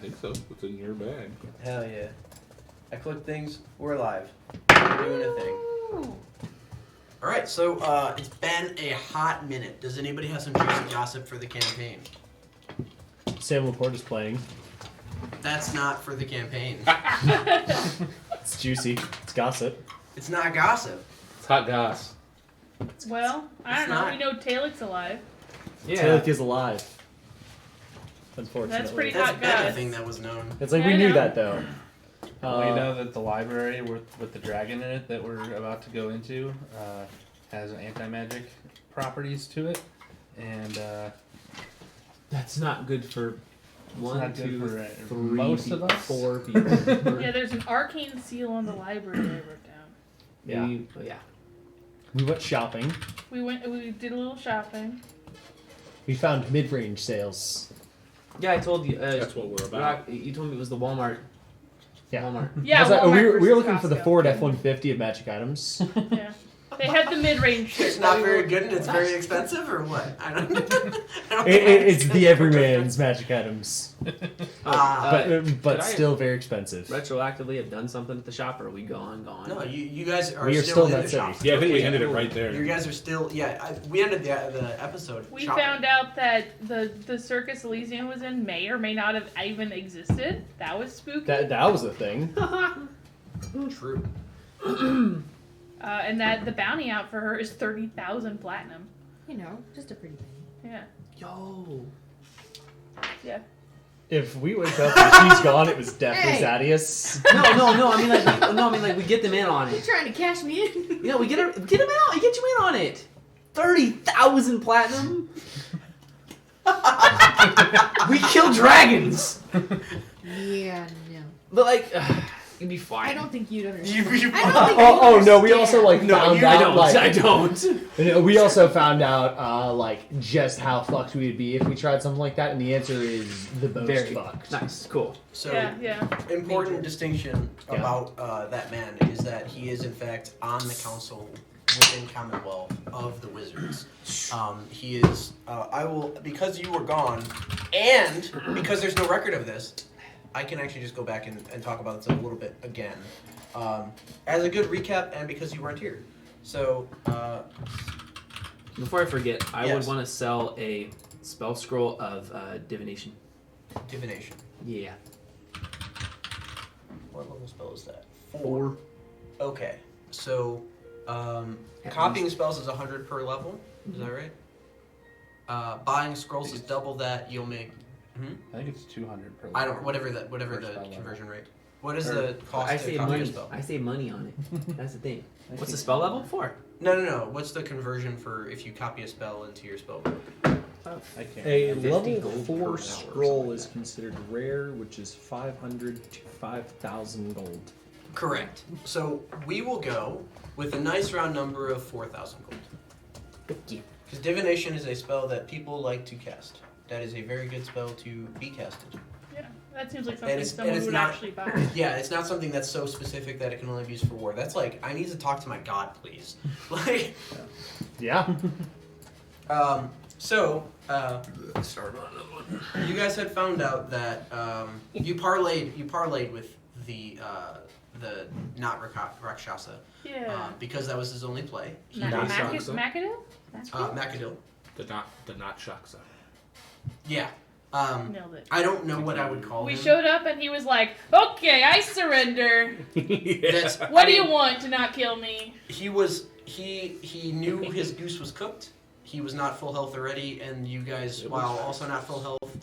think so. It's in your bag. Hell yeah. I click things. We're live. We're doing a thing. Alright, so it's been a hot minute. Does anybody have some juicy gossip for the campaign? Sam Laporte is playing. That's not for the campaign. It's juicy. It's gossip. It's not gossip. It's hot goss. Well, I don't know. not. We know Talik's alive. Yeah. Talik is alive. Unfortunately. That's pretty That's hot been a guys. thing that was known. It's like Yeah, we I knew know. that though. We know that the library with the dragon in it that we're about to go into has anti-magic properties to it, and That's not good for one, not good two, for, three most of people, us. 4 people. Yeah, there's an arcane seal on the library I wrote down. Maybe, yeah. We went shopping. We did a little shopping. We found mid-range sales. Yeah, I told you. That's what we're about. You told me it was the Walmart. Yeah. Walmart. Yeah, I was like, Walmart we were versus looking for the Costco. Ford F-150 of magic items. Yeah. They had the mid-range. It's not very good and it's very expensive, or what? I don't It's the everyman's magic items, but Could I- still very expensive. Retroactively have done something at the shop, or are we gone? No, you guys are We are still still in in the that shop. city. Yeah, I think we ended it right there. You guys are still, we ended the episode We shopping. found out that the Circus Elysium was in may or may not have even existed. That was spooky. That was a thing. True. And that the bounty out for her is 30,000 platinum. You know, just a pretty thing. Yeah. Yo. Yeah. If we wake up and she's gone, it was definitely Hey! Thaddeus. No. I mean, like, we get them in on You it. trying to cash me in? You know, we get them out. Get you in on it. 30,000 platinum. We kill dragons. Yeah, no. But like, it'd be fine. I don't think you'd understand. You I don't think Oh you'd no! We also understand. found out I don't. we also found out like just how fucked we would be if we tried something like that, and the answer is the most Very fucked. nice. Cool. So, Yeah. important distinction Yeah. about that man is that he is, in fact, on the council within Commonwealth of the Wizards. He is, because you were gone, and because there's no record of this, I can actually just go back and talk about this a little bit again. As a good recap, and because you weren't here. So, Before I forget, I Yes. would want to sell a spell scroll of divination. divination. Yeah. What level spell is that? 4. Okay, so At copying least. spells is 100 per level. Is that right? Buying scrolls is double that. You'll make. I think it's 200 per. I don't. Whatever the Per spell level. conversion rate. What is Or- the cost I to save copy a money. spell? I save money on it. That's the thing. I What's the think- spell level for? No. What's the conversion for if you copy a spell into your spell book? I can't. A 50 level gold 4 per hour or scroll something is like considered rare, which is 500 to 5,000 gold. Correct. So we will go with a nice round number of 4,000 gold. Because divination is a spell that people like to cast. That is a very good spell to be casted. Yeah. That seems like And something it's- someone and it's would not- actually buy. Yeah, it's not something that's so specific that it can only be used for war. That's like, I need to talk to my god, please. Like, Yeah. so, Start on another one. you guys had found out that you parlayed with the not Rakshasa Yeah. because that was his only play. He McAdoo? Macadil. The not Shaksa. Yeah. Nailed it. I don't know what I would call We him. showed up and he was like, "Okay, I surrender. That's, What do you want to not kill me?" He knew his goose was cooked. He was not full health already, and you guys, while also not full health,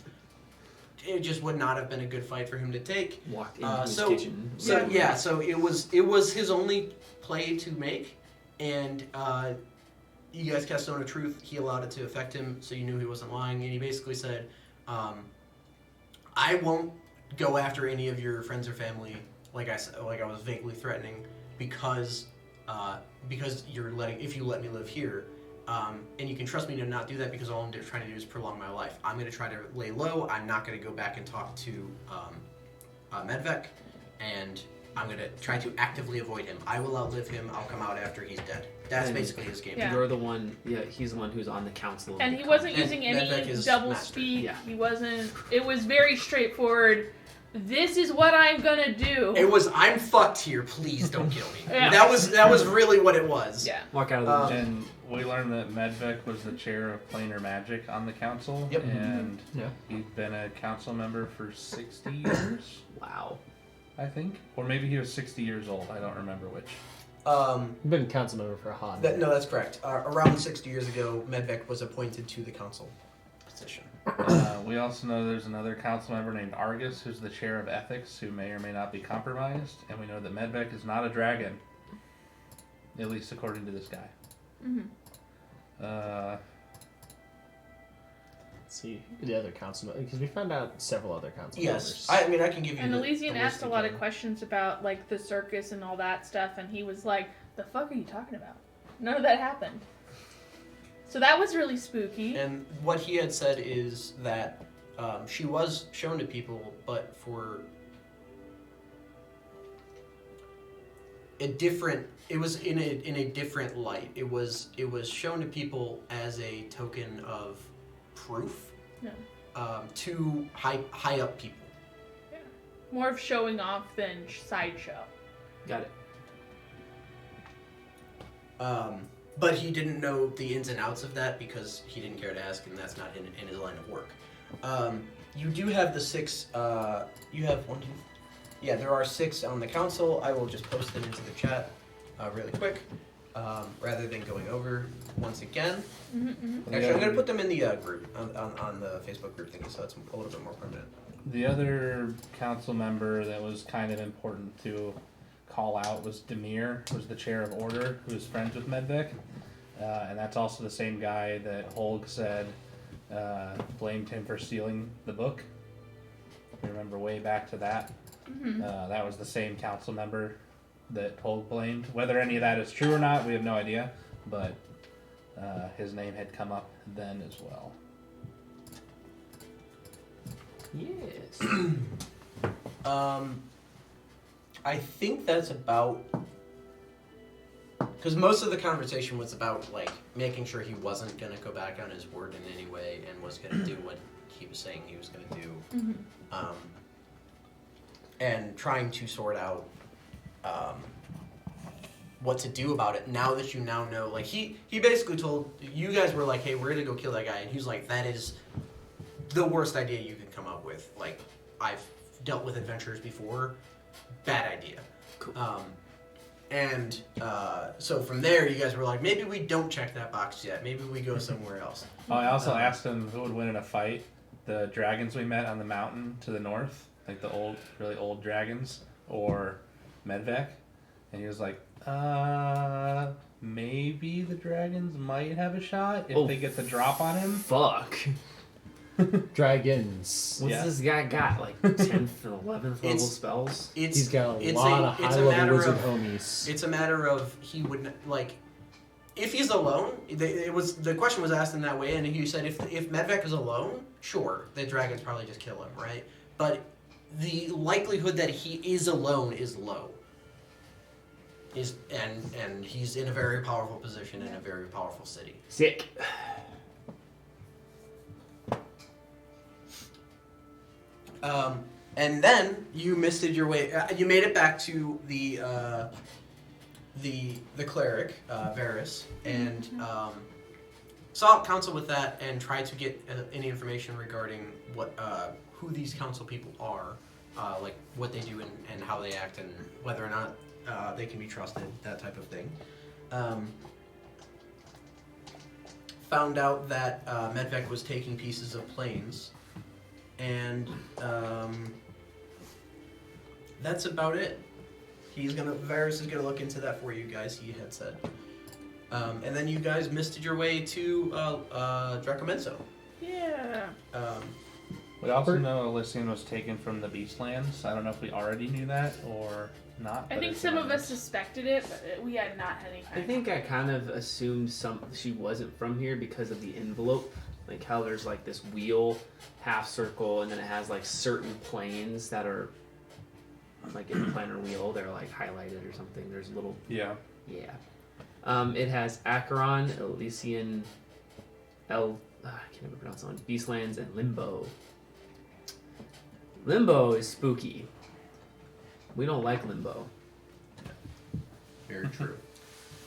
it just would not have been a good fight for him to take. Walked into his so- kitchen. So yeah, so it was his only play to make, and you guys cast Stone of Truth. He allowed it to affect him, so you knew he wasn't lying. And he basically said, "I won't go after any of your friends or family, like I was vaguely threatening, because if you let me live here." And you can trust me to not do that because all I'm trying to do is prolong my life. I'm going to try to lay low. I'm not going to go back and talk to Medvec, and I'm going to try to actively avoid him. I will outlive him. I'll come out after he's dead. That's And- basically his game. Yeah. You're the one. Yeah, he's the one who's on the council. of And the he wasn't And using Medvec any is double master. speak. Yeah. He wasn't. It was very straightforward. this is what I'm gonna do. It was, I'm fucked here. Please don't kill me. Yeah. That was really what it was. Yeah. Walk out of the And we learned that Medvec was the chair of planar magic on the council. Yep. And Yeah. he'd been a council member for 60 years, Wow. I think. Or maybe he was 60 years old. I don't remember which. You've been council member for a hot minute. No, that's correct. Around 60 years ago, Medvec was appointed to the council position. We also know there's another council member named Argus, who's the chair of ethics, who may or may not be compromised. And we know that Medvec is not a dragon, at least according to this guy. Mhm. Let's see the other council members, because we found out several other council Yes, members. I mean I can give you. And the Elysian list asked a lot of again. questions about like the circus and all that stuff, and he was like, "The fuck are you talking about? None of that happened." So that was really spooky. And what he had said is that she was shown to people, but for a different. It was in a different light. It was shown to people as a token of proof Yeah. to high up people. More of showing off than sideshow. Got it. But he didn't know the ins and outs of that because he didn't care to ask, and that's not in his line of work. You do have the 6. You have 1, 2. Yeah, there are 6 on the council. I will just post them into the chat really quick, rather than going over once again. Actually, I'm gonna put them in the group on the Facebook group thingy, so it's a little bit more permanent. The other council member that was kind of important to call out was Demir, who was the chair of order, who was friends with Medvec. And that's also the same guy that Holg said blamed him for stealing the book. You remember way back to that? That was the same council member that Holg blamed. Whether any of that is true or not, we have no idea. But his name had come up then as well. Yes. I think that's about because most of the conversation was about like making sure he wasn't gonna go back on his word in any way and was gonna do what he was saying he was gonna do, and trying to sort out what to do about it. Now that you now know, like he basically told you guys were like, hey, we're gonna go kill that guy, and he was like, that is the worst idea you could come up with. Like I've dealt with adventurers before. Bad idea. Cool. So from there, you guys were like, maybe we don't check that box yet. Maybe we go somewhere else. Oh, I also asked him who would win in a fight. The dragons we met on the mountain to the north, like the old, really old dragons, or Medvec. And he was like, maybe the dragons might have a shot if they get the drop on him. Fuck. Dragons. What's Yeah. this guy got? Like 10th and 11th level It's- spells? He's got a it's lot of it's a high-level matter wizard of- homies. It's a matter of he would like if he's alone. The question was asked in that way, and he said if Medvec is alone, sure, the dragons probably just kill him, right? But the likelihood that he is alone is low. And he's in a very powerful position in a very powerful city. Sick. And then you misted your way. You made it back to the cleric, Varys, and sought counsel with that, and tried to get any information regarding what who these council people are, like what they do and how they act, and whether or not they can be trusted, that type of thing. Found out that Medvec was taking pieces of planes. And that's about it. Varys is gonna look into that for you guys. He had said, and then you guys misted your way to Dracomenso. Yeah. We also know Elysian was taken from the Beastlands. I don't know if we already knew that or not. I but think it's some in of our us suspected it, but we had not had any kind I think I kind of assumed she wasn't from here because of the envelope. Like how there's like this wheel, half circle, and then it has like certain planes that are like in the planar wheel. They're like highlighted or something. There's little Yeah. It has Acheron, Elysian, I can't even pronounce that one. Beastlands and Limbo. Limbo is spooky. We don't like limbo. Very true.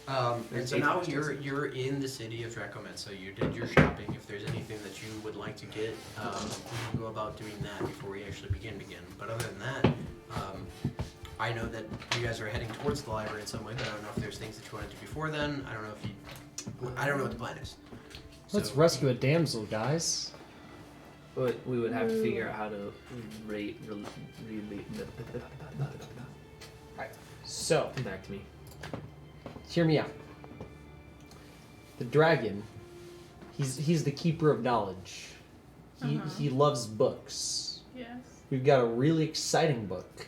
And so Eight now questions. you're in the city of Dracomet, so you did your shopping. If there's anything that you would like to get, we can go about doing that before we actually begin. But other than that, I know that you guys are heading towards the library in some way, but I don't know if there's things that you want to do before then. I don't know what the plan is. Let's So- rescue a damsel, guys. But we would have to figure out how to rate. So, Come back to me. hear me out. The dragon, he's the keeper of knowledge. He loves books. Yes. We've got a really exciting book.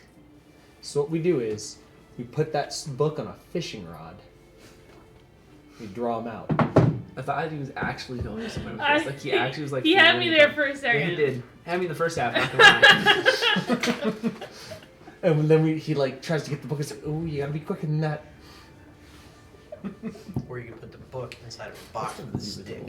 So what we do is we put that book on a fishing rod. We draw him out. I thought he was actually going somewhere with I- this. Like he actually was like. He had feeling me there it. for a Yeah, second. he did. Had me the first half. Not gonna lie. And then he like tries to get the book and says, "Oh, you gotta be quicker than that." Or you can put the book inside of a box with a stick.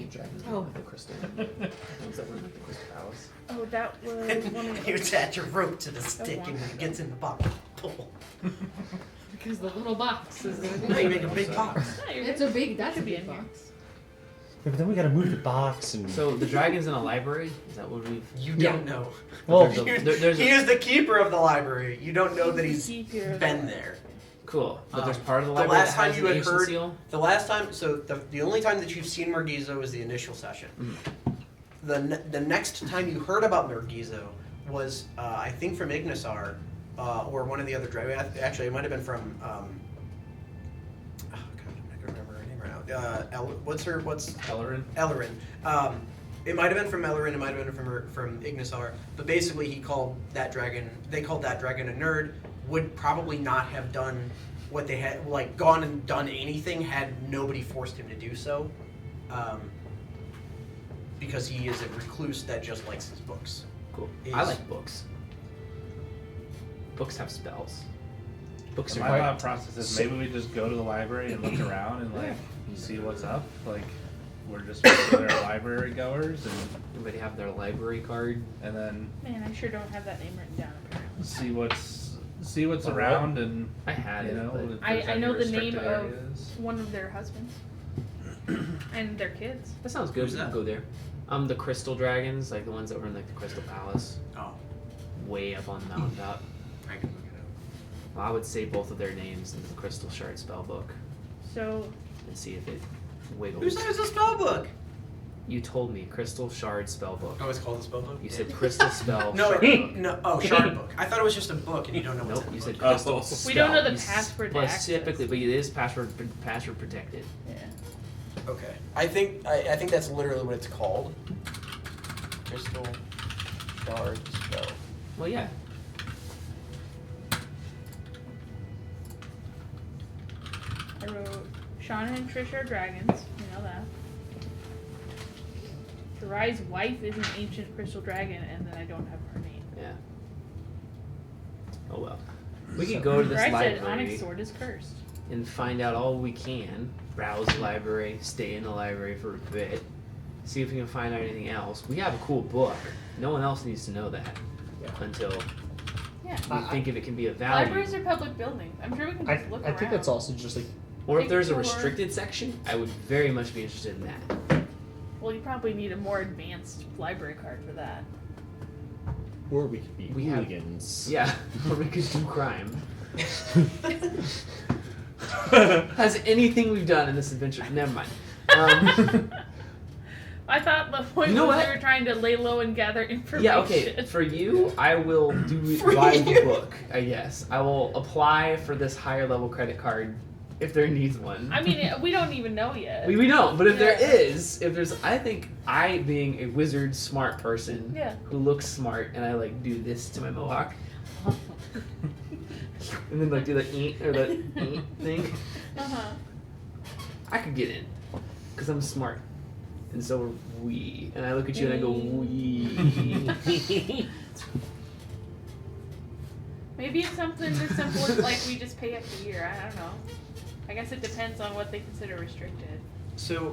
Oh. The crystal. Was that one of the crystal palace? Oh, that was one of You the. attach a rope to the stick, and when it gets in the box, pull. Because the little box is gonna be Now you make a big box. Oh, you're It's good. a big, that's a Could be big in here. box. Yeah, but then we gotta move the box and. So the dragon's in a library. Is that what we've? You Yeah. don't know. well, There's a- He there's a- is the keeper of the library. You don't know that he's Keeper of been the- there. Cool. But there's Um, part of the the library last that time has you the had ancient heard- seal. The last time, so the only time that you've seen Mergizo is the initial session. The next time you heard about Mergizo was, I think, from Ignisar, or one of the other dragons. Actually, it might have been from. Oh God, I'm not gonna remember her name right now. What's Ellerin. Ellerin. It might have been from Ellerin. It might have been from Ignisar. But basically, he called that dragon. They called that dragon a nerd. Would probably not have done what they had, like gone and done anything had nobody forced him to do so, because he is a recluse that just likes his books. Cool. is- I like books. Books have spells. Books So are my great. thought process is maybe we just go to the library and look around and like see what's up. Like we're just regular library goers Everybody have their library card. and then Man, I sure don't have that name written down. Apparently. see what's around and I had you it, know. but if I there's any know the name restricted of areas. one of their husbands and their kids. that sounds good. Who's We can that? go there. The crystal dragons, like the ones that were in like the crystal palace, Oh, way up on the mountaintop. I can look it Well, I would say both of their names into the crystal shard spell book So and see if it up. wiggles. Who says a spell book? You told me crystal shard spell book. Oh, it's called a spell book. You said crystal spell. No, shard book. no. Oh, shard book. I thought it was just a book, and you don't know what's Nope, in you the said book. crystal Oh. spell. We don't know the You s- password to specifically, access. but it is password protected. yeah. Okay. I think that's literally what it's called. Crystal shard spell. Well, yeah. I wrote Shauna and Trish are dragons. You know that. Sarai's wife is an ancient crystal dragon, and then I don't have her name. Yeah. Oh well. We could go to this Sarai said library Onyx sword is cursed. and find out all we can. Browse the library, stay in the library for a bit, see if we can find out anything else. We have a cool book. No one else needs to know that until Yeah. we think if it can be of value. Libraries are public buildings. I'm sure we can I just look I around. think that's also just like Or if there's a Or- restricted section, I would very much be interested in that. Well, you probably need a more advanced library card for that. or we could be We have- hooligans. Yeah, or we could do crime. Has anything we've done in this adventure? Never mind. I thought the point You know was what? we were trying to lay low and gather information. Yeah, okay. For you, I will do it by the book, I guess. I will apply for this higher level credit card if there needs one. I mean, we don't even know yet. We don't, but if there Yeah. is, if there's, I think I, being a wizard smart person Yeah. who looks smart, and I like do this to my mohawk, and then like do the eat or the eat thing, Uh-huh. I could get in, because I'm smart. And so are we. And I look at you and I go, we. Maybe it's something as simple as like we just pay every year. I don't know. I guess it depends on what they consider restricted. So,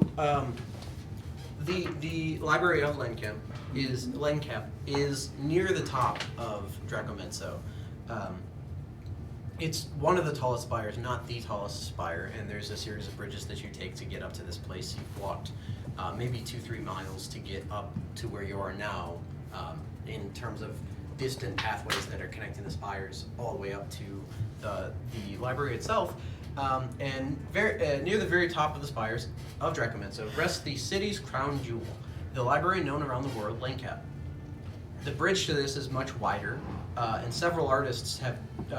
The Library of Lencap is near the top of Dracomenso. It's one of the tallest spires, not the tallest spire, and there's a series of bridges that you take to get up to this place. You've walked maybe 2-3 miles to get up to where you are now, in terms of distant pathways that are connecting the spires all the way up to the library itself. And near the very top of the spires of Dracomenso rests the city's crown jewel, the library known around the world, Lencap. The bridge to this is much wider, and several artists have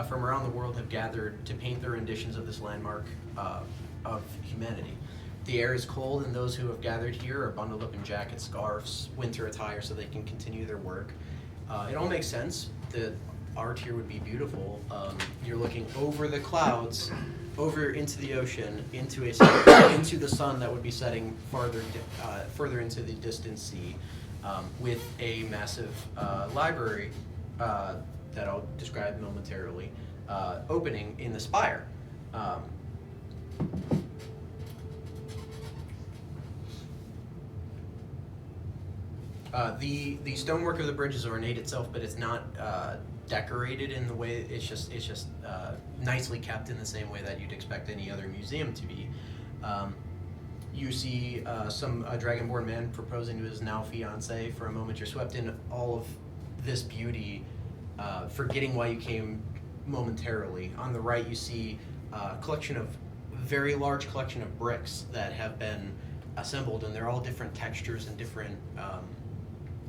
from around the world have gathered to paint their renditions of this landmark of humanity. The air is cold, and those who have gathered here are bundled up in jackets, scarves, winter attire, so they can continue their work. It all makes sense. The art here would be beautiful. You're looking over the clouds, over into the ocean, into the sun that would be setting further into the distant sea, with a massive library that I'll describe momentarily, opening in the spire. The stonework of the bridge is ornate itself, but it's not decorated in the way. It's just nicely kept in the same way that you'd expect any other museum to be. You see a dragonborn man proposing to his now fiancée. For a moment, you're swept in all of this beauty, forgetting why you came momentarily. On the right, you see a very large collection of bricks that have been assembled, and they're all different textures and different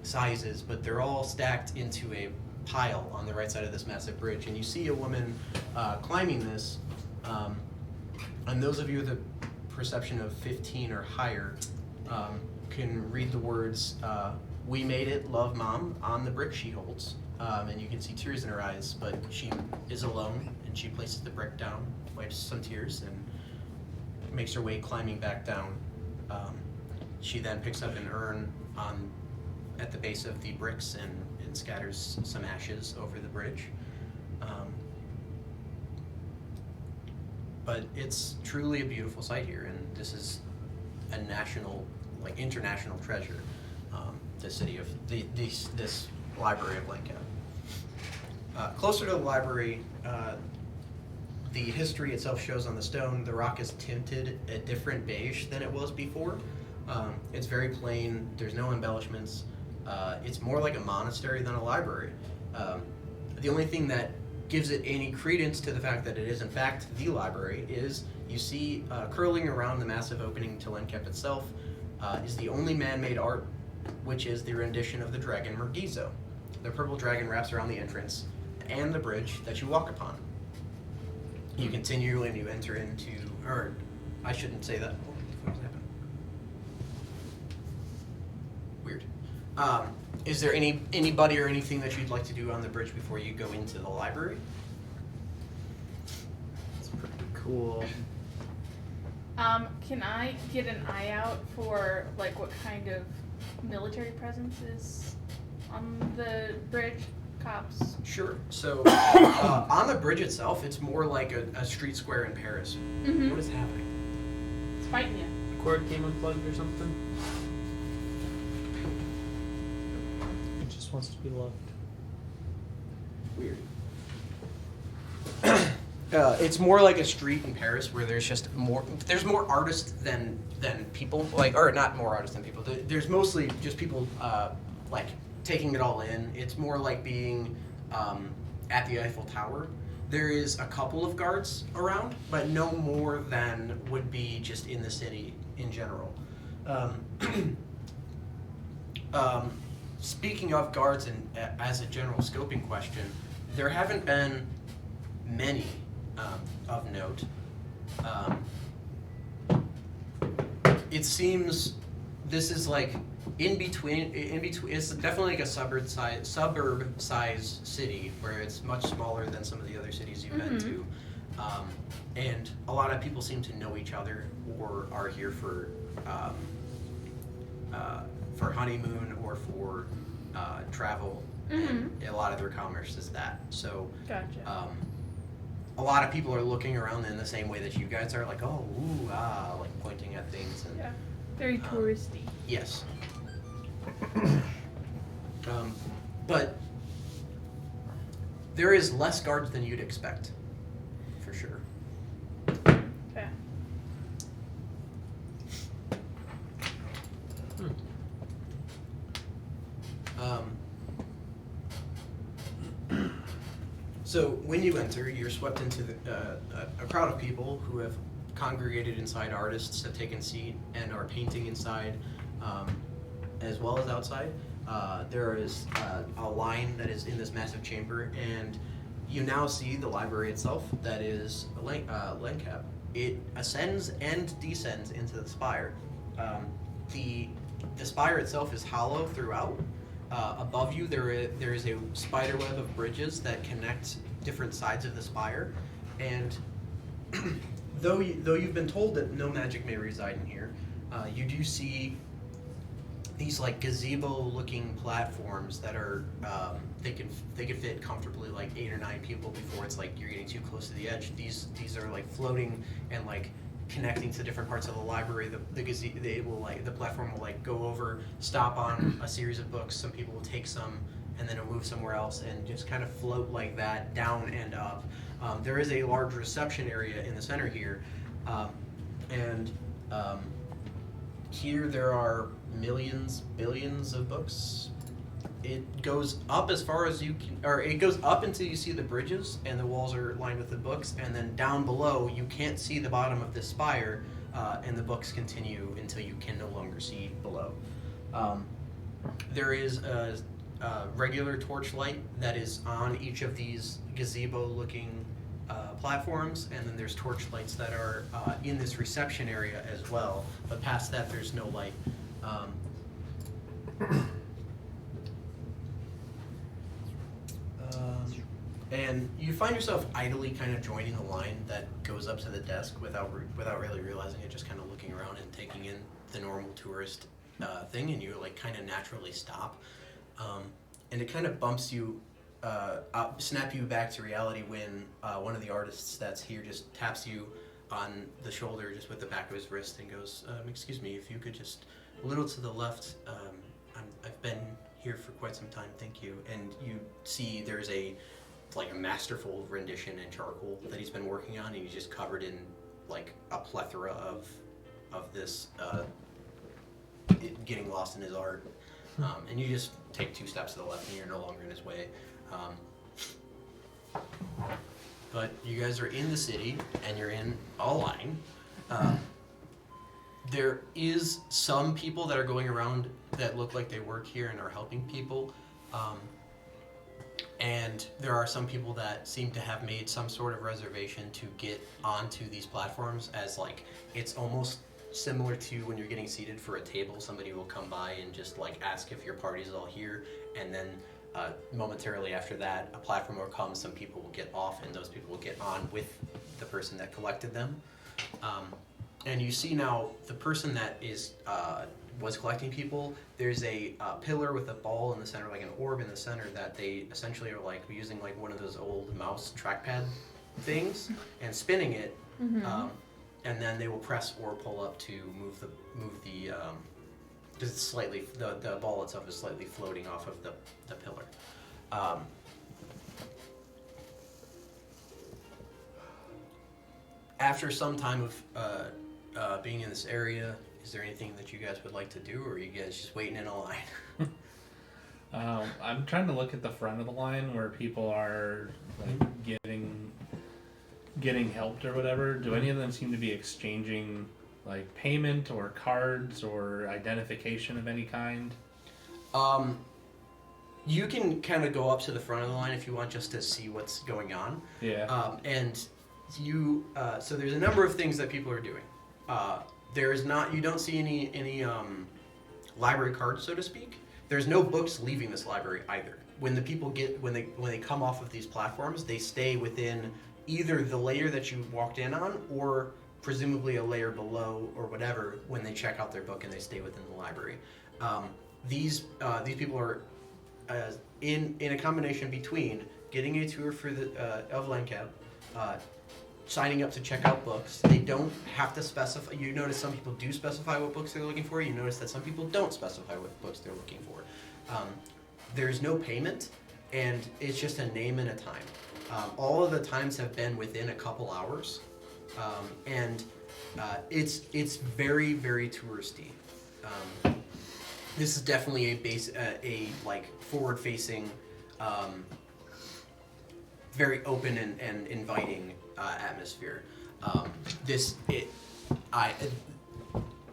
sizes, but they're all stacked into a pile on the right side of this massive bridge. And you see a woman climbing this, and those of you with a perception of 15 or higher can read the words, "We made it, love mom," on the brick she holds. And you can see tears in her eyes, but she is alone, and she places the brick down, wipes some tears, and makes her way climbing back down. She then picks up an urn at the base of the bricks and scatters some ashes over the bridge. But it's truly a beautiful sight here, and this is a international treasure. The city of this library of Lencap. Closer to the library, the history itself shows on the stone. The rock is tinted a different beige than it was before. It's very plain. There's no embellishments. It's more like a monastery than a library. The only thing that gives it any credence to the fact that it is in fact the library is you see curling around the massive opening to Lencap itself is the only man-made art, which is the rendition of the dragon Mergizo. The purple dragon wraps around the entrance and the bridge that you walk upon. You continue and you enter into, or I shouldn't say that. What happened? Weird. Is there anybody or anything that you'd like to do on the bridge before you go into the library? It's pretty cool. Can I get an eye out for like what kind of military presence is on the bridge? Cops. Sure. So on the bridge itself, it's more like a street square in Paris. Mm-hmm. What is happening? It's fighting you. Cord came unplugged or something? It just wants to be loved. Weird. It's more like a street in Paris where there's more artists than people, or not more artists than people. There's mostly just people taking it all in. It's more like being at the Eiffel Tower. There is a couple of guards around, but no more than would be just in the city in general. Speaking of guards, and as a general scoping question, there haven't been many of note. It seems this is like in between. It's definitely like a suburb size city where it's much smaller than some of the other cities you've been to, and a lot of people seem to know each other or are here for honeymoon or for travel. And a lot of their commerce is that. So Gotcha. a lot of people are looking around in the same way that you guys are, like, oh, ooh, ah, like pointing at things. And Yeah. Very touristy. Yes. But there is less guards than you'd expect, for sure. Okay. So when you enter, you're swept into a crowd of people who have congregated inside. Artists have taken seat and are painting inside, as well as outside. There is a line that is in this massive chamber, and you now see the library itself. That is Lencap. It ascends and descends into the spire. The spire itself is hollow throughout. Above you, there is a spider web of bridges that connect different sides of the spire, and though you've been told that no magic may reside in here, you do see these like gazebo-looking platforms that are they can fit comfortably like 8 or 9 people before it's like you're getting too close to the edge. These are like floating and like connecting to different parts of the library. The platform will like go over, stop on a series of books. Some people will take some, and then it'll move somewhere else and just kind of float like that down and up. There is a large reception area in the center here, and here there are millions, billions of books. It goes up as far as you can, or it goes up until you see the bridges and the walls are lined with the books, and then down below you can't see the bottom of this spire, and the books continue until you can no longer see below. There is a regular torchlight that is on each of these gazebo-looking platforms, and then there's torchlights that are in this reception area as well. But past that, there's no light. And you find yourself idly kind of joining the line that goes up to the desk without really realizing it, just kind of looking around and taking in the normal tourist thing, and you like kind of naturally stop. And it kind of bumps you, snap you back to reality when one of the artists that's here just taps you on the shoulder just with the back of his wrist and goes, excuse me, if you could just a little to the left, I've been here for quite some time, thank you. And you see there's a masterful rendition in charcoal that he's been working on, and he's just covered in like a plethora of this getting lost in his art. And you just take 2 steps to the left and you're no longer in his way. But you guys are in the city and you're in a line. There is some people that are going around that look like they work here and are helping people. And there are some people that seem to have made some sort of reservation to get onto these platforms, as like it's almost similar to when you're getting seated for a table. Somebody will come by and just like ask if your party's all here, and then momentarily after that a platform will come, some people will get off, and those people will get on with the person that collected them. And you see now the person that is was collecting people, there's a pillar with a ball in the center, like an orb in the center, that they essentially are like using like one of those old mouse trackpad things and spinning it. And then they will press or pull up to move the because it's slightly, the ball itself is slightly floating off of the pillar. After some time of being in this area, is there anything that you guys would like to do, or are you guys just waiting in a line? I'm trying to look at the front of the line where people are like getting helped or whatever. Do any of them seem to be exchanging like payment or cards or identification of any kind? You can kind of go up to the front of the line if you want, just to see what's going on. Yeah. And you, so there's a number of things that people are doing. You don't see any library cards, so to speak. There's no books leaving this library either. When the people when they come off of these platforms, they stay within either the layer that you walked in on, or presumably a layer below or whatever when they check out their book, and they stay within the library. These people are in a combination between getting a tour for the of Lencap, signing up to check out books. They don't have to specify. You notice some people do specify what books they're looking for. You notice that some people don't specify what books they're looking for. There's no payment, and it's just a name and a time. All of the times have been within a couple hours, and it's very, very touristy. This is definitely a forward-facing, very open and inviting atmosphere.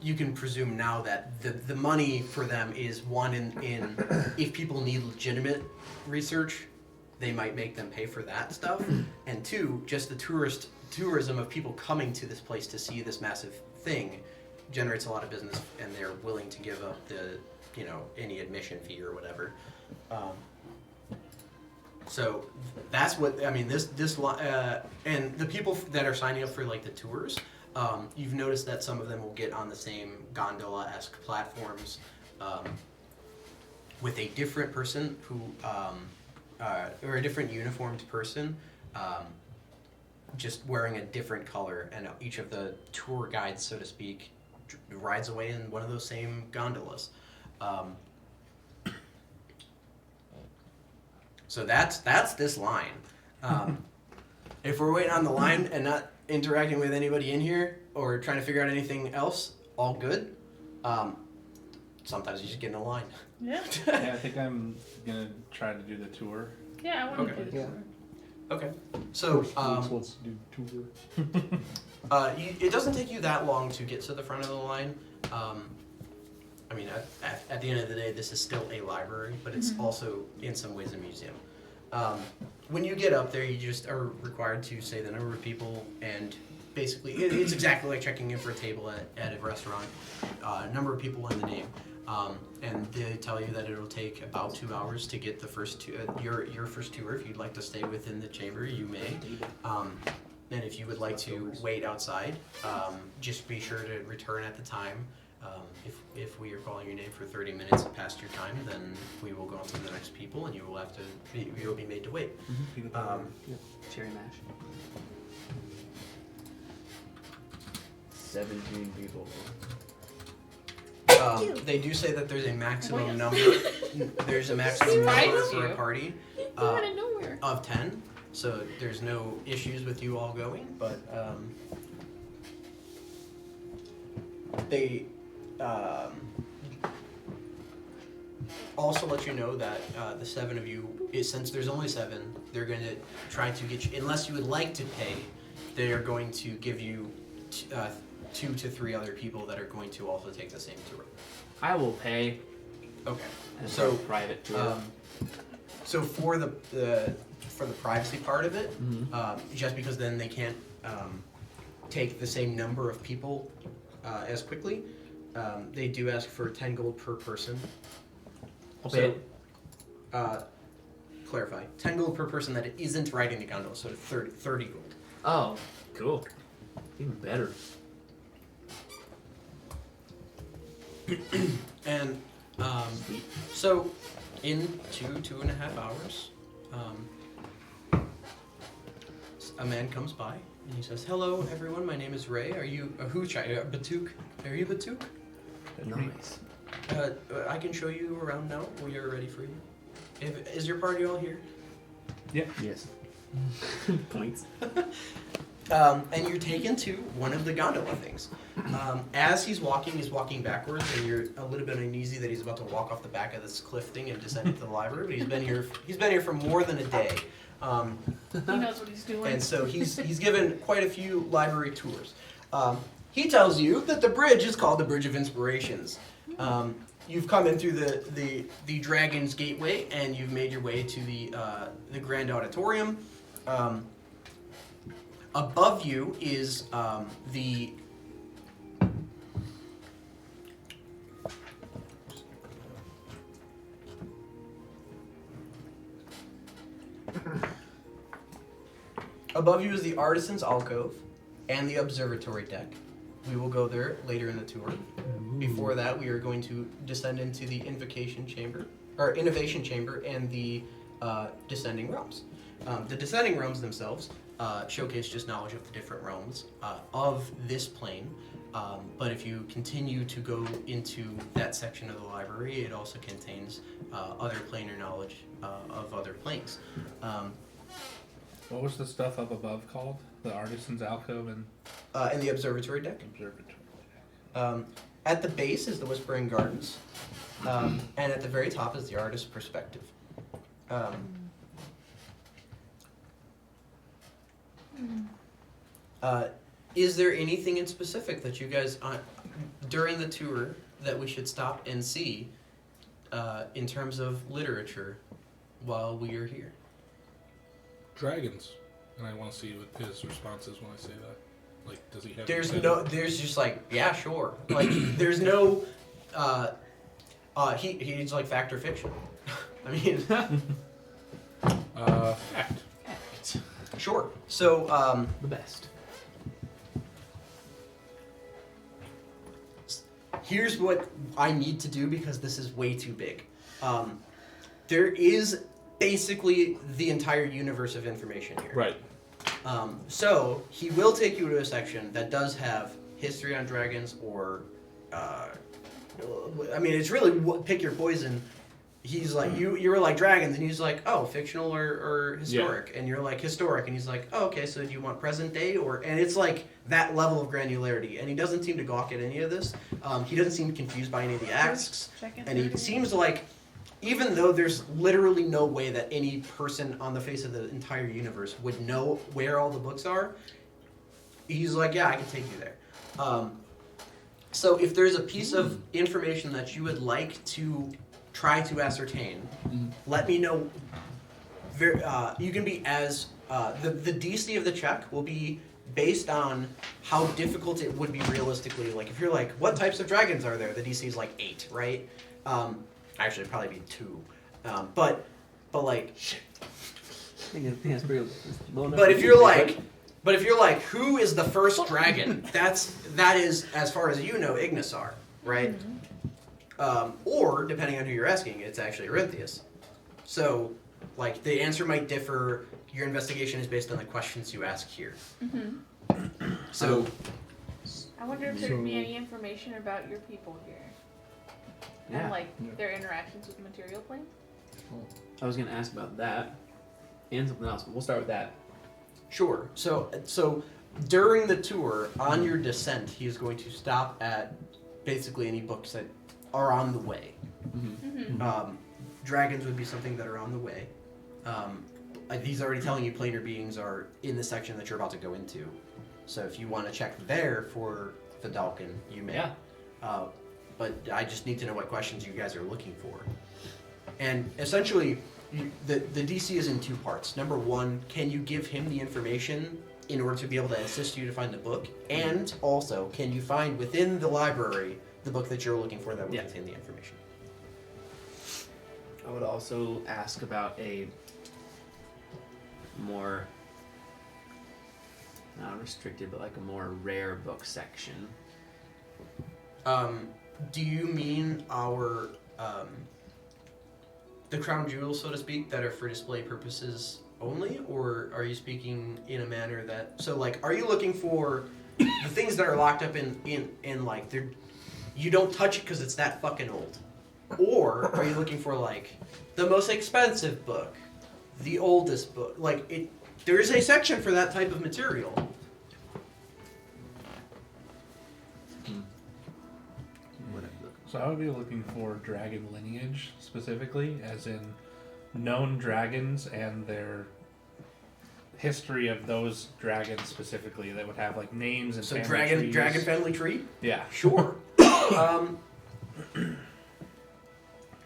You can presume now that the money for them is one in if people need legitimate research, they might make them pay for that stuff, and two, just the tourism of people coming to this place to see this massive thing generates a lot of business, and they're willing to give up any admission fee or whatever. So that's what I mean. And the people that are signing up for like the tours, you've noticed that some of them will get on the same gondola-esque platforms with a different person who, or a different uniformed person, just wearing a different color, and each of the tour guides, so to speak, rides away in one of those same gondolas. So that's this line. If we're waiting on the line and not interacting with anybody in here or trying to figure out anything else, all good. Sometimes you just get in a line. Yeah. Yeah, I think I'm gonna try to do the tour. Yeah, I want to Okay. do this. Yeah. Okay. So wants to do tour. it doesn't take you that long to get to the front of the line. I mean, at the end of the day, this is still a library, but it's also in some ways a museum. When you get up there, you just are required to say the number of people, and basically, it's exactly like checking in for a table at a restaurant. Number of people and the name. And they tell you that it'll take about 2 hours to get the first your first tour. If you'd like to stay within the chamber, you may. And if you would like to wait outside, just be sure to return at the time. If we are calling your name for 30 minutes past your time, then we will go on to the next people, and you will be made to wait. Cherry mash. 17 people. They do say that there's a maximum number. There's a maximum number for a party Out of nowhere. of 10. So there's no issues with you all going, but they also let you know that the 7 of you, since there's only 7, they're going to try to get you, unless you would like to pay, they are going to give you 2 to 3 other people that are going to also take the same tour. I will pay. Okay. And So, for a private tour. So for the privacy part of it, just because then they can't take the same number of people as quickly, they do ask for 10 gold per person. I'll pay it. Clarify. 10 gold per person that isn't riding the gondola, so 30 gold. Oh, cool. Even better. And so in 2.5 hours, a man comes by and he says, "Hello, everyone. My name is Ray. Are you Batuk? Are you Batuk? Nice. I can show you around now. We are ready for you. Is your party all here? Yes. Points. And you're taken to one of the gondola things. As he's walking backwards, and you're a little bit uneasy that he's about to walk off the back of this cliff thing and descend into the library. But he's been here for more than a day. He knows what he's doing. And so he's given quite a few library tours. He tells you that the bridge is called the Bridge of Inspirations. You've come in through the Dragon's Gateway, and you've made your way to the Grand Auditorium. Above you is the Artisan's Alcove and the Observatory Deck. We will go there later in the tour. Before that, we are going to descend into the Innovation Chamber and the Descending Realms. The Descending Realms themselves showcase just knowledge of the different realms of this plane. But if you continue to go into that section of the library, it also contains other planar knowledge of other planes. What was the stuff up above called? The Artisan's Alcove and In the observatory deck. Observatory. At the base is the Whispering Gardens, and at the very top is the Artist's Perspective. Is there anything in specific that you guys, during the tour, that we should stop and see in terms of literature while we are here? Dragons. And I want to see what his response is when I say that. Like, does he have... There's just like, yeah, sure. Like, there's no, he's like fact or fiction. I mean... Fact. Sure. So, The best. here's what I need to do because this is way too big. There is basically the entire universe of information here. Right. So he will take you to a section that does have history on dragons, or I mean, it's really pick your poison. He's like, you were like dragons, and he's like, oh, fictional or historic, and you're like historic, and he's like, oh, okay, so do you want present day, and it's like that level of granularity, and he doesn't seem to gawk at any of this. He doesn't seem confused by any of the asks, and he seems like, even though there's literally no way that any person on the face of the entire universe would know where all the books are, he's like, yeah, I can take you there. So if there's a piece of information that you would like to try to ascertain, let me know. You can be as the DC of the check will be based on how difficult it would be realistically. Like if you're like, what types of dragons are there? The DC is like 8, right? Actually, it'd probably be 2. But like, but if you're like, who is the first dragon? That is, as far as you know, Ignisar, right? Or, depending on who you're asking, it's actually Orinthius. So, like, the answer might differ. Your investigation is based on the questions you ask here. So, I wonder if there'd be any information about your people here. And, like, their interactions with the material plane? I was going to ask about that and something else, but we'll start with that. sure. So during the tour, on your descent, he's going to stop at basically any books that are on the way. Dragons would be something that are on the way. He's already telling you planar beings are in the section that you're about to go into. So if you want to check there for the Dalkin, you may. Yeah. But I just need to know what questions you guys are looking for. And essentially, the DC is in 2 parts. Number 1, can you give him the information in order to be able to assist you to find the book? And also, can you find within the library the book that you're looking for that will contain the information? I would also ask about a more, not restricted, but like a more rare book section. Do you mean our, the crown jewels, so to speak, that are for display purposes only? Or are you speaking in a manner that, so like, are you looking for the things that are locked up in like, they're, you don't touch it because it's that fucking old? Or are you looking for like, the most expensive book, the oldest book? Like, there is a section for that type of material. So I would be looking for dragon lineage specifically, as in known dragons and their history of those dragons specifically that would have like names and So family trees. dragon family tree? Yeah. Sure.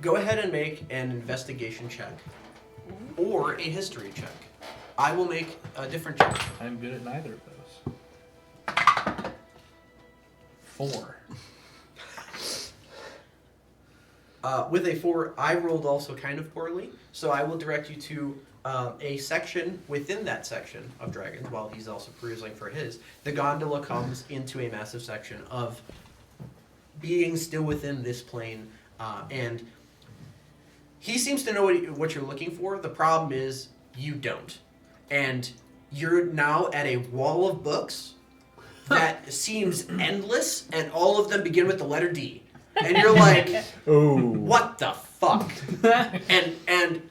Go ahead and make an investigation check or a history check. I will make a different check. I'm good at neither of those. 4. With a 4, I rolled also kind of poorly, so I will direct you to a section within that section of dragons while he's also perusing for his. The gondola comes into a massive section of beings still within this plane, and he seems to know what you're looking for. The problem is you don't. And you're now at a wall of books that seems endless, and all of them begin with the letter D. And you're like, Oh. what the fuck? and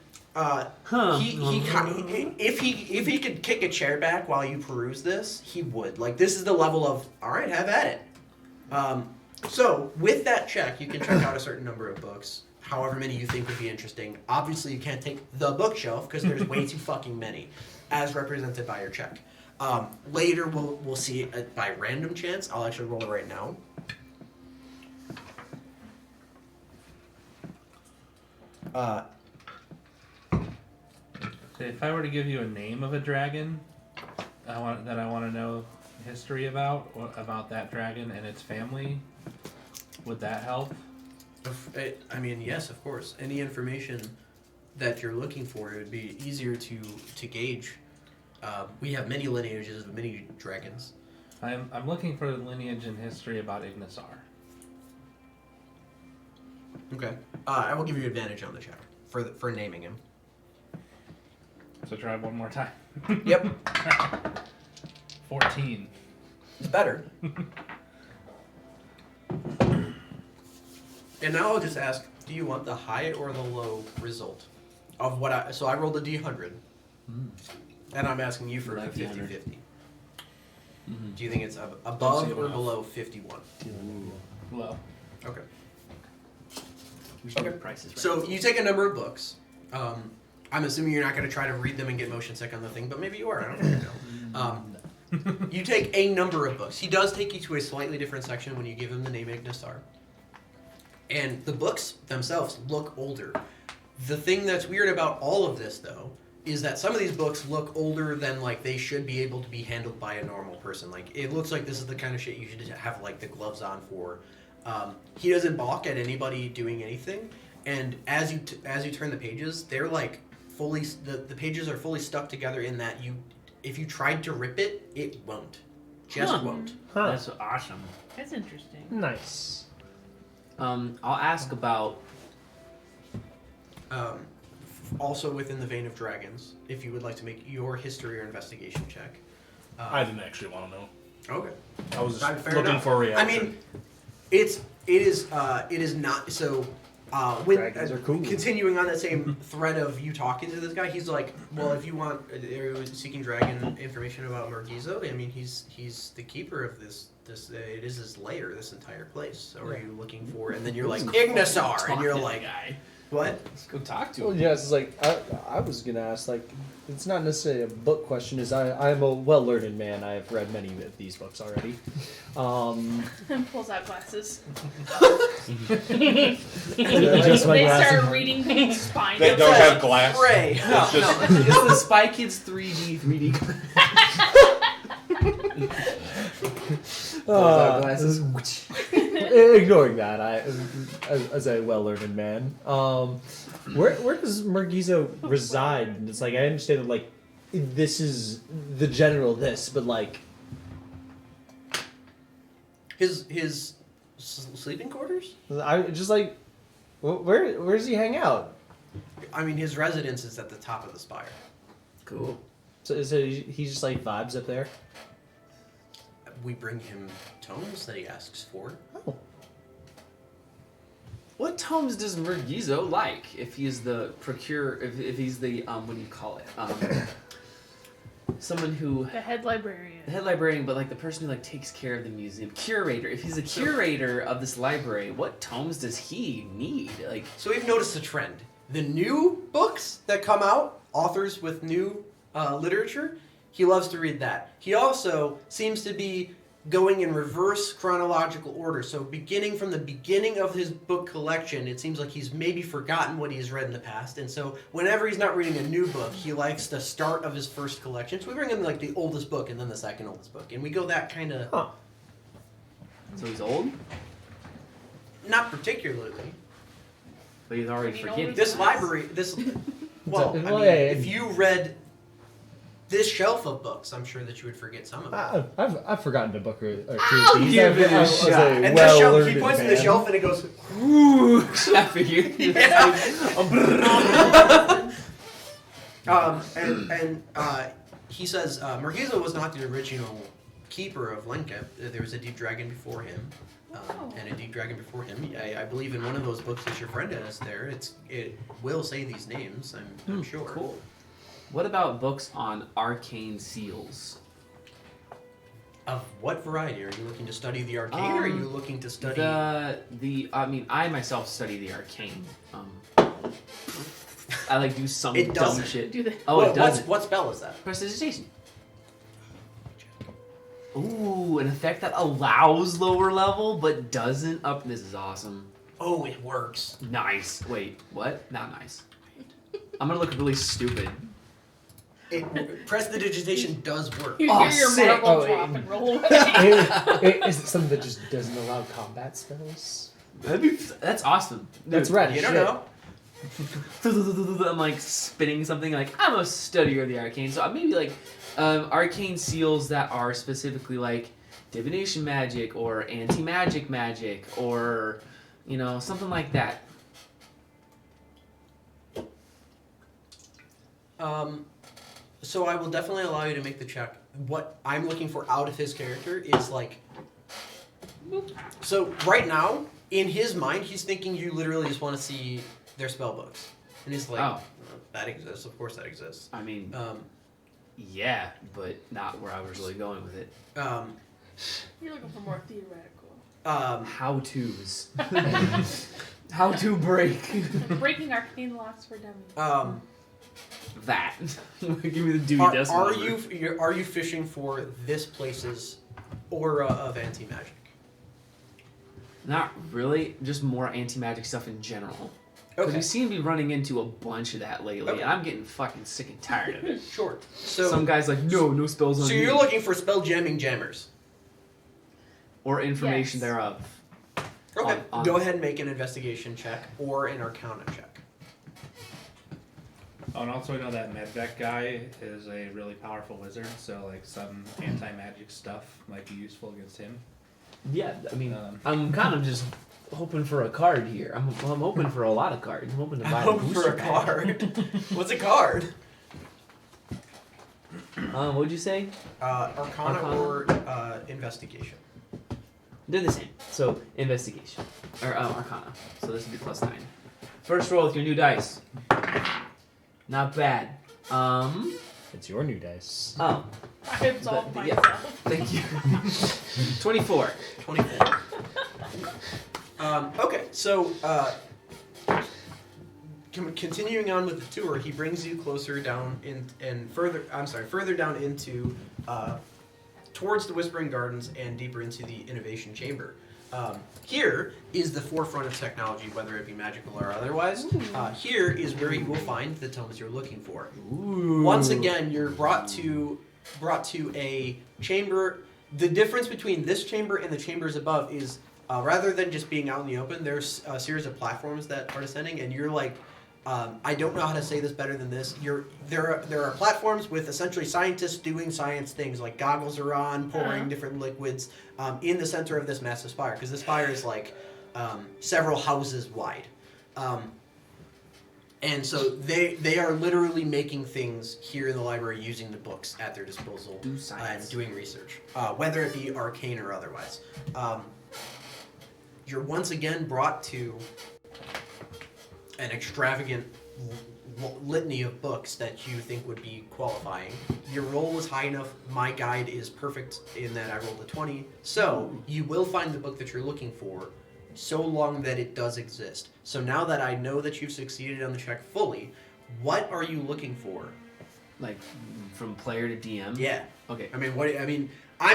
if he could kick a chair back while you peruse this, he would. Like, this is the level of, all right, have at it. So with that check, you can check out a certain number of books, however many you think would be interesting. Obviously, you can't take the bookshelf because there's way too fucking many, as represented by your check. Later, we'll see it by random chance. I'll actually roll it right now. If I were to give you a name of a dragon, I want to know history about that dragon and its family, would that help? I mean, yes, of course. Any information that you're looking for, it would be easier to gauge. We have many lineages of many dragons. I'm looking for the lineage and history about Ignisar. Okay. I will give you advantage on the check for naming him. So try one more time. Yep. 14. It's better. And now I'll just ask, do you want the high or the low result of what so I rolled a D100. And I'm asking you for a Like 50-50. 100. Do you think it's above or below 51? Low. Okay. We should Okay. do prices right. So you take a number of books. I'm assuming you're not going to try to read them and get motion sick on the thing, but maybe you are. I don't really know. You take a number of books. He does take you to a slightly different section when you give him the name Ignisar. And the books themselves look older. The thing that's weird about all of this, though, is that some of these books look older than, like, they should be able to be handled by a normal person. Like, it looks like this is the kind of shit you should have, like, the gloves on for. He doesn't balk at anybody doing anything. And as you turn the pages, they're, like, fully... The pages are fully stuck together in that if you tried to rip it, it won't. Just won't. Huh. That's awesome. That's interesting. Nice. I'll ask about. Also within the vein of dragons, if you would like to make your history or investigation check. I didn't actually want to know. Okay. I was just Fair looking enough. for a reaction. I mean, it is not so. When Dragons are cool. Continuing on that same thread of you talking to this guy, he's like, well, if you want seeking dragon information about Margizo, I mean, he's the keeper of this. It is his lair, this entire place. So are you looking for? And then you're like Ignisar, and you're like, what? Let's go talk to Well, him. yeah, it's like I was gonna ask, like, it's not necessarily a book question. Is I'm a well-learned man. I have read many of these books already. And pulls out glasses. Just my They glasses. start reading the spine. They don't have glass. Ray. It's just It's the Spy Kids 3D. Glasses. Ignoring that, as a well-learned man, where does Margizo reside? And it's like I understand that, like, this is the general this, but like His sleeping quarters? I just like where does he hang out? I mean, his residence is at the top of the spire. Cool. So is it, he just like vibes up there? We bring him tomes that he asks for. Oh, What tomes does Mergizo like? If he's the if he's the what do you call it? Someone who The head librarian. the head librarian, but like the person who like takes care of the museum, curator. If he's a curator of this library, what tomes does he need? Like, So we've noticed a trend. The new books that come out, authors with new literature, he loves to read that. He also seems to be going in reverse chronological order. So beginning from the beginning of his book collection, it seems like he's maybe forgotten what he's read in the past. And so whenever he's not reading a new book, he likes the start of his first collection. So we bring him like the oldest book and then the second oldest book. And we go that kind of... huh. so he's old, Not particularly. but he's already I mean, forgetting. old This Nice. library, well, I mean, yeah, if you read this shelf of books, I'm sure that you would forget some of them. I've forgotten a book or two. I'll of these. give it a I was shot. a And this shelf, he well-learned points to the man. shelf and it goes, I figured. he says Mergizo was not the original keeper of Lenka. There was a deep dragon before him, and a deep dragon before him. I believe in one of those books that your friend has there. It will say these names. I'm sure. Cool. What about books on arcane seals? Of what variety? Are you looking to study the arcane, or are you looking to study I mean, I myself study the arcane. I like do some It dumb doesn't. shit. Do they? Oh, it doesn't. What spell is that? Prestidigitation. Ooh, an effect that allows lower level but doesn't up. This is awesome. Oh, it works. Nice. Wait, what? Not nice. I'm gonna look really stupid. Prestidigitation does work. You Oh, hear your sick. marble Oh, drop it- and roll away. Is it something that just doesn't allow combat spells? That's awesome. That's Dude, rad. You as don't shit. know. I'm like spinning something like I'm a studier of the arcane, so maybe like arcane seals that are specifically like divination magic or anti-magic magic or something like that. So I will definitely allow you to make the check. What I'm looking for out of his character is like. So right now, in his mind, he's thinking you literally just want to see their spell books, and he's like, Oh. "That exists. Of course, that exists." I mean, Um, yeah, but not where I was really going with it. You're looking for more theoretical. How to's. How to break Breaking arcane locks for dummies. that. Give me the Dewey Are Decimal are you fishing for this place's aura of anti-magic? Not really, just more anti-magic stuff in general. Because we seem to be running into a bunch of that lately, Okay. and I'm getting fucking sick and tired of it. Sure. So Some guy's like, no spells on so me. you're looking for spell jamming jammers. Or information Yes. thereof. Okay. On- Go ahead and make an investigation check or an arcana check. Oh, and also I know that Medvec guy is a really powerful wizard, so like some anti-magic stuff might be useful against him. Yeah, I mean, Um, I'm kind of just hoping for a card here. I'm hoping for a lot of cards. I'm hoping to buy a Hope booster for a pack. card. What's a card? What'd you say? Arcana Arcana? or investigation. They're the same. So, investigation. Or arcana. So this would be +9. First roll with your new dice. Not bad. It's your new dice. Oh, I absolved But- yeah. myself. thank you. 24. 24. Okay, so continuing on with the tour, he brings you closer down further down into towards the Whispering Gardens and deeper into the Innovation Chamber. Here is the forefront of technology, whether it be magical or otherwise. Here is where you will find the tomes you're looking for. Ooh. Once again, you're brought to a chamber. The difference between this chamber and the chambers above is rather than just being out in the open, there's a series of platforms that are descending, and you're like, I don't know how to say this better than this. There are platforms with essentially scientists doing science things, like goggles are on, pouring different liquids in the center of this massive spire, because this spire is like several houses wide. And so they are literally making things here in the library using the books at their disposal Do science. and doing research, whether it be arcane or otherwise. You're once again brought to an extravagant litany of books that you think would be qualifying. Your roll was high enough. My guide is perfect in that I rolled a 20. So you will find the book that you're looking for, so long that it does exist. So now that I know that you've succeeded on the check fully, what are you looking for? Like, from player to DM? Yeah. Okay. I'm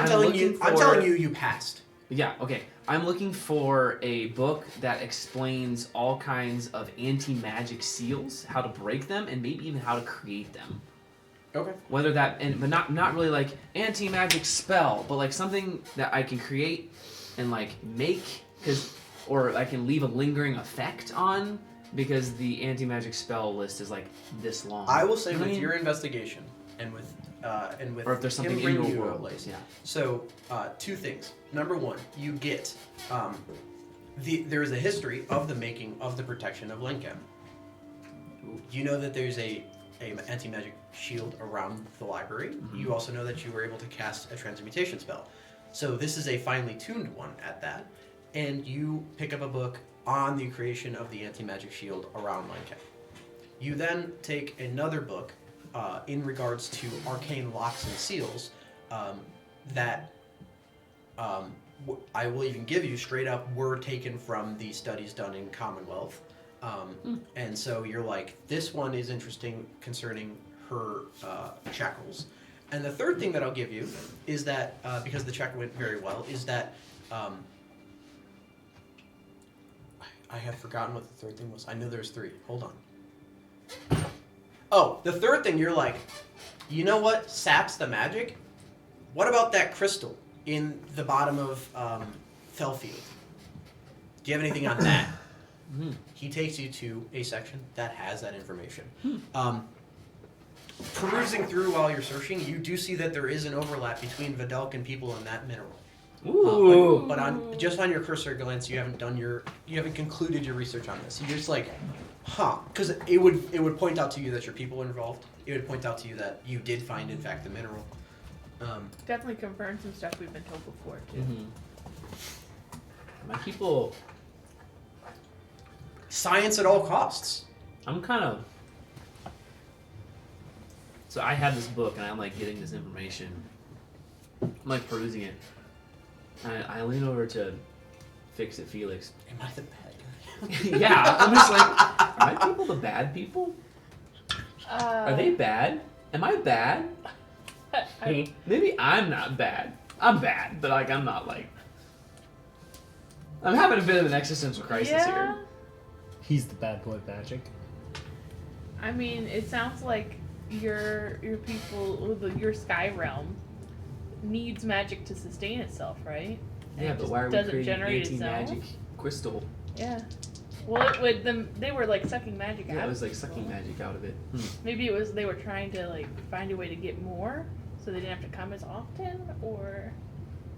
telling looking you, you passed. Yeah, okay. I'm looking for a book that explains all kinds of anti-magic seals, how to break them, and maybe even how to create them. Okay. Whether that, but not really like anti-magic spell, but like something that I can create and like make, or I can leave a lingering effect on, because the anti-magic spell list is like this long. I will say You know what with I mean? your investigation and with or if there's something him in bringing your you a world. place. Yeah. So, two things. Number one, you get there is a history of the making of the protection of Lincoln. You know that there's a a anti-magic shield around the library. You also know that you were able to cast a transmutation spell. So this is a finely tuned one at that. And you pick up a book on the creation of the anti-magic shield around Minecraft. You then take another book in regards to arcane locks and seals that I will even give you straight up were taken from the studies done in Commonwealth. And so you're like, this one is interesting concerning her shackles. And the third thing that I'll give you is that, because the check went very well, is that I have forgotten what the third thing was. I knew there's three. Hold on. Oh, the third thing, you're like, you know what saps the magic? What about that crystal in the bottom of Fellfield? Do you have anything on that? He takes you to a section that has that information. Perusing through while you're searching, you do see that there is an overlap between Vidalcan people and that mineral. Ooh. But on just on your cursory glance, you haven't concluded your research on this. You're just like, because it would point out to you that your people are involved. It would point out to you that you did find, in fact, the mineral. Definitely confirm some stuff we've been told before too. My people. Science at all costs. I'm kind of. So I have this book and I'm like getting this information. I'm like perusing it. I lean over to Fix It Felix. Am I the bad guy? Yeah, I'm just like, are my people the bad people? Are they bad? Am I bad? Maybe I'm not bad. I'm bad, but like I'm not like. I'm having a bit of an existential crisis here. He's the bad boy of magic. I mean, it sounds like your people, your sky realm, needs magic to sustain itself, right? And Yeah, it but just why are we doesn't creating generate itself. anti-magic crystal? Yeah. Well, it would them. They were like sucking magic out. Yeah, it was of like sucking people. magic out of it. Maybe it was they were trying to like find a way to get more, so they didn't have to come as often, or.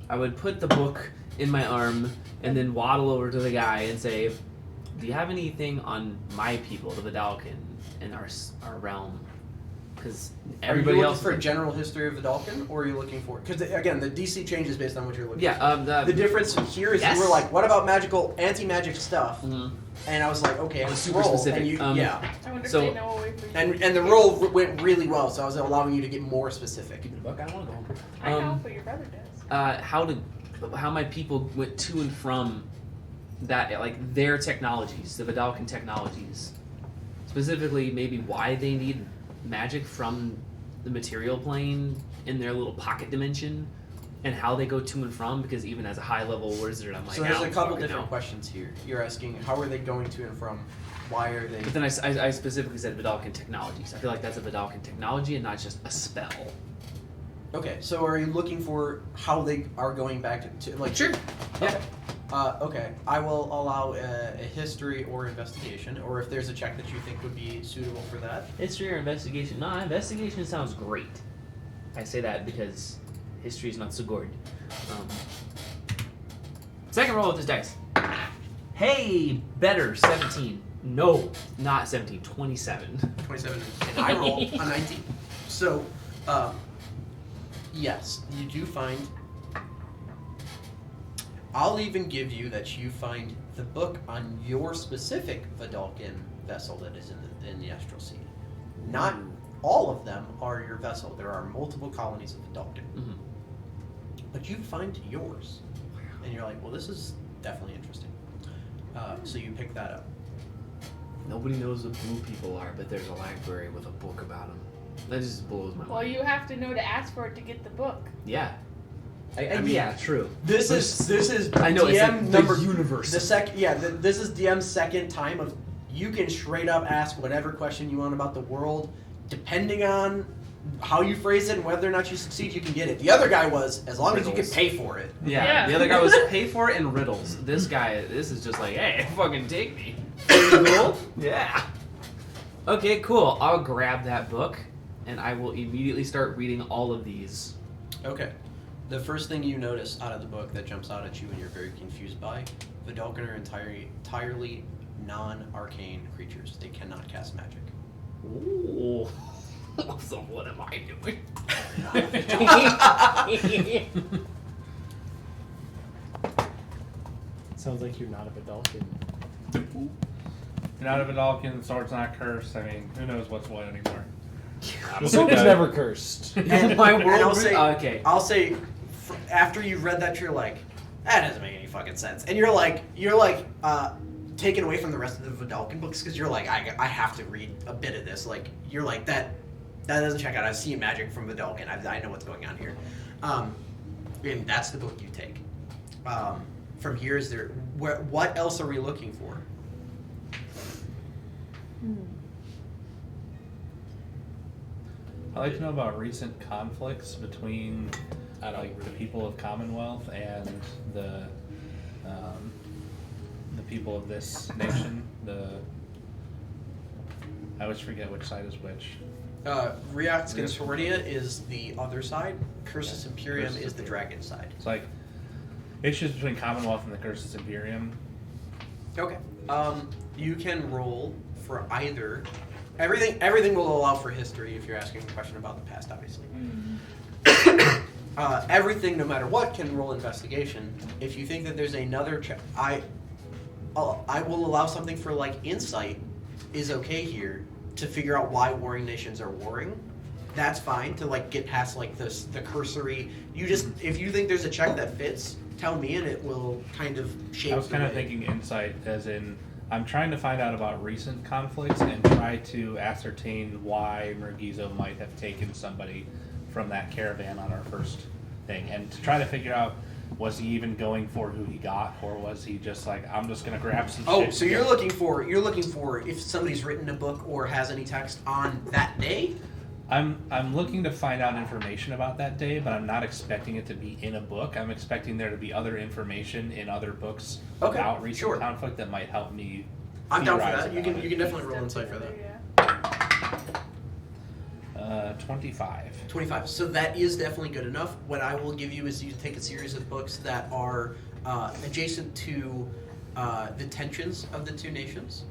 I would put the book in my arm and then waddle over to the guy and say, "Do you have anything on my people, the Vidalcan, in our realm?" Because everybody are you else looking for a general history of Vidalcan, or are you looking for? Because again, the DC changes based on what you're looking. Yeah. for. The difference here is Yes. you were like, "What about magical, anti-magic stuff?" And I was like, "Okay, I was let's super roll." specific. And you, Yeah. I wonder So- if they know a way for you. and the roll went really well, so I was allowing you to get more specific. Give me the book. I don't want to go home. I know, but your brother does. How my people went to and from that, like their technologies, the Vidalcan technologies, specifically maybe why they need magic from the material plane in their little pocket dimension, and how they go to and from. Because even as a high level wizard, I'm like, So there's I a don't couple fucking different know. questions here. You're asking, how are they going to and from? Why are they? But then I specifically said Vidalcan technologies. I feel like that's a Vidalcan technology and not just a spell. Okay, so are you looking for how they are going back to like? Sure. Okay. Okay. I will allow a history or investigation, or if there's a check that you think would be suitable for that. History or investigation? Nah, investigation sounds great. I say that because history is not so good. Second roll with this dice. Hey, better, 17. No, not 17, 27. 27, and I roll a 19. So, yes, you do find. I'll even give you that you find the book on your specific Vidalcan vessel that is in the Astral Sea. Not all of them are your vessel. There are multiple colonies of Vidalcan. Mm-hmm. But you find yours. And you're like, well, this is definitely interesting. So you pick that up. Nobody knows what blue people are, but there's a library with a book about them. That just blows my mind. Well, you have to know to ask for it to get the book. Yeah. I mean, yeah, true. This is I know, it's DM like number the universe. This is DM's second time of you can straight up ask whatever question you want about the world, depending on how you phrase it and whether or not you succeed, you can get it. The other guy was as long as you can pay for it. Yeah, the other guy was pay for it and riddles. This guy, this is just like, hey, fucking take me. Cool? Yeah. Okay, cool. I'll grab that book and I will immediately start reading all of these. Okay. The first thing you notice out of the book that jumps out at you and you're very confused by, Vidalcan are entirely non-arcane creatures. They cannot cast magic. Ooh. So what am I doing? Sounds like you're not a Vidalkin. You're not a Vidalkin, the sword's not cursed. I mean, who knows what's what anymore. The sword was never cursed. And, My and world I'll say, okay. after you've read that, you're like, that doesn't make any fucking sense. And you're taken away from the rest of the Vidalkin books because you're like, I have to read a bit of this. Like, you're like, that doesn't check out. I've seen magic from Vidalkin. I know what's going on here. And that's the book you take. From here, is there, what else are we looking for? I'd like to know about recent conflicts between the people of Commonwealth and the people of this nation. I always forget which side is which. React Consortia is the other side. Cursus Imperium is the dragon side. It's like issues between Commonwealth and the Cursus Imperium. Okay. You can roll for either. Everything will allow for history if you're asking a question about the past, obviously. Everything, no matter what, can roll investigation. If you think that there's another I will allow something for like insight is okay here to figure out why warring nations are warring. That's fine to like get past like the cursory. You just if you think there's a check that fits, tell me and it will kind of shape. I was kind of thinking insight as in I'm trying to find out about recent conflicts and try to ascertain why Mergizo might have taken somebody from that caravan on our first thing, and to try to figure out was he even going for who he got, or was he just like I'm just gonna grab some. Oh, shit so you're looking for if somebody's written a book or has any text on that day. I'm looking to find out information about that day, but I'm not expecting it to be in a book. I'm expecting there to be other information in other books about recent conflict that might help me. I'm down for theorize that. You about can it. definitely roll insight for that. 25. 25. So that is definitely good enough. What I will give you is you take a series of books that are adjacent to the tensions of the two nations.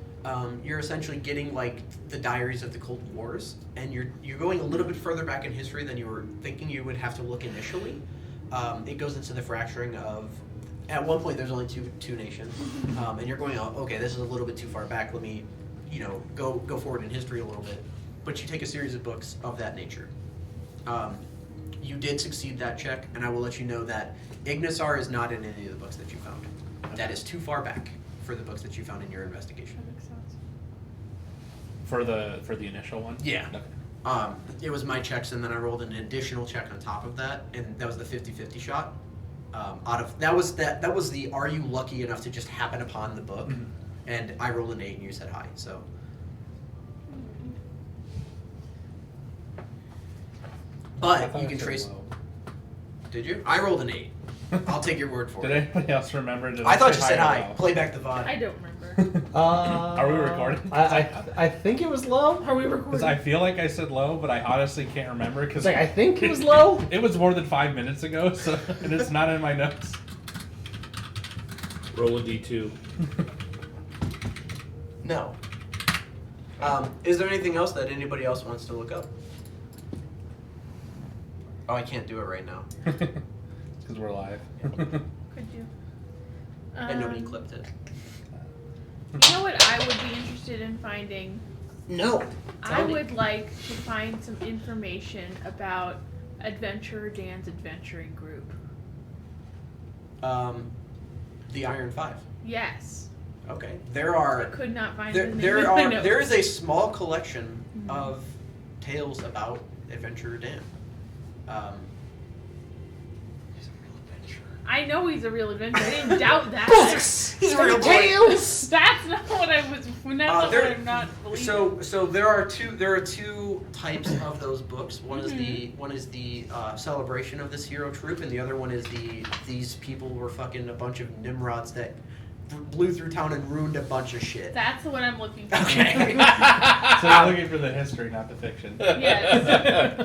You're essentially getting like the diaries of the Cold Wars, and you're going a little bit further back in history than you were thinking you would have to look initially. It goes into the fracturing of. At one point, there's only two nations, and you're going, oh, okay, this is a little bit too far back. Let me, go forward in history a little bit. But you take a series of books of that nature. You did succeed that check, and I will let you know that Ignisar is not in any of the books that you found. That is too far back for the books that you found in your investigation. That makes sense. For the initial one. Yeah. Okay. It was my checks, and then I rolled an additional check on top of that, and that was the 50-50 shot. That was the are you lucky enough to just happen upon the book, and I rolled an 8 and you said hi. So. But you can trace. Low. Did you? I rolled an 8. I'll take your word for Did it. anybody else remember? I thought you said or hi. low? Play back the VOD. I don't remember. Are we recording? I think it was low. Are we Because recording? I feel like I said low, but I honestly can't remember It's because like I think it was low. It was more than 5 minutes ago, so and it's not in my notes. Roll a d2. No. Is there anything else that anybody else wants to look up? Oh, I can't do it right now. Because we're live. Could you? And nobody clipped it. You know what I would be interested in finding? No. I would like to find some information about Adventurer Dan's adventuring group. The Iron Five. Yes. Okay. There I are. could not find There, the name there in my are. notes. There is a small collection of tales about Adventurer Dan. He's a real adventurer. I know he's a real adventurer. I didn't doubt that. He's a real boy. Tales. That's not what I was. That's not what I'm not believing. So there are two types of those books. One is the celebration of this hero troop, and the other one is these people were fucking a bunch of nimrods that blew through town and ruined a bunch of shit. That's the one I'm looking for. Okay. So you're looking for the history, not the fiction. Yes.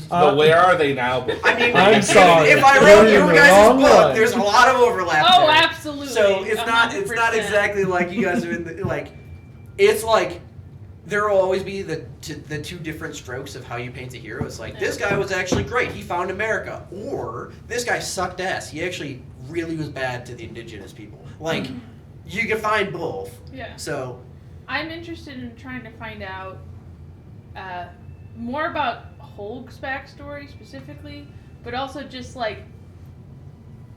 But where are they now? I mean, I'm sorry. If I You're wrote in you the guys' wrong book, one. there's a lot of overlap. Oh, there. absolutely. So it's not 100%. exactly like you guys are in the, like. It's like there will always be the two different strokes of how you paint a hero. It's like, this guy was actually great. He found America. Or, this guy sucked ass. He actually really was bad to the indigenous people. Like, you can find both. Yeah. So, I'm interested in trying to find out more about Hulk's backstory specifically, but also just like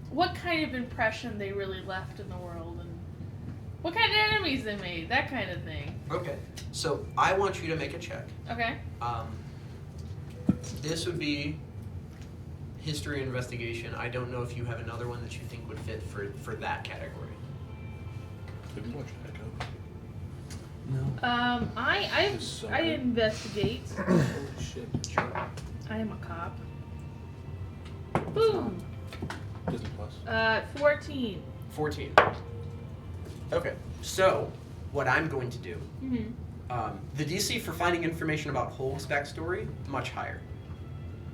what kind of impression they really left in the world and what kind of enemies they made, that kind of thing. okay. So, I want you to make a check. Okay. This would be history and investigation. I don't know if you have another one that you think would fit for that category. Did you watch Echo? No. I investigate. Holy shit. I am a cop. Boom. Disney Plus. 14. 14. Okay. So, what I'm going to do, Mm-hmm. the DC for finding information about Hulk's backstory, much higher.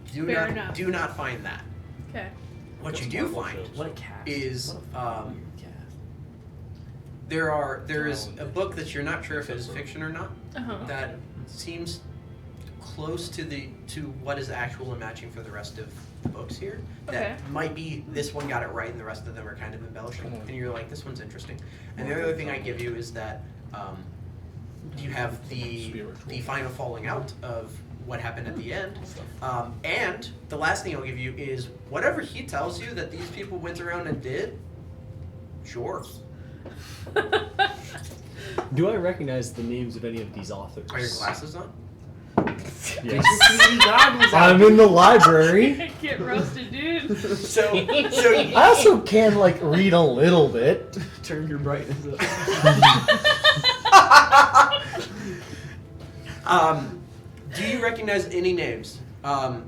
Fair enough. Do not find that. Okay. What That's you do Marvel find shows. What a cast. is What a weird cast. there is a book that you're not sure if it is fiction or not Uh-huh. that seems close to what is actual and matching for the rest of the books here. Okay. That might be this one got it right and the rest of them are kind of embellishing, and you're like, this one's interesting. And the other thing I give you is that you have the final falling out of what happened at the end, and the last thing I'll give you is whatever he tells you that these people went around and did. Sure. Do I recognize the names of any of these authors? Are your glasses on? Yes. Goggles out. I'm in the library. Get roasted, dude. So I also can like read a little bit. Turn your brightness up. do you recognize any names? I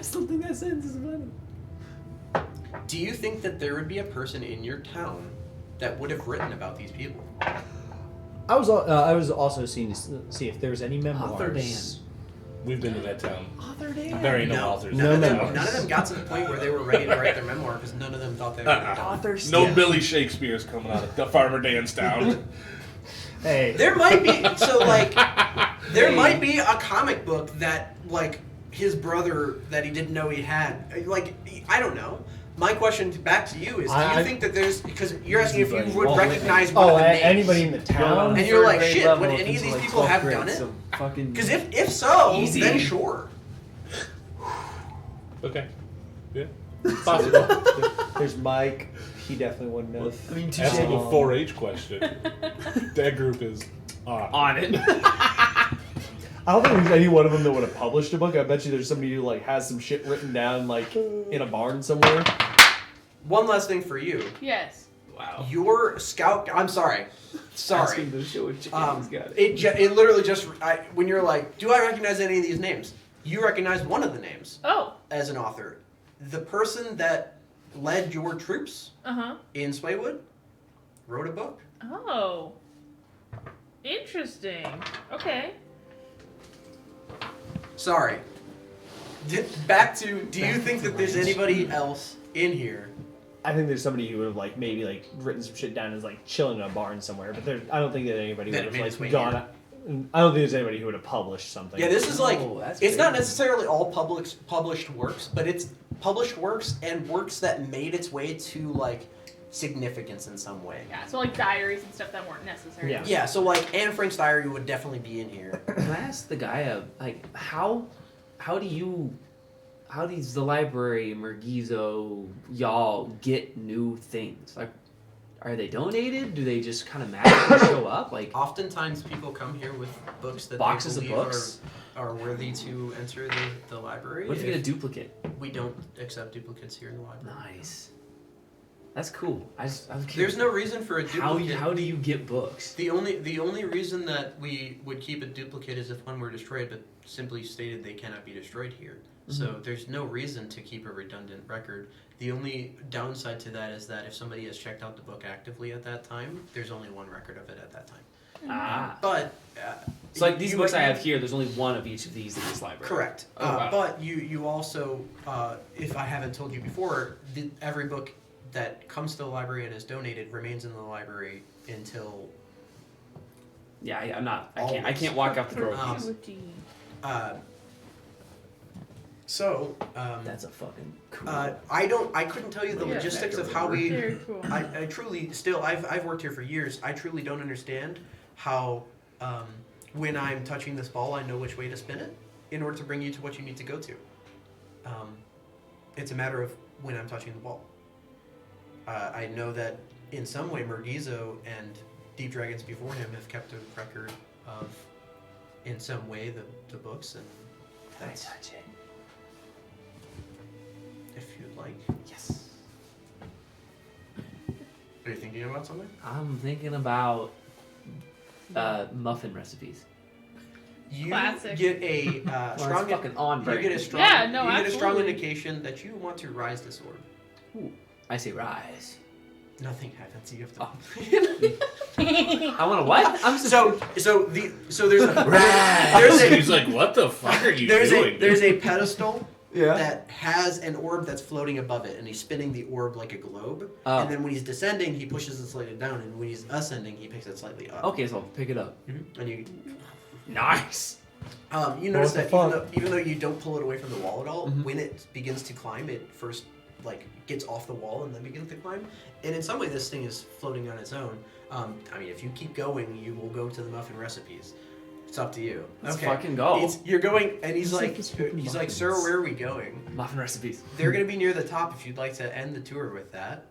still think that sentence is funny. Do you think that there would be a person in your town that would have written about these people? I was also seeing to see if there's any memoirs. We've been to that town. Author Dan. There ain't no authors. No in that memoirs. None of them got to the point where they were ready to write their memoir because none of them thought they were Uh-uh. done. Authors. No Yeah. Billy Shakespeare's coming out of the Farmer Dan's town. Hey, There might be there might be a comic book that like his brother that he didn't know he had. Like I don't know. My question back to you is: do you think that there's because you're asking if you would recognize one of the names? anybody in the town? And you're like, Third grade shit, level would any of until, these like, people 12th have grade, done it? so fucking Because if so, Easy. then sure. Okay. Yeah. Possible. There's Mike. He definitely wouldn't know. I mean, Ask him a Um, 4-H question. That group is on. on it. I don't think there's any one of them that would have published a book. I bet you there's somebody who like has some shit written down like in a barn somewhere. One last thing for you. Yes. Wow. Your scout. I'm sorry. Sorry. Asking to show a chicken. He's got it. It literally just when you're like, do I recognize any of these names? You recognize one of the names Oh. as an author. The person that led your troops Uh-huh. in Swaywood wrote a book. Oh. Interesting. Okay. Sorry. Back to, do you think that there's anybody else in here? I think there's somebody who would have like maybe like written some shit down as like chilling in a barn somewhere, but I don't think that anybody That would made have its way like gone. I don't think there's anybody who would have published something. Yeah, this is like, Oh, that's it's not crazy. necessarily all published works, but it's published works and works that made its way to like significance in some way. Yeah, so like diaries and stuff that weren't necessary. Yeah. Yeah, so like Anne Frank's diary would definitely be in here. Can I ask the guy like how does the library, Mergizo, y'all get new things? Like, are they donated? Do they just kind of magically show up? Like Oftentimes people come here with books that boxes they of believe books? are worthy to enter the library. What if you get a duplicate? We don't accept duplicates here in the library. Nice. That's cool. I was curious. There's no reason for a duplicate. How do you get books? The only reason that we would keep a duplicate is if one were destroyed, but simply stated they cannot be destroyed here. So there's no reason to keep a redundant record. The only downside to that is that if somebody has checked out the book actively at that time, there's only one record of it at that time. Ah. But So like these you- books I you- have here, there's only one of each of these in this library. Correct. Oh, wow. But you also, if I haven't told you before, every book that comes to the library and is donated remains in the library until Yeah, I'm not. I can't walk out the door. That's a fucking cool. I couldn't tell you the Yeah. logistics of how we. Very cool. I truly still I've worked here for years. I truly don't understand how when I'm touching this ball, I know which way to spin it in order to bring you to what you need to go to. It's a matter of when I'm touching the ball. I know that in some way Mergizo and Deep Dragons before him have kept a record of, in some way, the books, and that's touch it. if you'd like. Yes. Are you thinking about something? I'm thinking about muffin recipes. You Classic. get a Well, strong. it's fucking on You brand. get a strong. Yeah, no, you get a strong absolutely. indication that you want to rise this orb. I say rise. Nothing happens. You have to. Oh. I want to what? I'm So there's a He's like, what the fuck are you there's doing? a there's a pedestal Yeah. that has an orb that's floating above it, and he's spinning the orb like a globe. Oh. And then when he's descending, he pushes it slightly down, and when he's ascending, he picks it slightly up. Okay, so I'll pick it up. Mhm. And you Nice. you notice What the that fuck? even though you don't pull it away from the wall at all, Mhm. when it begins to climb, it first like gets off the wall and then begins to climb. And in some way, this thing is floating on its own. I mean, if you keep going, you will go to the muffin recipes. It's up to you. Let's fucking go. You're going, and he's It's like like, it's fucking he's like, muffins. sir, where are we going? Muffin recipes. They're gonna be near the top if you'd like to end the tour with that.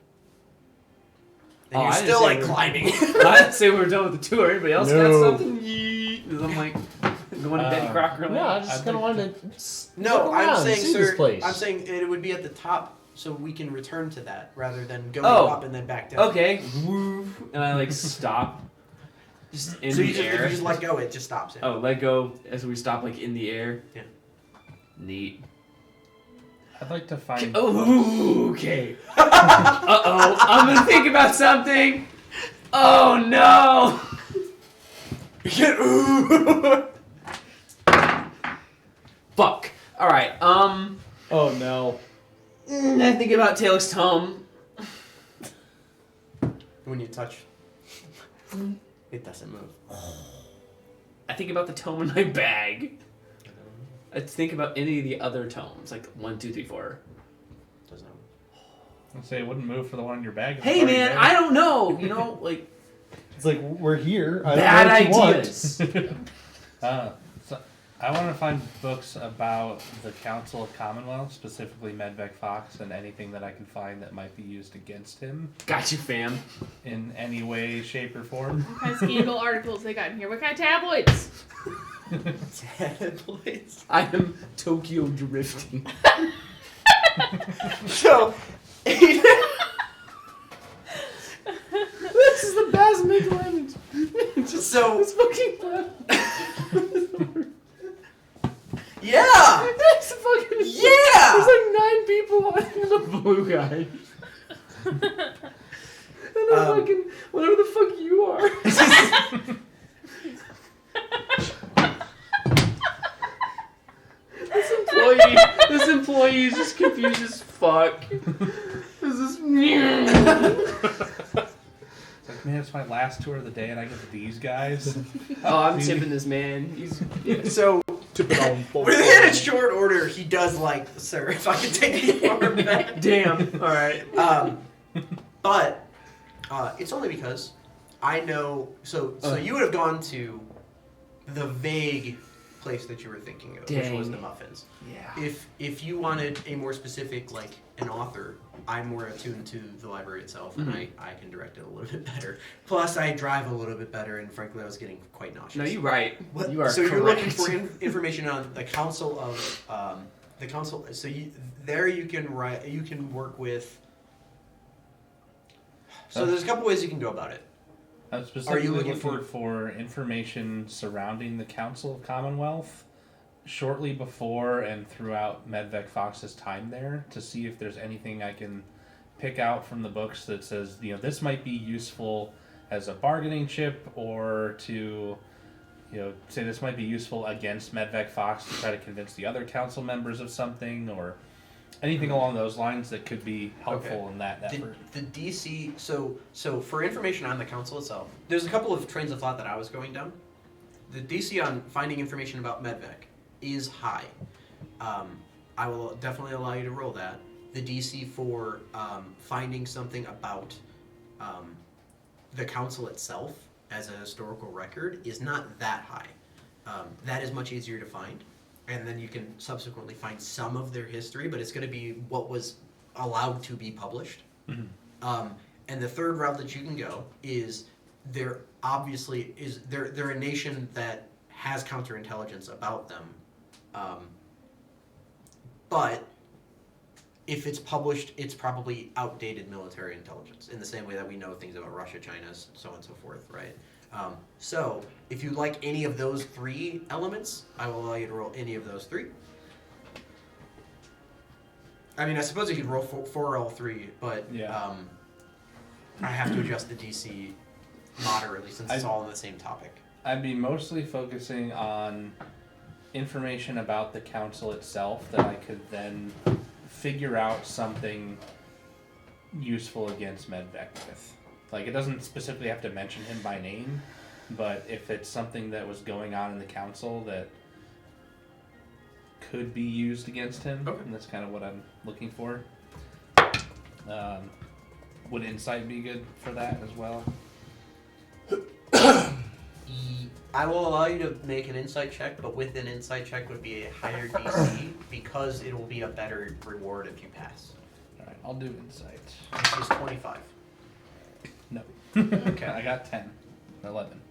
And Oh, you're I didn't still say like we were- climbing. I didn't say we were done with the tour. Anybody else got No. something? Yeet. 'Cause I'm like going to Betty Crocker. No, I just I'd kind of like wanted to. No, look I'm around, saying, see sir. this place. I'm saying it would be at the top, so we can return to that rather than going Oh. up and then back down. Okay. Woo. And I like stop. Just in So the you just, if air. you just let go, it just stops it. Oh, let go as we stop like in the air. Yeah. Neat. I'd like to find. Oh, okay. Uh-oh. I'm gonna think about something. Oh no. Fuck. All right. Oh no. I think about Taylor's tome. When you touch, it doesn't move. I think about the tome in my bag. I think about any of the other tomes, like 1, 2, 3, 4. Doesn't move. I'd say it wouldn't move for the one in your bag. Hey man, I don't know. You know, like It's like we're here. I bad don't know what you ideas. So I want to find books about the Council of Commonwealth, specifically Medvec Fox, and anything that I can find that might be used against him Got you, fam. in any way, shape, or form. What kind of scandal articles they got in here? What kind of tabloids? Tabloids. I am Tokyo drifting. So, This is the best mental image. so It's fucking fun. yeah, It's fucking yeah. There's like 9 people on the blue guy. And I'm fucking whatever the fuck you are. This employee is just confused as fuck. This is It's like, man, it's my last tour of the day, and I get these guys. Oh, I'm tipping this man. He's So Tip it on both within a sides. short order, he does like, sir, if I could take the arm back. damn. All right. But it's only because I know. So you would have gone to the vague place that you were thinking of, which was Dang. the muffins. Yeah. If you wanted a more specific, like an author, I'm more attuned to the library itself, and I can direct it a little bit better. Plus, I drive a little bit better, and frankly, I was getting quite nauseous. No, you're right. What? You are so correct. you're looking for information on the council of the council. So you can write. You can work with. So there's a couple ways you can go about it. I'm specifically looking for information surrounding the Council of Commonwealth shortly before and throughout Medvec Fox's time there to see if there's anything I can pick out from the books that says, this might be useful as a bargaining chip, or to, say this might be useful against Medvec Fox to try to convince the other council members of something, or Anything along those lines that could be helpful Okay. in that The, effort. the DC, so for information on the council itself, there's a couple of trains of thought that I was going down. The DC on finding information about Medvec is high. I will definitely allow you to roll that. The DC for finding something about the council itself as a historical record is not that high. That is much easier to find. And then you can subsequently find some of their history, but it's going to be what was allowed to be published. And the third route that you can go is they're a nation that has counterintelligence about them, but if it's published, it's probably outdated military intelligence in the same way that we know things about Russia, China, so on and so forth, right? So if you like any of those three elements, I will allow you to roll any of those three. I mean, I suppose you could roll for all three, but Yeah. I have to adjust the DC moderately since it's all on the same topic. I'd be mostly focusing on information about the council itself that I could then figure out something useful against Medvec with. Like, it doesn't specifically have to mention him by name, but if it's something that was going on in the council that could be used against him, Okay. and that's kind of what I'm looking for. Would insight be good for that as well? I will allow you to make an insight check, but with an insight check would be a higher DC because it will be a better reward if you pass. Alright, I'll do insight. This is 25. No. Okay. I got 10. 11.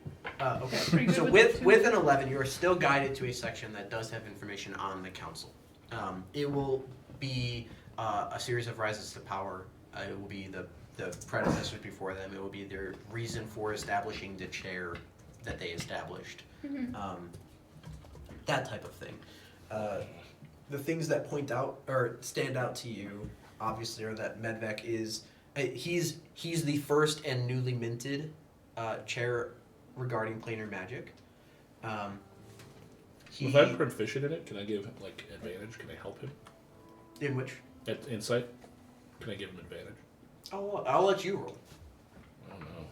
Okay. Pretty good So with the with two. an 11, you are still guided to a section that does have information on the council. It will be a series of rises to power. It will be the predecessors before them. It will be their reason for establishing the chair that they established. That type of thing. The things that point out or stand out to you, obviously, are that Medvec is he's the first and newly minted chair regarding planar magic. If I'm proficient in it, can I give him like advantage? Can I help him In which at insight? Can I give him advantage? I'll let you roll. Oh no.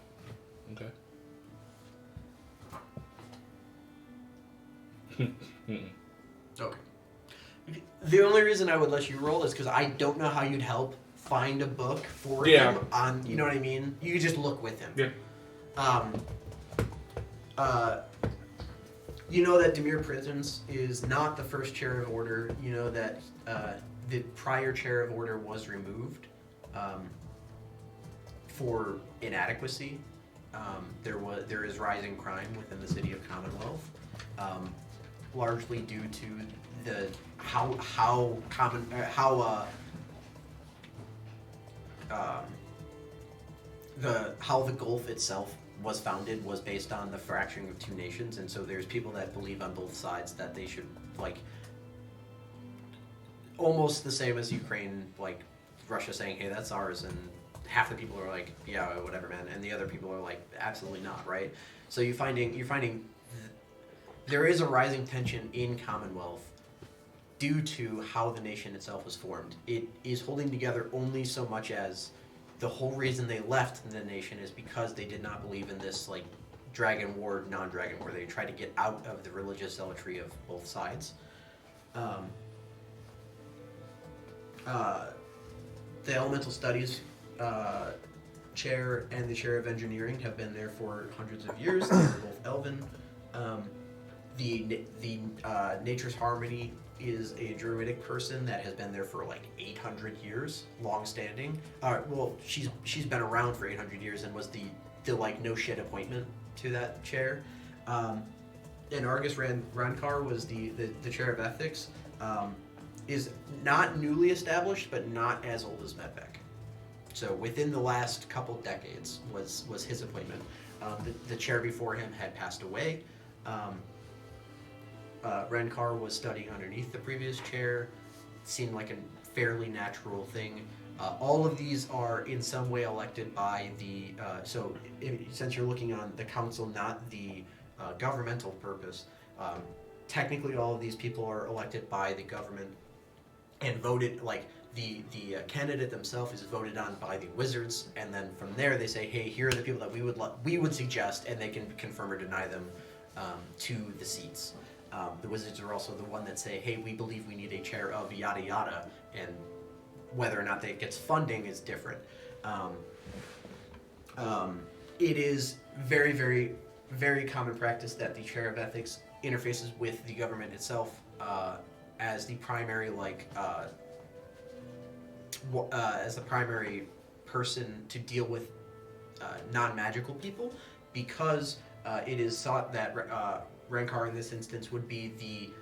Okay. Okay. The only reason I would let you roll is because I don't know how you'd help find a book for Yeah. him on. You know what I mean? You could just look with him. Yeah. You know that Demir Prisons is not the first chair of order. You know that the prior chair of order was removed for inadequacy. There is rising crime within the city of Commonwealth, largely due to how the Gulf itself was founded was based on the fracturing of two nations, and so there's people that believe on both sides that they should, like, almost the same as Ukraine, like Russia saying, hey, that's ours, and half the people are like, yeah, whatever, man, and the other people are like, absolutely not, right? So you're finding there is a rising tension in Commonwealth due to how the nation itself was formed. It is holding together only so much as the whole reason they left the nation is because they did not believe in this, like, dragon war, non-dragon war. They tried to get out of the religious zealotry of both sides. The elemental studies chair and the chair of engineering have been there for hundreds of years. They're both elven. The Nature's Harmony is a druidic person that has been there for like 800 years, long-standing. Well, she's been around for 800 years and was the like no shit appointment to that chair. And Argus Rankar was the chair of ethics. Is not newly established, but not as old as Medvec. So within the last couple decades was his appointment. The chair before him had passed away. Rankar was studying underneath the previous chair. Seemed like a fairly natural thing. All of these are in some way elected by the. Since you're looking on the council, not the governmental purpose, technically all of these people are elected by the government and voted, like, the candidate themselves is voted on by the wizards, and then from there they say, hey, here are the people that we would suggest, and they can confirm or deny them to the seats. The wizards are also the one that say, hey, we believe we need a chair of yada yada, and whether or not that gets funding is different. It is very, very, very common practice that the chair of ethics interfaces with the government itself as the primary, as the primary person to deal with non-magical people, because it is thought that Rankar in this instance would be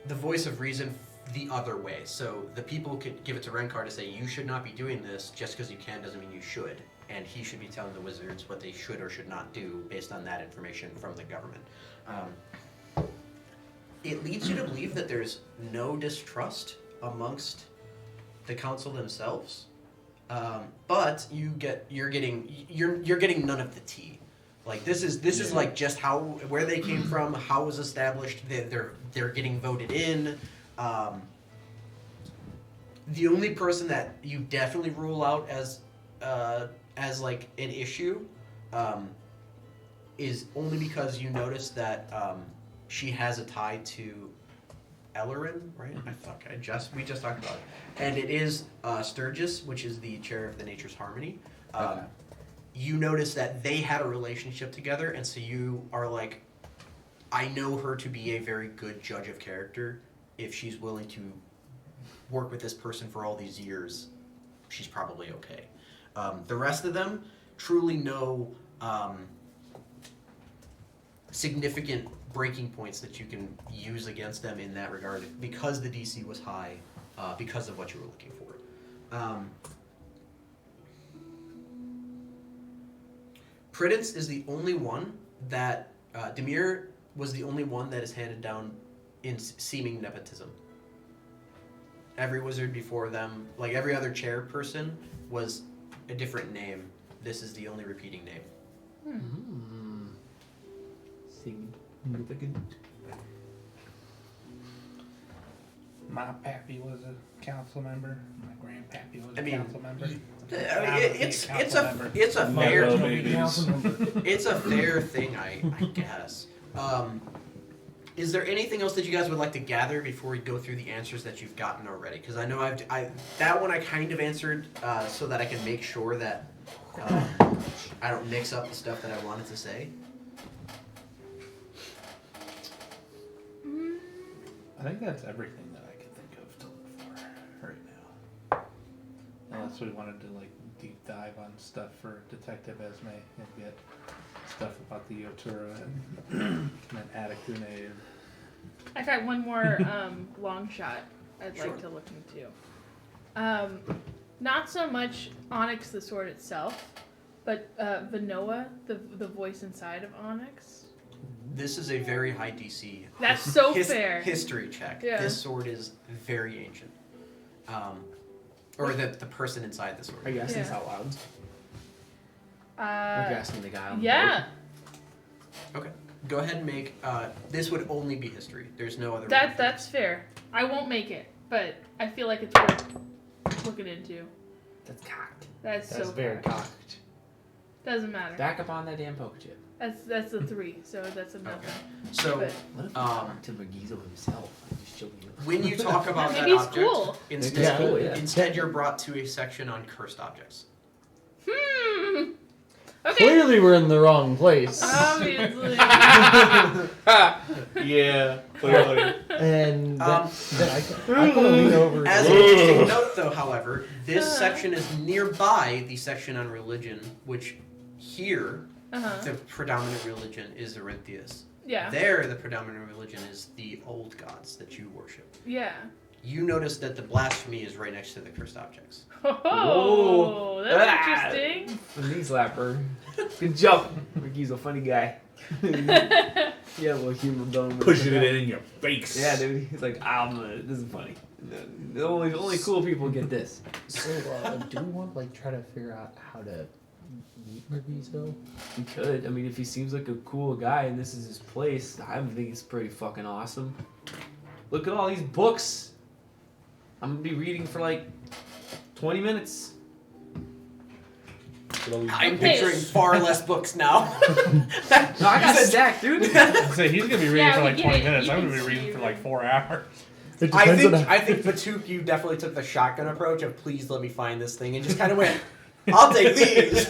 the voice of reason the other way. So the people could give it to Rankar to say, you should not be doing this. Just because you can doesn't mean you should. And he should be telling the wizards what they should or should not do based on that information from the government. It leads you to believe that there's no distrust amongst the council themselves, but you're getting none of the tea. Like this is like just where they came from, how it was established. They're getting voted in. The only person that you definitely rule out as like an issue is only because you notice that she has a tie to Ellerin, right? We just talked about it. And it is Sturgis, which is the chair of the Nature's Harmony. Okay. You notice that they had a relationship together, and so you are like, I know her to be a very good judge of character. If she's willing to work with this person for all these years, she's probably okay. The rest of them truly no significant breaking points that you can use against them in that regard, because the DC was high, because of what you were looking for. Prudence is the only one that Demir was the only one that is handed down in seeming nepotism. Every wizard before them, like every other chairperson, was a different name. This is the only repeating name. Significant. My pappy was a council member. My grandpappy was a I mean, council member. It's a fair thing, I guess. Is there anything else that you guys would like to gather before we go through the answers that you've gotten already? Because I know that one I kind of answered so that I can make sure that I don't mix up the stuff that I wanted to say. I think that's everything that I can think of to look for right now. Unless we wanted to like deep dive on stuff for Detective Esme and get stuff about the Yotura and then Atakune. I got one more long shot I'd like to look into. Not so much Onyx the sword itself, but Vanoa, the voice inside of Onyx. This is a very high DC. That's so fair. History check. Yeah. This sword is very ancient. Or the person inside the sword. Are you asking this out loud? Or are you asking the guy on the yeah. board? Okay. Go ahead and make. This would only be history. There's no other. That's fair. I won't make it, but I feel like it's worth looking into. That's cocked. That's so very cocked. cocked. Doesn't matter. Back up on that damn poke chip. That's a 3, so that's a nothing. So, But What if you talk to Mergizo himself? I'm just showing you. when you talk about that maybe he's object, cool. instead, Maybe he's cool, yeah. instead you're brought to a section on cursed objects. Okay. Clearly, we're in the wrong place. Obviously. Yeah, clearly. And then I kind of lean over. As an interesting note, though, however, this section is nearby the section on religion, which here the predominant religion is Arinthius. Yeah. There, the predominant religion is the old gods that you worship. Yeah. You notice that the blasphemy is right next to the cursed objects. Oh, that's interesting. The knee slapper. Good job. Mergizo, funny guy. Yeah, little human bone. Pushing it in your face. Yeah, dude. He's like, this is funny. The only cool people get this. So, do we want try to figure out how to meet Mergizo? We could. I mean, if he seems like a cool guy and this is his place, I think it's pretty fucking awesome. Look at all these books. I'm gonna be reading for like 20 minutes. I'm Okay. picturing far less books now. No, I got You said- stacked, dude. So he's gonna be reading Yeah, for we like get 20 it. minutes. You I'm can gonna be see reading for it. like 4 hours. It I depends think on I think Batuk, you definitely took the shotgun approach of please let me find this thing and just kind of went, I'll take these.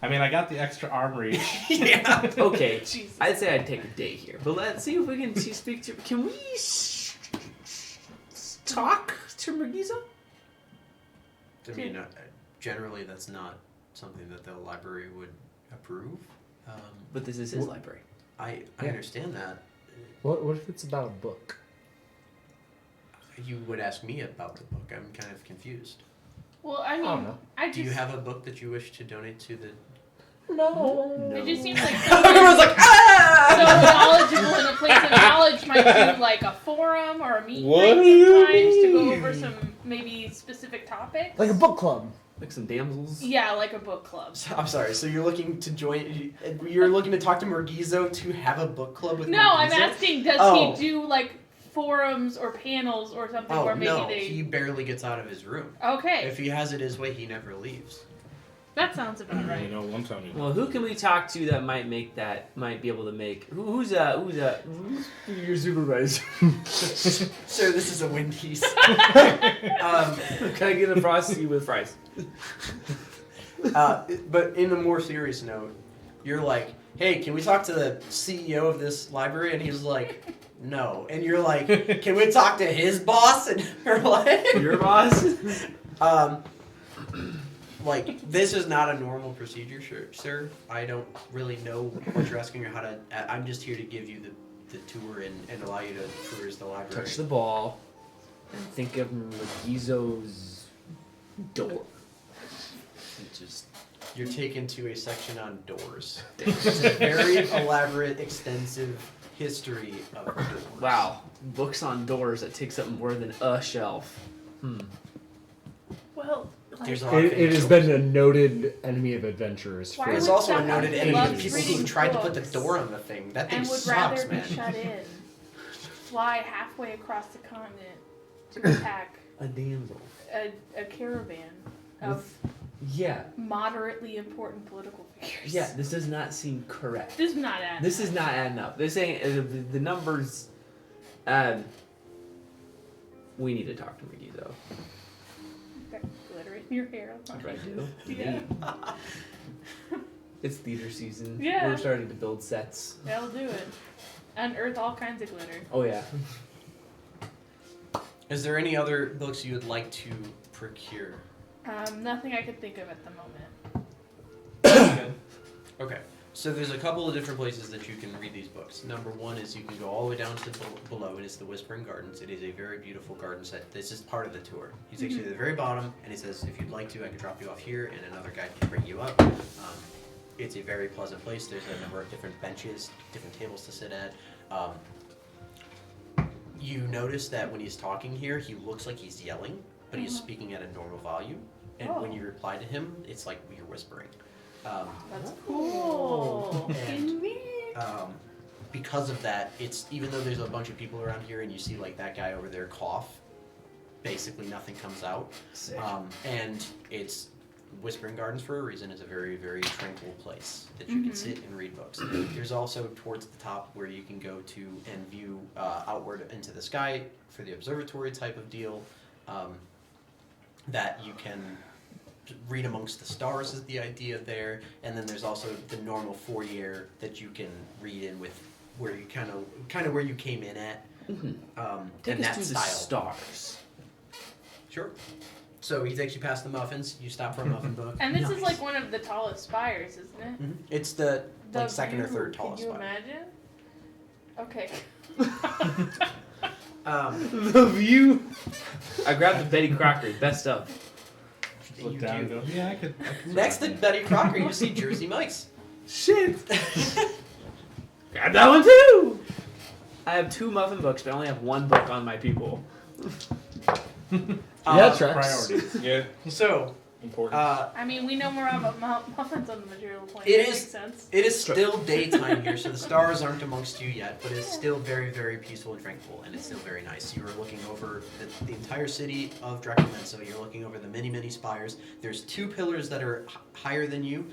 I mean, I got the extra arm reach. Yeah. Okay, Jesus. I'd say I'd take a day here, but let's see if we can speak to. Can we talk to Mergizo? I mean, generally that's not something that the library would approve. But this is his library. I Yeah. understand that. what if it's about a book? You would ask me about the book. I'm kind of confused. Well, I I don't mean, know. I Do you just. have a book that you wish to donate to the... No. It just seems like Everyone's like, so ah! knowledgeable in a place of knowledge might do like a forum or a meet and What greet do you sometimes to go mean? over some maybe specific topics. Like a book club. Like some damsels. Yeah, like a book club. I'm sorry, so you're looking to join... You're looking to talk to Mergizo to have a book club with No, Mergizo? I'm asking, does Oh. he do like forums or panels or something Oh, where maybe no. they? He barely gets out of his room. Okay, If he has it his way, he never leaves. that sounds about You right. know, one time you Well, who can we talk to that might be able to make? Who's Your supervisor. Sir, this is a Wendy's. Can I get a frosty with fries? But in a more serious note, you're like, hey, can we talk to the CEO of this library? And he's like, no. And you're like, can we talk to his boss? And you're like, Your boss? like, this is not a normal procedure, sir. I don't really know what you're asking or how to. I'm just here to give you the tour and allow you to peruse the library. Touch the ball and think of Mergizo's door. And just You're taken to a section on doors. It's a very elaborate, extensive history of doors. wow, books on doors that takes up more than a shelf. Well, like, There's a lot of It has famous been a noted enemy of adventurers. Why for There's would also a someone noted who enemy loves of people reading who tried to put the books door on the thing. That thing and would sucks, rather man. be shut in, fly halfway across the continent to attack A damsel. a caravan of Yeah. moderately important political figures. Yeah, this does not seem correct. This is not adding. This is not adding up. This ain't the numbers. We need to talk to Mergizo. Got glitter in your hair. I do. Yeah. It's theater season. Yeah. We're starting to build sets. That'll do it. Unearth all kinds of glitter. Oh yeah. Is there any other books you would like to procure? Nothing I could think of at the moment. Okay, so there's a couple of different places that you can read these books. Number one is you can go all the way down to below. It is the Whispering Gardens. It is a very beautiful garden set. This is part of the tour. He takes you to the very bottom, and he says, if you'd like to, I can drop you off here, and another guide can bring you up. It's a very pleasant place. There's a number of different benches, different tables to sit at. You notice that when he's talking here, he looks like he's yelling, but he's speaking at a normal volume. And when you reply to him, it's like you're whispering. That's cool. And because of that, it's even though there's a bunch of people around here and you see like that guy over there cough, basically nothing comes out. Sick. And it's Whispering Gardens for a reason. It's a very, very tranquil place that you can sit and read books. There's also towards the top where you can go to and view outward into the sky for the observatory type of deal. That you can read amongst the stars is the idea there, and then there's also the normal foyer that you can read in with where you kind of where you came in at. Take in us that to style. the stars. Sure. So he takes you past the muffins. You stop for a muffin book. And this is Nice. like one of the tallest spires, isn't it? Mhm. It's the like second or view, third tallest Can you spire. imagine? Okay. The view. I grabbed the Betty Crocker. Best of. You Look down and do. go, yeah, I could. Next to Betty Crocker, you see Jersey Mike's. Shit. Grab that one too. I have 2 muffin books, but I only have 1 book on my people. Yeah, tracks. Priorities. Yeah. So important. I mean, we know more about muffins on the material plane. It That is- makes sense. It is still daytime here, so the stars aren't amongst you yet, but it's still very, very peaceful and tranquil, and it's still very nice. You are looking over the entire city of Dracamenso. You're looking over the many, many spires. There's 2 pillars that are higher than you.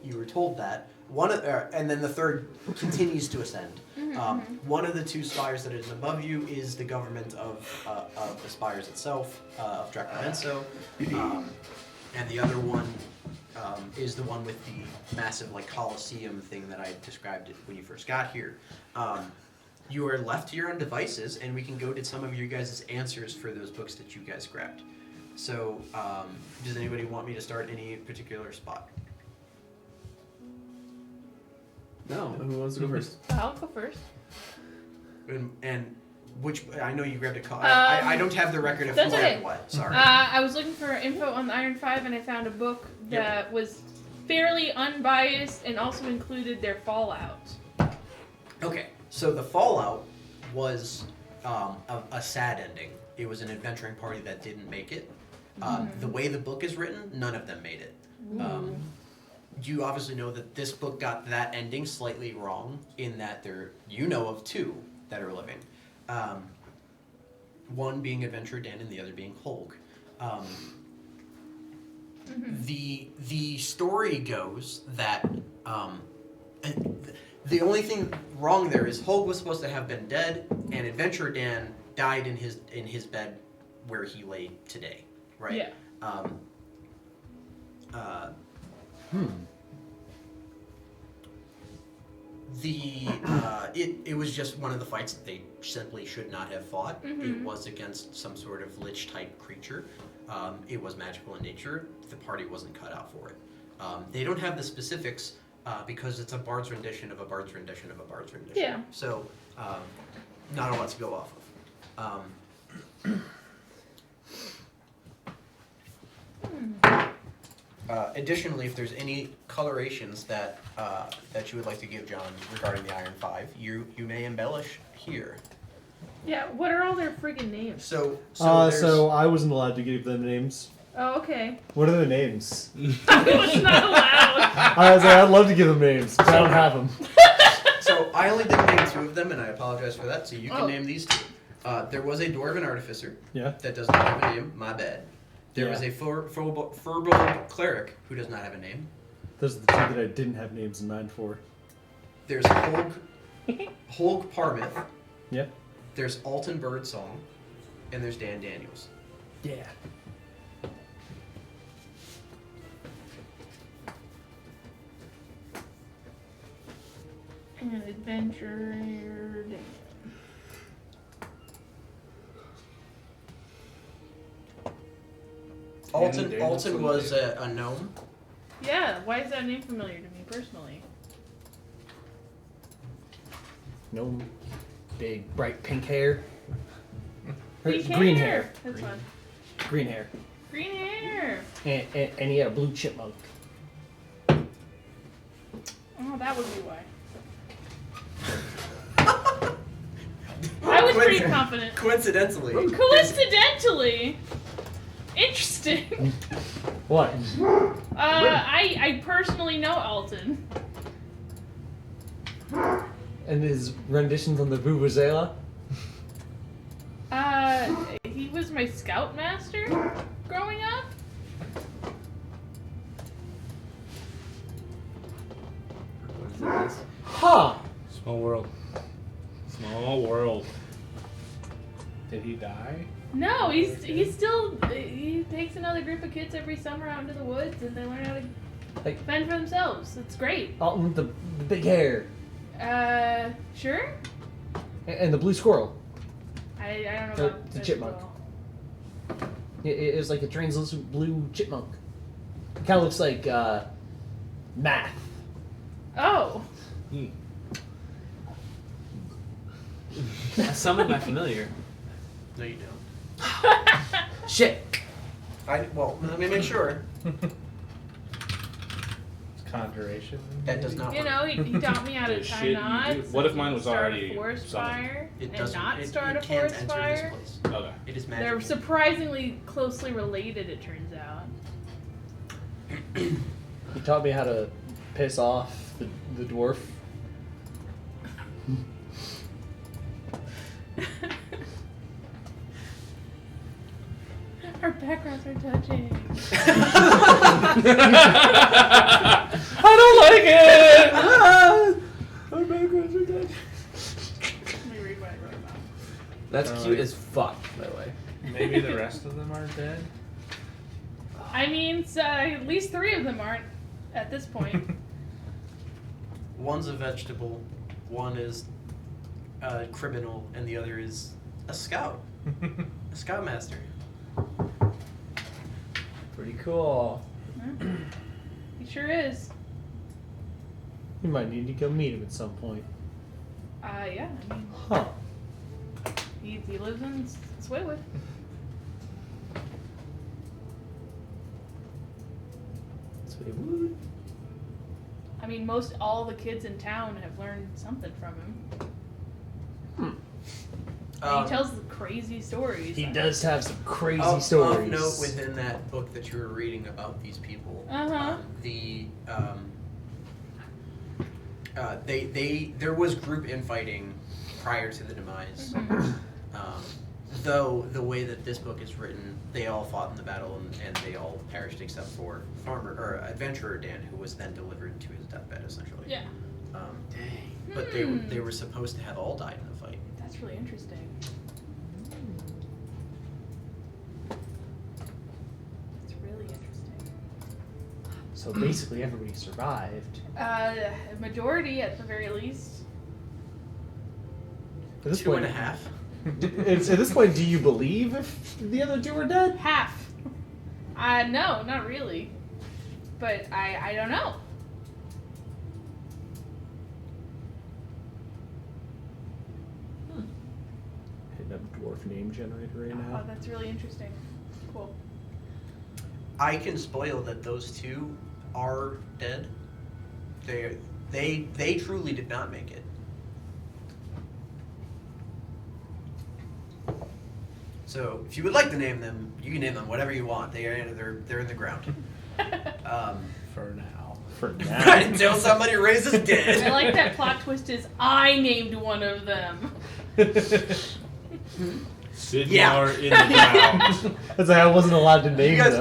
You were told that. And then the third continues to ascend. One of the 2 spires that is above you is the government of the spires itself, of Dracamenso. And the other one is the one with the massive like Colosseum thing that I described it when you first got here. You are left to your own devices, and we can go to some of you guys' answers for those books that you guys grabbed. So, does anybody want me to start any particular spot? No, who wants to go first? I'll go first. And which I know you grabbed a call. I don't have the record of who That's grabbed okay. what. Sorry. I was looking for info on the Iron 5, and I found a book that was fairly unbiased and also included their fallout. Okay, so the Fallout was a sad ending. It was an adventuring party that didn't make it. The way the book is written, none of them made it. You obviously know that this book got that ending slightly wrong in that you know of 2 that are living. One being Adventurer Dan and the other being Hulk. The story goes that the only thing wrong there is Hulk was supposed to have been dead, and Adventurer Dan died in his bed where he lay today, right? Yeah. It was just one of the fights that they simply should not have fought. It was against some sort of lich type creature. It was magical in nature. The party wasn't cut out for it. They don't have the specifics because it's a bard's rendition of a bard's rendition of a bard's rendition. Yeah. So not a lot to go off of. Additionally, if there's any colorations that you would like to give John regarding the Iron 5, you may embellish here. Yeah, what are all their friggin' names? So I wasn't allowed to give them names. Oh, okay. What are the names? I was not allowed. I was like, I'd love to give them names, but I don't have them. So I only did name 2 of them, and I apologize for that. So you can Oh. name these 2. There was a Dwarven Artificer. Yeah. That does not have a name. My bad. There was a Furbolg Cleric who does not have a name. Those are the 2 that I didn't have names in mind for. There's Holg Parmith. Yeah. There's Alton Birdsong, and there's Dan Daniels. Yeah. And Adventurer Dan. Alton was a gnome. Yeah, why is that name familiar to me personally? No big, bright pink hair. Or Pink green hair. That's fun. Green hair. Green hair. And he had a blue chipmunk. Oh, that would be why. I was pretty confident. Coincidentally. Coincidentally. Interesting. What? I personally know Alton. And his renditions on the Vuvuzela? He was my scoutmaster growing up. What is this? Huh! Small world. Small world. Did he die? No, he's still he takes another group of kids every summer out into the woods and they learn how to Like- fend for themselves. It's great. Alton with the big hair. Sure. And the blue squirrel. I don't know The- about the this chipmunk. as well. It was like a translucent blue chipmunk. Kind of looks like math. Oh, Some of my familiar. No, you don't. Shit. Well, let me make sure. Conjuration. That does not you work. know, he taught me how to The tie shit you knots. do. What if mine was start already a forest summoned? fire It and doesn't. not It start a can't forest enter fire? this place. Okay. It is They're magical. surprisingly closely related, it turns out. He taught me how to piss off the dwarf. Our backgrounds are touching. I don't like it. Our backgrounds are dead. Let me read what I wrote about. That's cute as fuck, by the way. Maybe the rest of them are dead. I mean, so at least 3 of them aren't at this point. One's a vegetable, one is a criminal, and the other is a scout. A scoutmaster. Pretty cool. He sure is. You might need to go meet him at some point. Yeah. I mean, Huh. he lives in Swaywood. Swaywood. I mean, all the kids in town have learned something from him. And he tells crazy stories. He does have some crazy Of stories. note, within that book that you were reading about these people, there was group infighting prior to the demise. Though the way that this book is written, they all fought in the battle and they all perished except for adventurer Dan, who was then delivered to his deathbed essentially. Yeah. Dang. But they were supposed to have all died in the fight. That's really interesting. That's really interesting. So basically, everybody survived. A majority, at the very least. At this 2.5. At this point, do you believe if the other 2 are dead? Half. No, not really. But I don't know. Hitting up dwarf name generator right Oh, now. that's really interesting. Cool. I can spoil that those 2 are dead. They truly did not make it. So if you would like to name them, you can name them whatever you want. They're in the ground. For now. For now. Until somebody raises dead. I like that plot twist is I named one of them. Sidmar in the ground. That's like I wasn't allowed to name You guys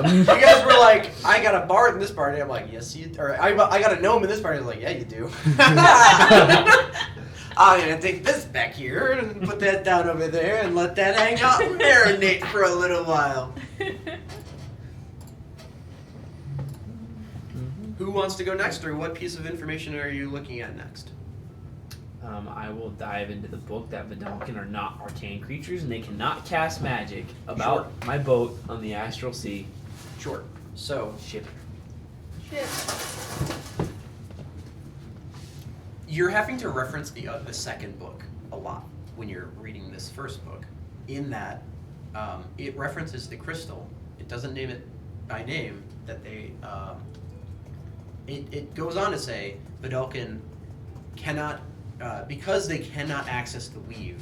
were like, I got a bard in this party. I'm like, yes, you. Or I got a gnome in this party. I'm like, yeah, you do. I'm gonna take this back here and put that down over there and let that hang out and marinate for a little while. Who wants to go next, or what piece of information are you looking at next? I will dive into the book that Vidalcan are not arcane creatures and they cannot cast magic about my boat on the Astral Sea. Sure. So, Ship. Shit. you're having to reference the second book a lot when you're reading this first book. In that, it references the crystal. It doesn't name it by name. That they, it goes on to say Vidalcan cannot, because they cannot access the weave,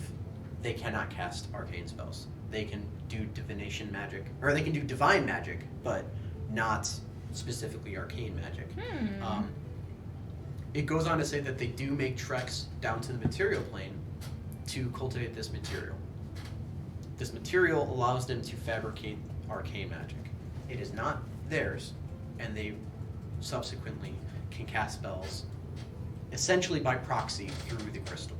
they cannot cast arcane spells. They can do divination magic, or they can do divine magic, but not specifically arcane magic. It goes on to say that they do make treks down to the material plane to cultivate this material. This material allows them to fabricate arcane magic. It is not theirs, and they subsequently can cast spells essentially by proxy through the crystal.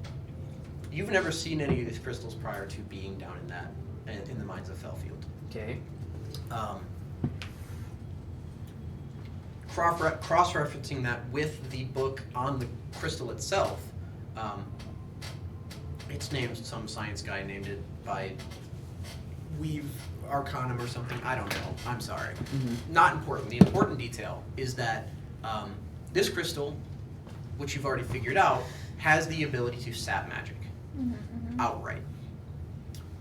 You've never seen any of these crystals prior to being down in the mines of Fellfield. Okay. Cross-referencing that with the book on the crystal itself, it's named, some science guy named it by Weave Arcanum or something. I don't know. I'm sorry. Not important. The important detail is that this crystal, which you've already figured out, has the ability to sap magic outright.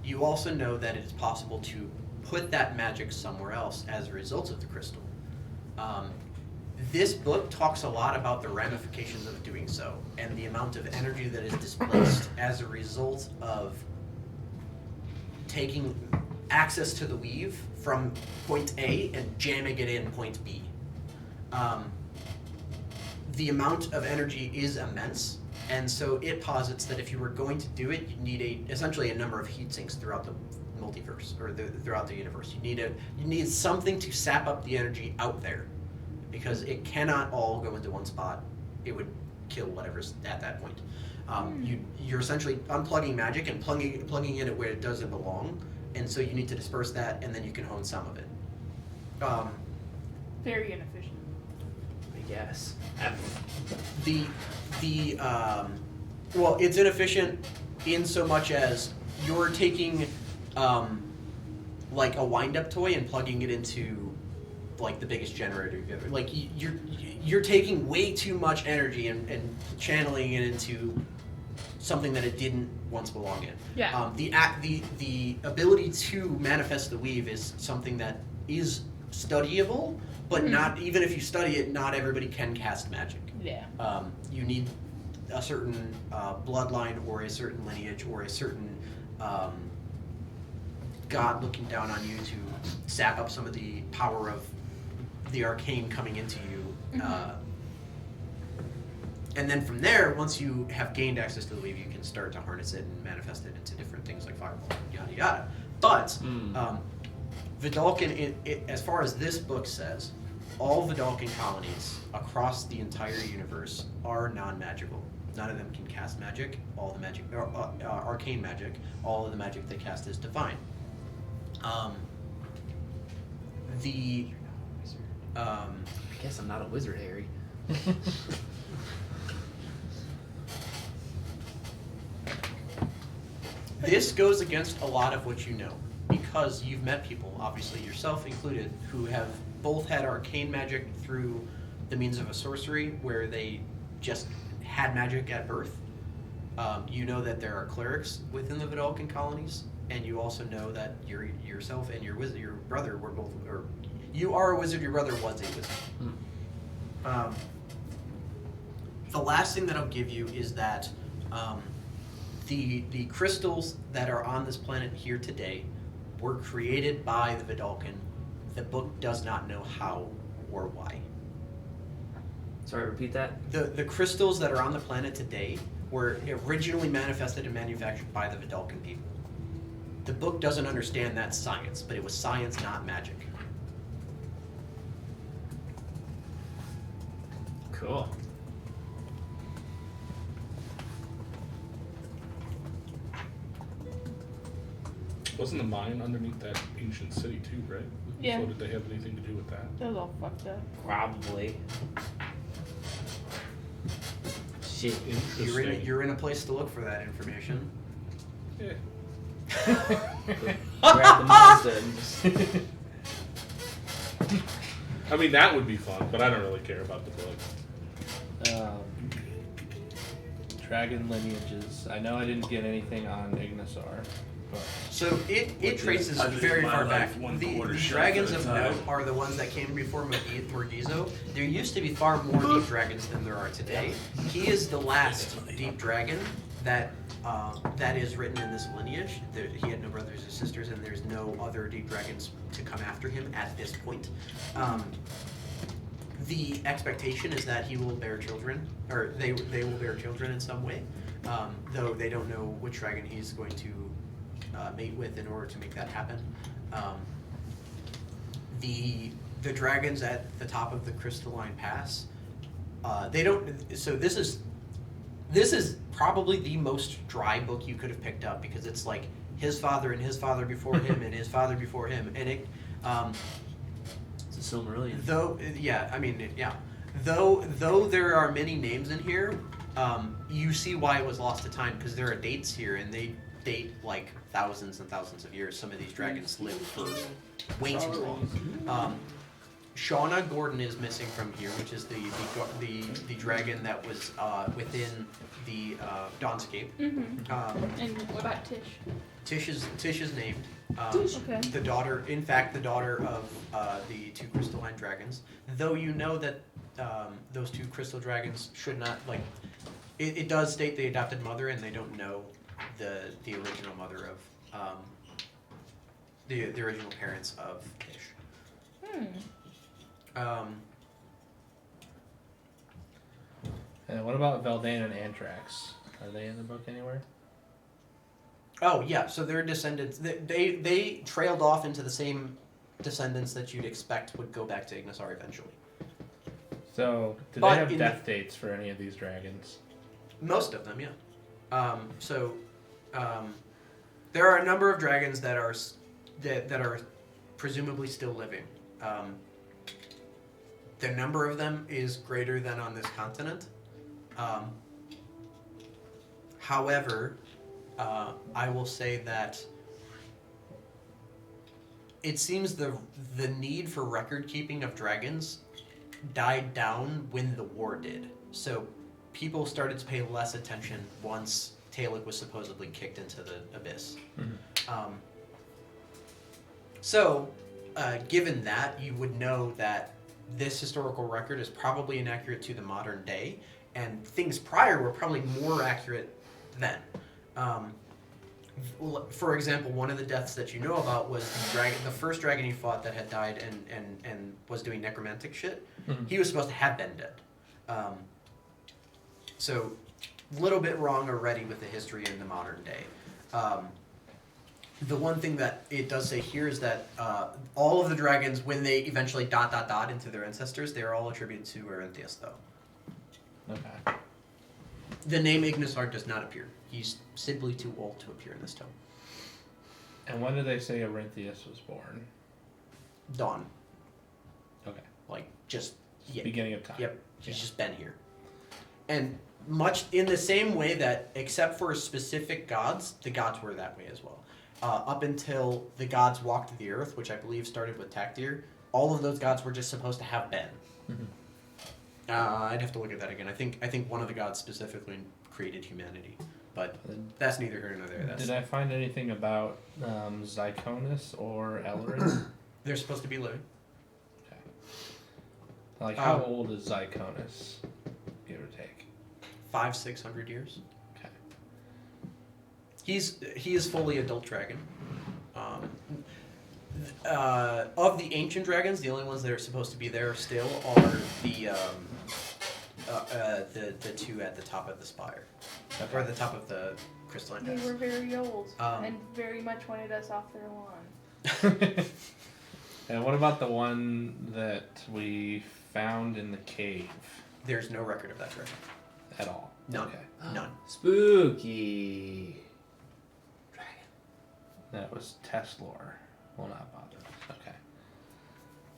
You also know that it is possible to put that magic somewhere else as a result of the crystal. This book talks a lot about the ramifications of doing so and the amount of energy that is displaced as a result of taking access to the weave from point A and jamming it in point B. the amount of energy is immense, and so it posits that if you were going to do it, you need essentially a number of heat sinks throughout the multiverse or throughout the universe. You need something to sap up the energy out there, because it cannot all go into one spot. It would kill whatever's at that point. You're essentially unplugging magic and plugging it where it doesn't belong, and so you need to disperse that, and then you can hone some of it. Very inefficient. I guess. Well, it's inefficient in so much as you're taking like a wind-up toy and plugging it into like the biggest generator you've ever. Like you're taking way too much energy and channeling it into something that it didn't once belong in. Yeah. The ability to manifest the weave is something that is studyable, but not even if you study it, not everybody can cast magic. Yeah. You need a certain bloodline or a certain lineage or a certain god looking down on you to sap up some of the power of the arcane coming into you. And then from there, once you have gained access to the weave, you can start to harness it and manifest it into different things like fireball, yada yada. But Vidalcan, as far as this book says, all Vidalcan colonies across the entire universe are non-magical. None of them can cast magic. All the magic, arcane magic, all of the magic they cast is divine. I guess I'm not a wizard, Harry. This goes against a lot of what you know, because you've met people, obviously yourself included, who have both had arcane magic through the means of a sorcery, where they just had magic at birth. You know that there are clerics within the Vidalcan colonies, and you also know that yourself and your brother were both, or you are a wizard, your brother was a wizard. The last thing that I'll give you is that the crystals that are on this planet here today were created by the Vidalcan. The book does not know how or why. Sorry, repeat that? The crystals that are on the planet today were originally manifested and manufactured by the Vidalcan people. The book doesn't understand that science, but it was science, not magic. Cool. Wasn't the mine underneath that ancient city too, right? Yeah. So did they have anything to do with that? That was all fucked up. Probably. Shit. Interesting. You're in a place to look for that information. Yeah. Grab the Mazda and just... I mean, that would be fun, but I don't really care about the book. Dragon lineages. I know I didn't get anything on Ignisar, but So it traces I live very my far life back. one The quarter shot dragons at a of time. note are the ones that came before Morgizo. There used to be far more deep dragons than there are today. He is the last deep dragon that is written in this lineage. He had no brothers or sisters, and there's no other deep dragons to come after him at this point. The expectation is that he will bear children, or they will bear children in some way, though they don't know which dragon he's going to mate with in order to make that happen. The dragons at the top of the Crystalline Pass, they don't. So this is probably the most dry book you could have picked up, because it's like his father and his father before him and his father before him, and it. It's a Silmarillion. Though there are many names in here, you see why it was lost to time, because there are dates here, and they date like thousands and thousands of years. Some of these dragons live for way too long. Shauna Gordon is missing from here, which is the dragon that was within the Dawnscape. And what about Tish? Tish is named. Okay. The daughter of the two crystalline dragons. Though you know that those two crystal dragons should not, like, it does state the adopted mother, and they don't know the original mother of the original parents of Tish. And what about Veldane and Anthrax? Are they in the book anywhere? Oh yeah, so their descendants they trailed off into the same descendants that you'd expect would go back to Ignisar eventually. So, do But they have in death dates for any of these dragons? Most of them, yeah. There are a number of dragons that are presumably still living. The number of them is greater than on this continent. However, I will say that it seems the need for record keeping of dragons died down when the war did. So people started to pay less attention once Talek was supposedly kicked into the abyss. Mm-hmm. Given that, you would know that this historical record is probably inaccurate to the modern day, and things prior were probably more accurate then. For example, one of the deaths that you know about was the first dragon you fought that had died and was doing necromantic shit. Mm-hmm. He was supposed to have been dead. So, a little bit wrong already with the history in the modern day. The one thing that it does say here is that all of the dragons, when they eventually ... into their ancestors, they are all attributed to Erinthius, though. Okay. The name Ignisar does not appear. He's simply too old to appear in this tome. And when did they say Erinthius was born? Dawn. Okay. Like, just... Yeah. Beginning of time. Yep. He's Yeah. just been here. And much in the same way that, except for specific gods, the gods were that way as well. Up until the gods walked the earth, which I believe started with Takdir, all of those gods were just supposed to have been. Mm-hmm. I'd have to look at that again. I think one of the gods specifically created humanity, but that's neither here nor there. Did I find anything about Zyconus or Elrin? They're supposed to be living. Okay. Like, how old is Zyconus, give or take? 500-600 years. Okay. He is fully adult dragon. Of the ancient dragons, the only ones that are supposed to be there still are the two at the top of the spire, or at the top of the crystalline They house. were very old and very much wanted us off their lawn. And what about the one that we found in the cave? There's no record of that dragon. At all? None. Okay. None. Spooky. Dragon. That was Teslor. Will not bother. Okay.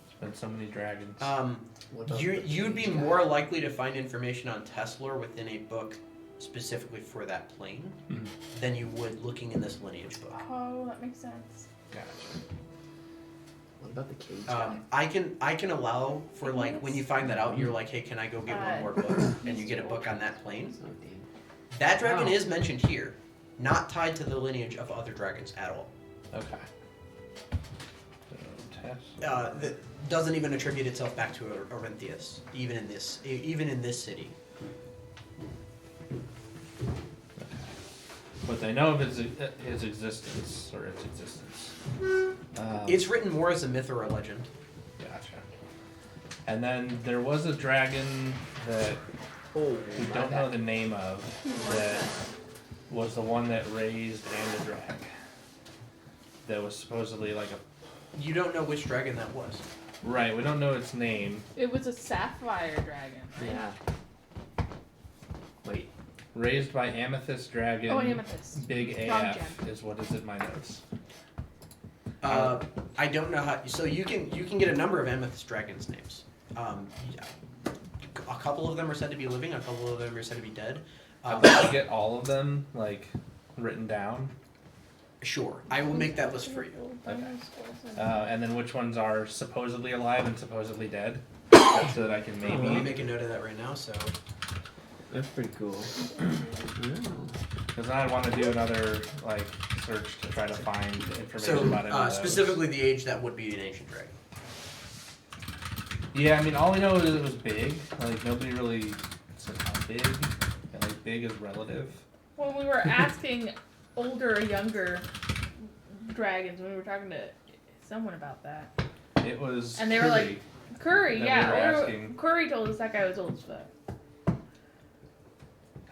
There's been so many dragons. What about the You'd be cage more guy? likely to find information on Teslor within a book specifically for that plane Mhm. than you would looking in this lineage book. Oh, that makes sense. Gotcha. What about the cage guy? I can allow for like when you find that out, you're like, hey, can I go get one more book? And you get a book on that plane. It's not Dane. That dragon Wow. is mentioned here, not tied to the lineage of other dragons at all. Okay. So, Teslor. That doesn't even attribute itself back to Orinthius, even in this city. But they know of his existence, or its existence. It's written more as a myth or a legend. Gotcha. And then there was a dragon that Oh, we don't know the name of that was the one that raised Andadrag. That was supposedly like a... You don't know which dragon that was. Right, we don't know its name. It was a sapphire dragon, right? Yeah. Wait. Raised by Amethyst Dragon. Oh, amethyst. Big Strong AF gem. is what is in my notes. I don't know how. So you can get a number of amethyst dragons names. A couple of them are said to be living. A couple of them are said to be dead. Did you get all of them like written down? Sure, I will make that list for you. Okay. And then which ones are supposedly alive and supposedly dead? So that I can Let me maybe. make a note of that right now. So That's pretty cool. Because I want to do another like search to try to find information about it. specifically the age that would be an ancient dragon. Yeah, I mean, all we know is it was big. Like nobody really said how big. And like big is relative. When we were asking older or younger dragons, when we were talking to someone about that, It was. And they were like, Curry, That we yeah. were we were- asking. Curry told us that guy was old as fuck.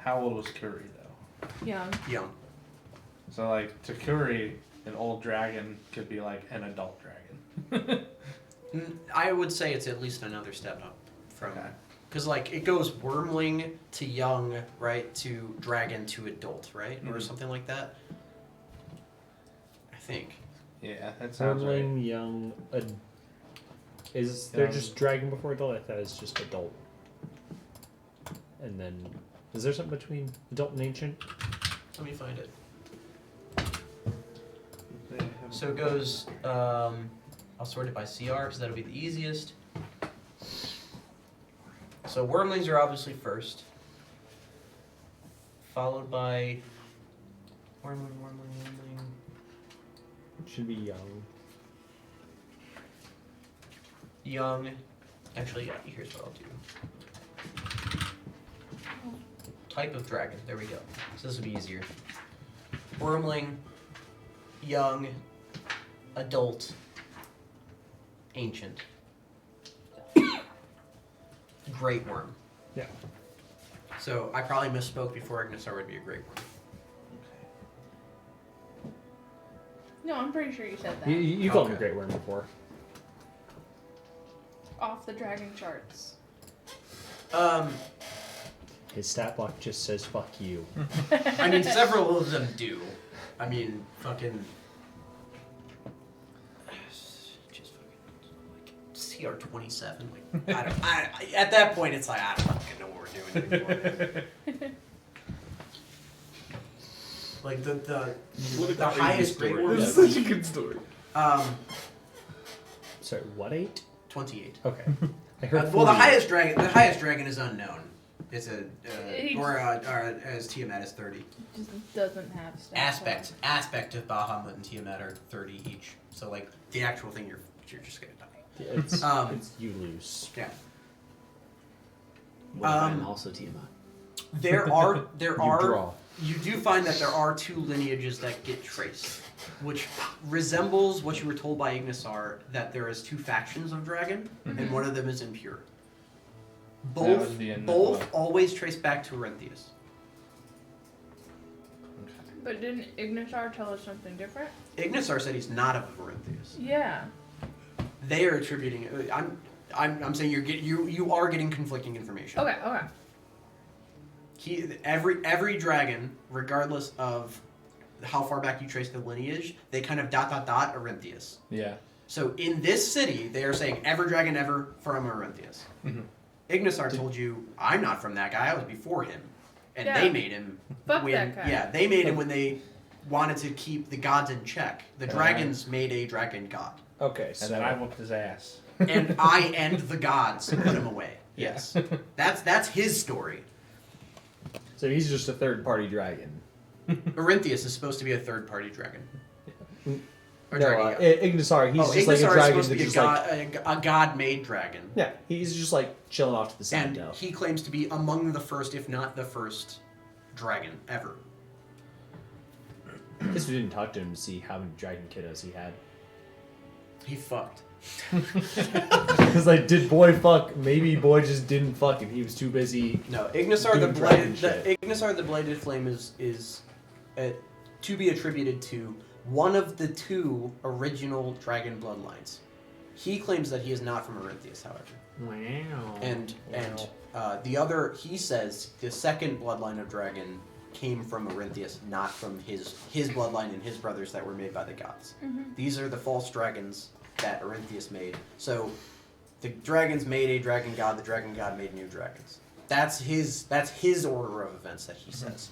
How old was Kuri though? Young. Young. So like to Kuri, an old dragon could be like an adult dragon. I would say it's at least another step up from, Okay. because like it goes wormling to young, right, to dragon to adult, right, or Mhm. something like that. I think. Yeah, that sounds right. Wormling, young. Is there Young. just dragon before adult? I thought it was just adult. And then, is there something between adult and ancient? Let me find it. So it goes. I'll sort it by CR because that'll be the easiest. So wormlings are obviously first, followed by wormling. It should be young. Young. Actually, yeah, here's what I'll do. Type of dragon. There we go. So this will be easier. Wormling, young, adult, ancient. Great worm. Yeah. So I probably misspoke before. Ignisar would be a great worm. No, I'm pretty sure you said that. You called him a Okay. great worm before. Off the dragon charts. His stat block just says "fuck you." I mean, several of them do. I mean, fucking. Just fucking. Like, CR27. Like, I don't. At that point, it's like, I don't fucking know what we're doing anymore. Man. Like, the highest great worm. This is such a good story. Sorry, what 8? 28. Okay. I heard Well, 48. the highest dragon is unknown. It's He- or as Tiamat is 30. Just doesn't have stats. Aspect of Bahamut and Tiamat are 30 each. So like the actual thing, you're just gonna die. Yeah, it's you lose. Yeah. What if I'm also Tiamat? There You draw. you do find that there are two lineages that get traced, which resembles what you were told by Ignisar, that there is two factions of dragon, and one of them is impure. That was the end of Both the- always trace back to Orinthius. But didn't Ignisar tell us something different? Ignisar said he's not of Orinthius. Yeah. They are attributing. I'm saying you are getting conflicting information. Okay, okay. Every dragon, regardless of how far back you trace the lineage, they kind of ... Orinthius. Yeah. So in this city, they are saying every dragon ever from Orinthius. Mhm. Ignisar told you, I'm not from that guy. I was before him, and Yeah. they made him. Fuck when, that guy. Yeah, they made him when they wanted to keep the gods in check. The dragons made a dragon god, Okay, And so then I whooped his ass. and I and the gods put him away. Yeah. Yes, that's his story. so he's just a third-party dragon. Orinthius is supposed to be a third-party dragon. Or No, dragon god. Ignisar, he's just Ignisar like a is dragon supposed to that's be just like... a god-made dragon. Yeah, he's just like chilling off to the side And now. he claims to be among the first, if not the first, dragon ever. I guess we didn't talk to him to see how many dragon kiddos he had. He fucked. Because like, did boy fuck? Maybe boy just didn't fuck and he was too busy. No, Ignisar the Doing dragon bladed. Ignisar the bladed flame is to be attributed to one of the two original dragon bloodlines. He claims that he is not from Orinthius, however. Wow. And the other, he says, the second bloodline of dragon came from Orinthius, not from his bloodline and his brothers that were made by the gods. Mhm. These are the false dragons that Orinthius made. So the dragons made a dragon god, the dragon god made new dragons. That's his order of events that he says.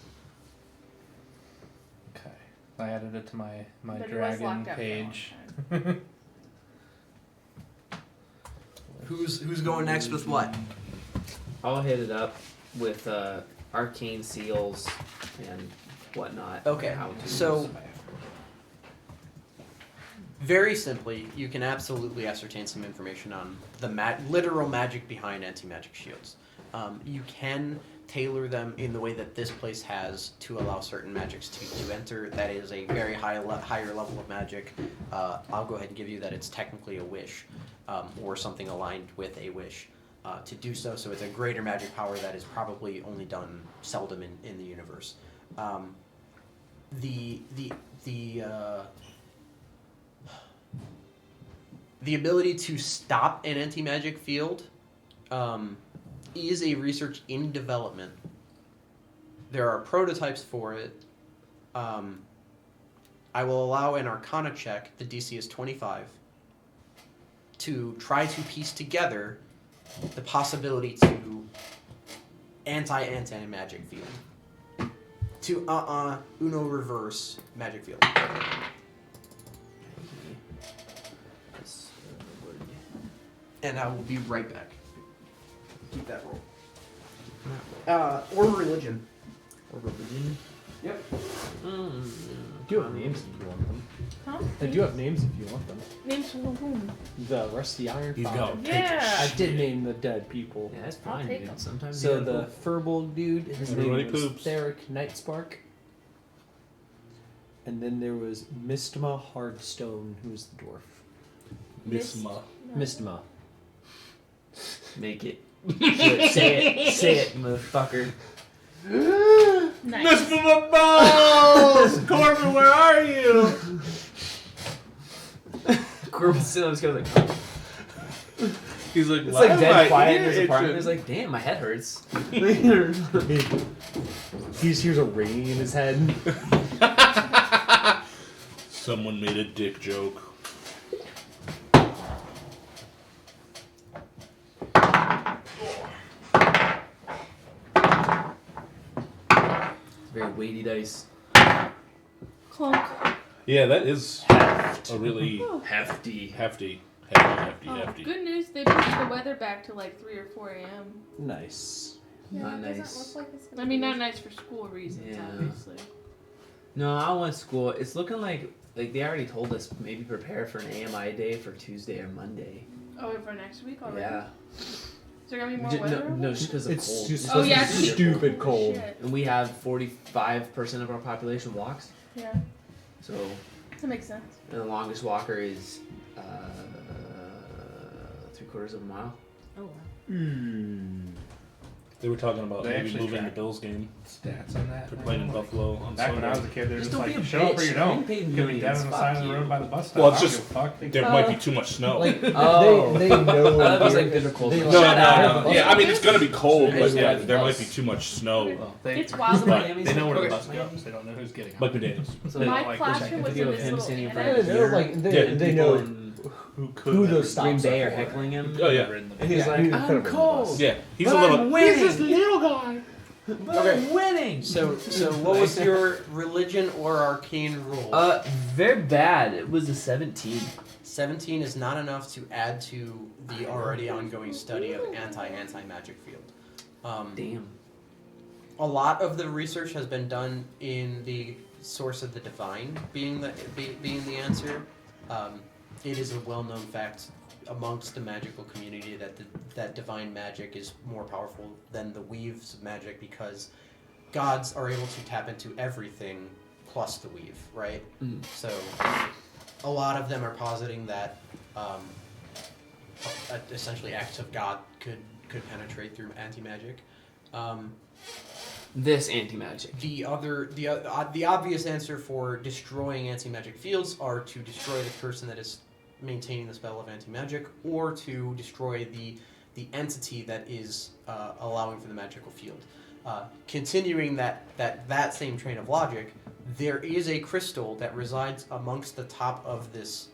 Okay. I added it to my But he was dragon locked up for a long page. time. Who's going next with what? I'll hit it up with arcane seals and whatnot. Okay, How-tos. so very simply, you can absolutely ascertain some information on the literal magic behind anti-magic shields. You can tailor them in the way that this place has to allow certain magics to enter. That is a very higher level of magic. I'll go ahead and give you that it's technically a wish, or something aligned with a wish. to do so. So it's a greater magic power that is probably only done seldom in the universe. The ability to stop an anti-magic field is a research in development. There are prototypes for it. I will allow an Arcana check, the DC is 25, to try to piece together the possibility to anti-magic field. To Uno reverse magic field. And I will be right back. Keep that roll. Or religion. Or religion. Yep. Do you have names if you want them? Huh? I do have names if you want them. Names for whom? The Rusty Iron He's Father. got Yeah. I did name the dead people. Yeah, that's I'll fine, take dude. 'em. Sometimes So you the gotta Furbolg dude, his Everybody name was poops. Theric Nightspark. And then there was Mistma Hardstone, who was the dwarf. Misma. Mistma. make it. Say it, motherfucker. Nice. Mr. Balls! Corbin, where are you? Corbin still just goes like, He's like, it's "Why like am I dead quiet in here, his apartment. Adrian?" He's like, damn, my head hurts. He just hears a ringing in his head. Someone made a dick joke. Very weighty dice. Clunk. Yeah, that is a really Hefty. hefty. Oh, good news. They pushed the weather back to like 3 or 4 a.m. Nice. Not it doesn't nice. look like it's gonna I mean, be not nice for school reasons, Yeah. obviously. No, I want school. It's looking like they already told us maybe prepare for an AMI day for Tuesday or Monday. Oh, for next week already? Yeah. Is there gonna be more No, weather? no, just because of It's cold. just Oh, yeah. it's it's stupid Holy cold. shit. And we have 45% of our population walks. Yeah, So that makes sense. the longest walker is 3/4 of a mile. Oh, wow. They were talking about They maybe actually moving the track Bills game. stats on that. They're playing in Buffalo on Back when I was a Sunday. kid, they were Just just don't like, be a you show up or bitch. you don't. You paid Could be dead millions. on the Fuck side of the you. road by the bus stop. Well, it's I don't just- give a fuck. There might be too much snow. Like Oh. they know. That was here- like biblical. they no, like- no. Yeah, I mean it's gonna be cold, but It's yeah, like there bus. might be too much snow. It's wild. Right. They know where the Okay. bus goes. They don't know who's getting Like out. McDaniels. So They My don't like classroom was video in of this him little standing in front Yeah, of annex. the they're like they, Yeah, they people know in- Who could who have those ridden stops Green Bay are are for. heckling him. Oh yeah, the And he's bus. like, He I'm could've ridden the cold. bus. yeah. He's But a little. I'm winning. little guy. But Okay. I'm winning. So what was your religion or arcane roll? Very bad. It was a 17. 17 is not enough to add to the already ongoing study of anti-magic field. Damn. A lot of the research has been done in the source of the divine being the answer. It is a well-known fact amongst the magical community that divine magic is more powerful than the weave's magic because gods are able to tap into everything plus the weave, right? Mm. So a lot of them are positing that essentially acts of God could penetrate through anti-magic. This anti-magic. The obvious answer for destroying anti-magic fields are to destroy the person that is maintaining the spell of anti-magic, or to destroy the entity that is allowing for the magical field. Continuing that same train of logic, there is a crystal that resides amongst the top of this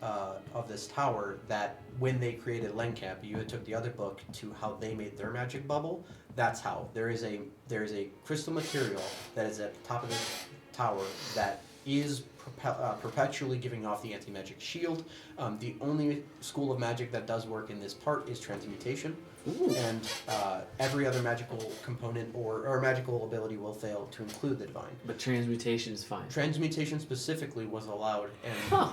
tower that when they created Lenkamp, you had took the other book to how they made their magic bubble. That's how there is a crystal material that is at the top of the tower that is perpetually giving off the anti-magic shield. The only school of magic that does work in this part is transmutation. Ooh. And every other magical component or magical ability will fail to include the divine. But transmutation is fine. Transmutation specifically was allowed, and Huh.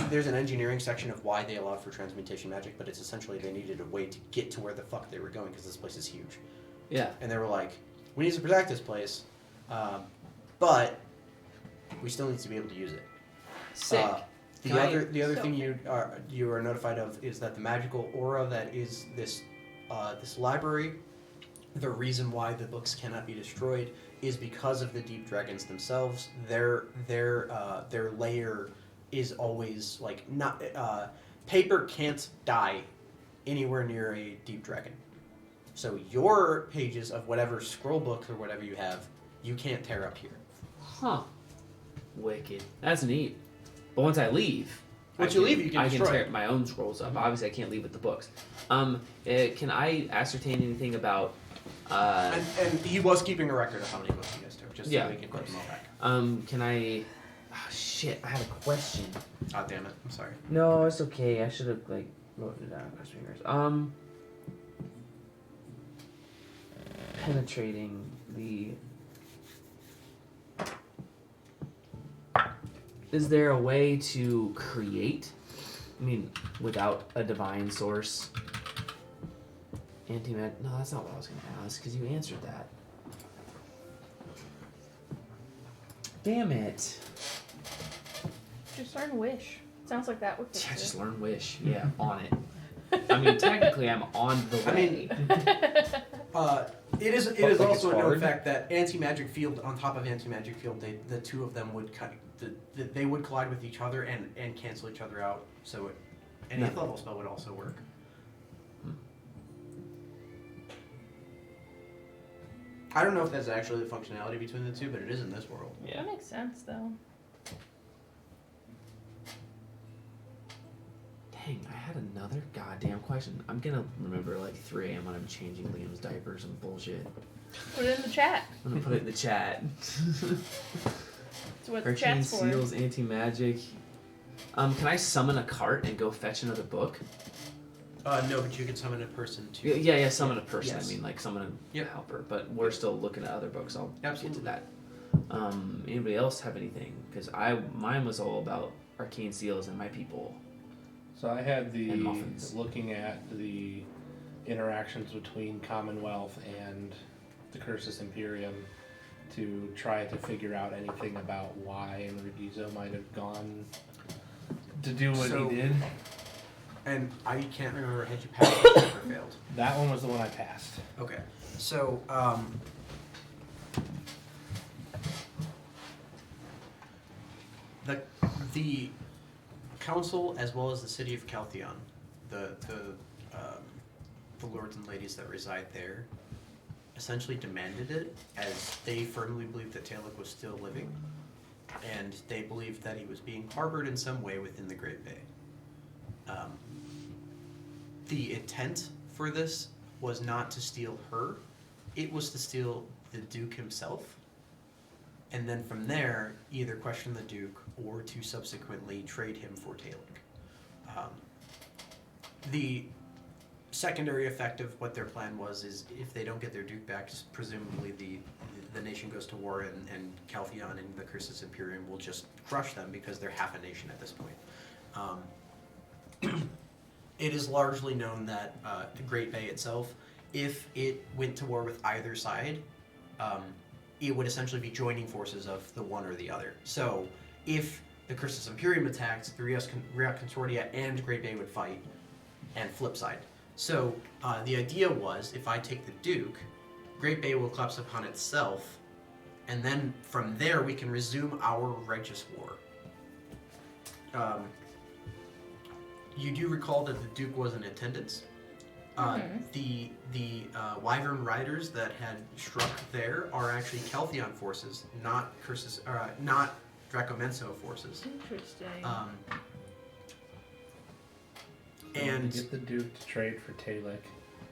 there's an engineering section of why they allowed for transmutation magic, but it's essentially they needed a way to get to where the fuck they were going because this place is huge. Yeah. And they were like, we need to protect this place, but we still need to be able to use it. Sick. The other thing you are notified of is that the magical aura that is this library, the reason why the books cannot be destroyed is because of the deep dragons themselves. Their lair is always like not paper can't die anywhere near a deep dragon. So your pages of whatever scroll books or whatever you have, you can't tear up here. Huh. Wicked. That's neat. But once I leave, Once you leave, you can I destroy can tear it. my own scrolls up. Obviously, I can't leave with the books. Can I ascertain anything about? And he was keeping a record of how many books you guys took, just Yeah, so we can of put them all back. Can I? Oh, shit! I had a question. Oh damn it! I'm sorry. No, it's okay. I should have like wrote it down. Cross fingers. Penetrating the. Is there a way to create? I mean, without a divine source. Antimat. No, that's not what I was going to ask because you answered that. Damn it! Just learn Wish. Sounds like that would Yeah, fix just it. learn Wish. Yeah, on it. I mean, technically, I'm on the way. It is Like also it's a known hard? fact that anti-magic field on top of anti-magic field, the two of them would they would collide with each other and cancel each other out. So an No. 8th level spell would also work. I don't know if that's actually the functionality between the two, but it is in this world. Yeah. That makes sense, though. Dang, I had another goddamn question. I'm gonna remember like 3 a.m. when I'm changing Liam's diapers and bullshit. Put it in the chat. I'm gonna put it in the chat. That's what the Arcane chat's for. seals, anti-magic. Can I summon a cart and go fetch another book? No, but you can summon a person too. Yeah, summon a person. Yes. I mean, like summon a Yep. helper. But we're still looking at other books. I'll Absolutely. get to that. Anybody else have anything? Because mine was all about arcane seals and my people. So I had And muffins. looking at the interactions between Commonwealth and the Cursus Imperium to try to figure out anything about why Enrigizo might have gone to do what So- he did. And I can't remember, had you passed or failed? That one was the one I passed. Okay, so the council as well as the city of Caltheon, the lords and ladies that reside there, essentially demanded it as they firmly believed that Talek was still living, and they believed that he was being harbored in some way within the Great Bay. The intent for this was not to steal her, it was to steal the Duke himself, and then from there, either question the Duke or to subsequently trade him for Talek. The secondary effect of what their plan was is if they don't get their Duke back, presumably the nation goes to war and Caltheon and the Cursus Imperium will just crush them because they're half a nation at this point. It is largely known that the Great Bay itself, if it went to war with either side, it would essentially be joining forces of the one or the other. So if the Cursus Imperium attacked, the Rias Consortia and Great Bay would fight, and flip side. So the idea was, if I take the Duke, Great Bay will collapse upon itself, and then from there we can resume our righteous war. You do recall that the Duke was in attendance. The Wyvern Riders that had struck there are actually Caltheon forces, not not Dracomenso forces. Interesting. And get the Duke to trade for Talek,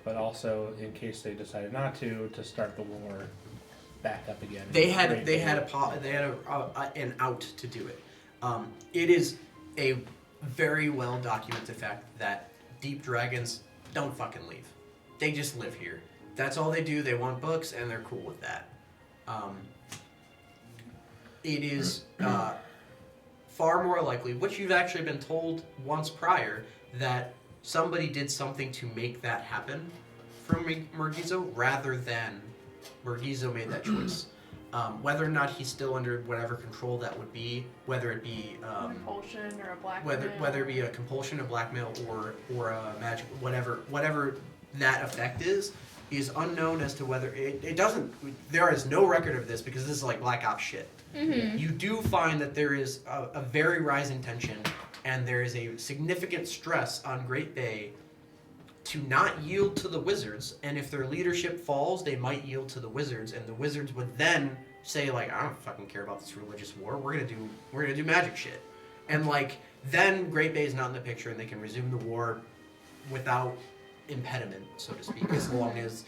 but also in case they decided not to start the war back up again. they had an out to do it. It is a very well documented fact that deep dragons don't fucking leave. They just live here. That's all they do. They want books and they're cool with that. It is far more likely, which you've actually been told once prior, that somebody did something to make that happen from Mergizo rather than Mergizo made that choice. Whether or not he's still under whatever control that would be, whether it be compulsion or a blackmail. whether it be a compulsion, a blackmail, or a magic, whatever that effect is unknown as to whether it doesn't. There is no record of this because this is like Black Ops shit. Mm-hmm. You do find that there is a very rising tension, and there is a significant stress on Great Bay to not yield to the wizards, and if their leadership falls, they might yield to the wizards, and the wizards would then say like, I don't fucking care about this religious war. We're gonna do magic shit, and like then Great Bay is not in the picture, and they can resume the war without impediment, so to speak, as long as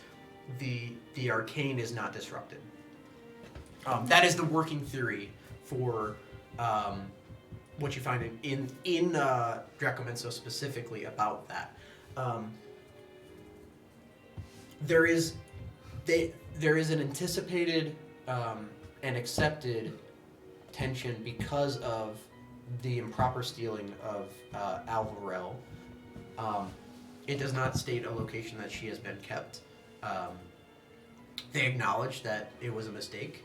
the arcane is not disrupted. That is the working theory for what you find in Dracomenso specifically about that. There is an anticipated and accepted tension because of the improper stealing of Alvarel. It does not state a location that she has been kept. They acknowledge that it was a mistake,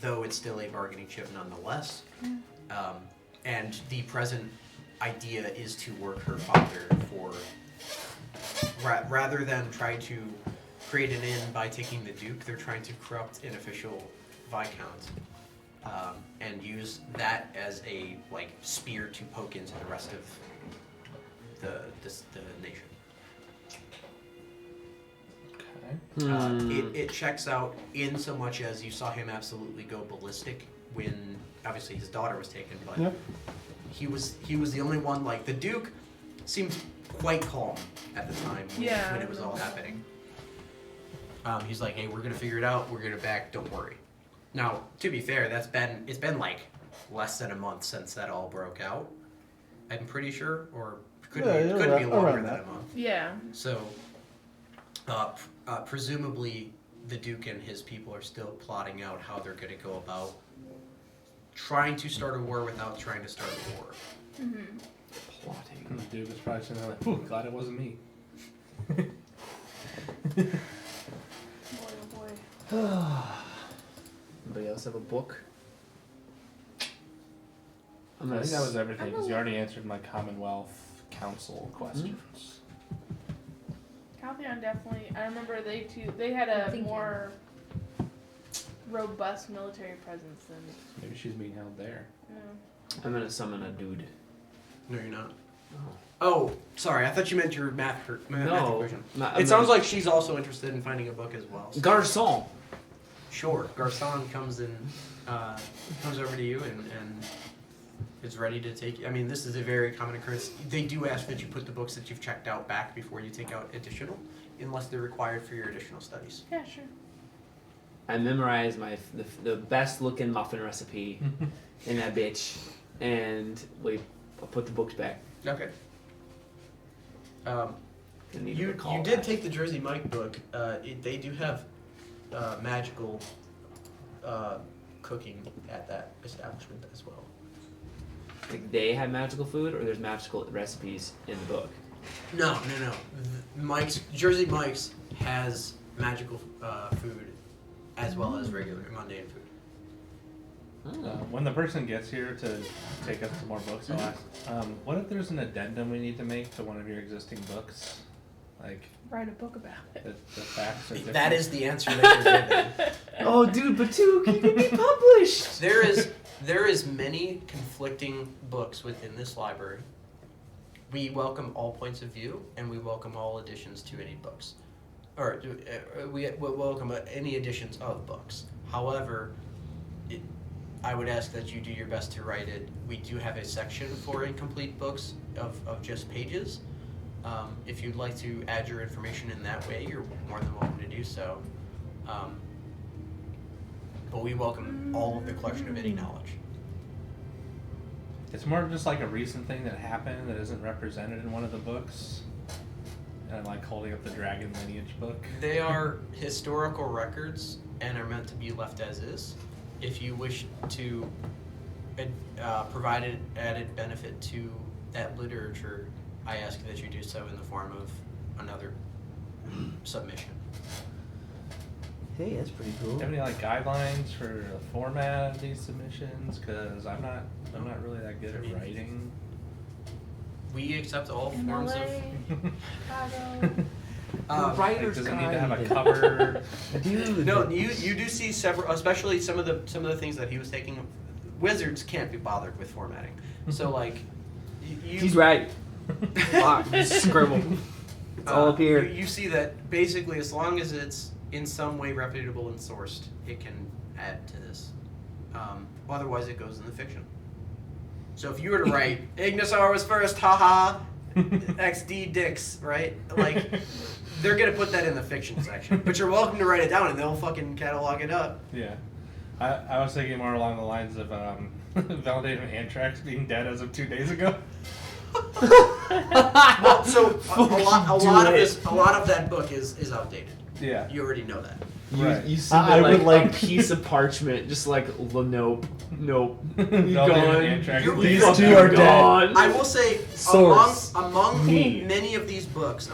though it's still a bargaining chip nonetheless. And the present idea is to work her father for, rather than try to create an inn by taking the Duke, they're trying to corrupt an official Viscount and use that as a spear to poke into the rest of the nation. Okay. It checks out in so much as you saw him absolutely go ballistic when obviously his daughter was taken, but Yep. he was the only one. Like the Duke seemed quite calm at the time when it was all happening. He's like, hey, we're gonna figure it out. We're gonna back. Don't worry. Now, to be fair, it's been like less than a month since that all broke out. I'm pretty sure, or could be longer than a month. Yeah. So, presumably, the Duke and his people are still plotting out how they're going to go about trying to start a war without trying to start a war. Mm-hmm. Plotting. And the Duke was probably sitting there like, "Ooh, glad it wasn't me." Boy, oh boy. Anybody else have a book? I think that was everything because you already answered my Commonwealth Council questions. Caltheon definitely. I remember they had a more robust military presence than. Maybe she's being held there. I'm gonna summon a dude. No, you're not. Oh. Oh, sorry. I thought you meant your math No. question. I'm It sounds like she's also interested in finding a book as well. Garçon. Sure. Garcon comes over to you and is ready to take. I mean, this is a very common occurrence. They do ask that you put the books that you've checked out back before you take out additional, unless they're required for your additional studies. Yeah, sure. I memorized the best looking muffin recipe in that bitch, and I'll put the books back. Okay. I need to You recall did that. take the Jersey Mike book. They do have magical cooking at that establishment as well. Like they have magical food, or there's magical recipes in the book. No. Jersey Mike's has magical food as well as regular mundane food. When the person gets here to take up some more books, I'll ask, what if there's an addendum we need to make to one of your existing books? Like, Write a book about it. the facts are different. That is the answer that you're given. Oh, dude, but two can be published. There is many conflicting books within this library. We welcome all points of view, and we welcome all additions to any books. Or we welcome any additions of books. However, I would ask that you do your best to write it. We do have a section for incomplete books of just pages. If you'd like to add your information in that way, you're more than welcome to do so. But we welcome all of the collection of any knowledge. It's more of just like a recent thing that happened that isn't represented in one of the books. And I'm like holding up the dragon lineage book. They are historical records and are meant to be left as is. If you wish to provide an added benefit to that literature, I ask that you do so in the form of another submission. Okay, that's pretty cool. Do you have any like guidelines for the format of these submissions? Because I'm not really that good at writing. We accept all forms of. MLA, Chicago. Writer's does it need to have a guide. cover? Dude. No, you do see several, especially some of the things that he was taking. Wizards can't be bothered with formatting, so like, you. He's right. Fuck, scribble. It's all up here. You see that basically, as long as it's in some way reputable and sourced, it can add to this. Otherwise, it goes in the fiction. So if you were to write Ignisaur was first, haha, XD dicks, right? Like, they're gonna put that in the fiction section. But you're welcome to write it down, and they'll fucking catalog it up. Yeah. I was thinking more along the lines of Validated Anthrax being dead as of 2 days ago. Well, so a lot of that book is outdated. Yeah. You already know that. Right. You see I like, would like- a piece of parchment, just like, nope. Validated Gone. Anthrax. These Fucking two are dead. gone. I will say, Source. among Me. many of these books,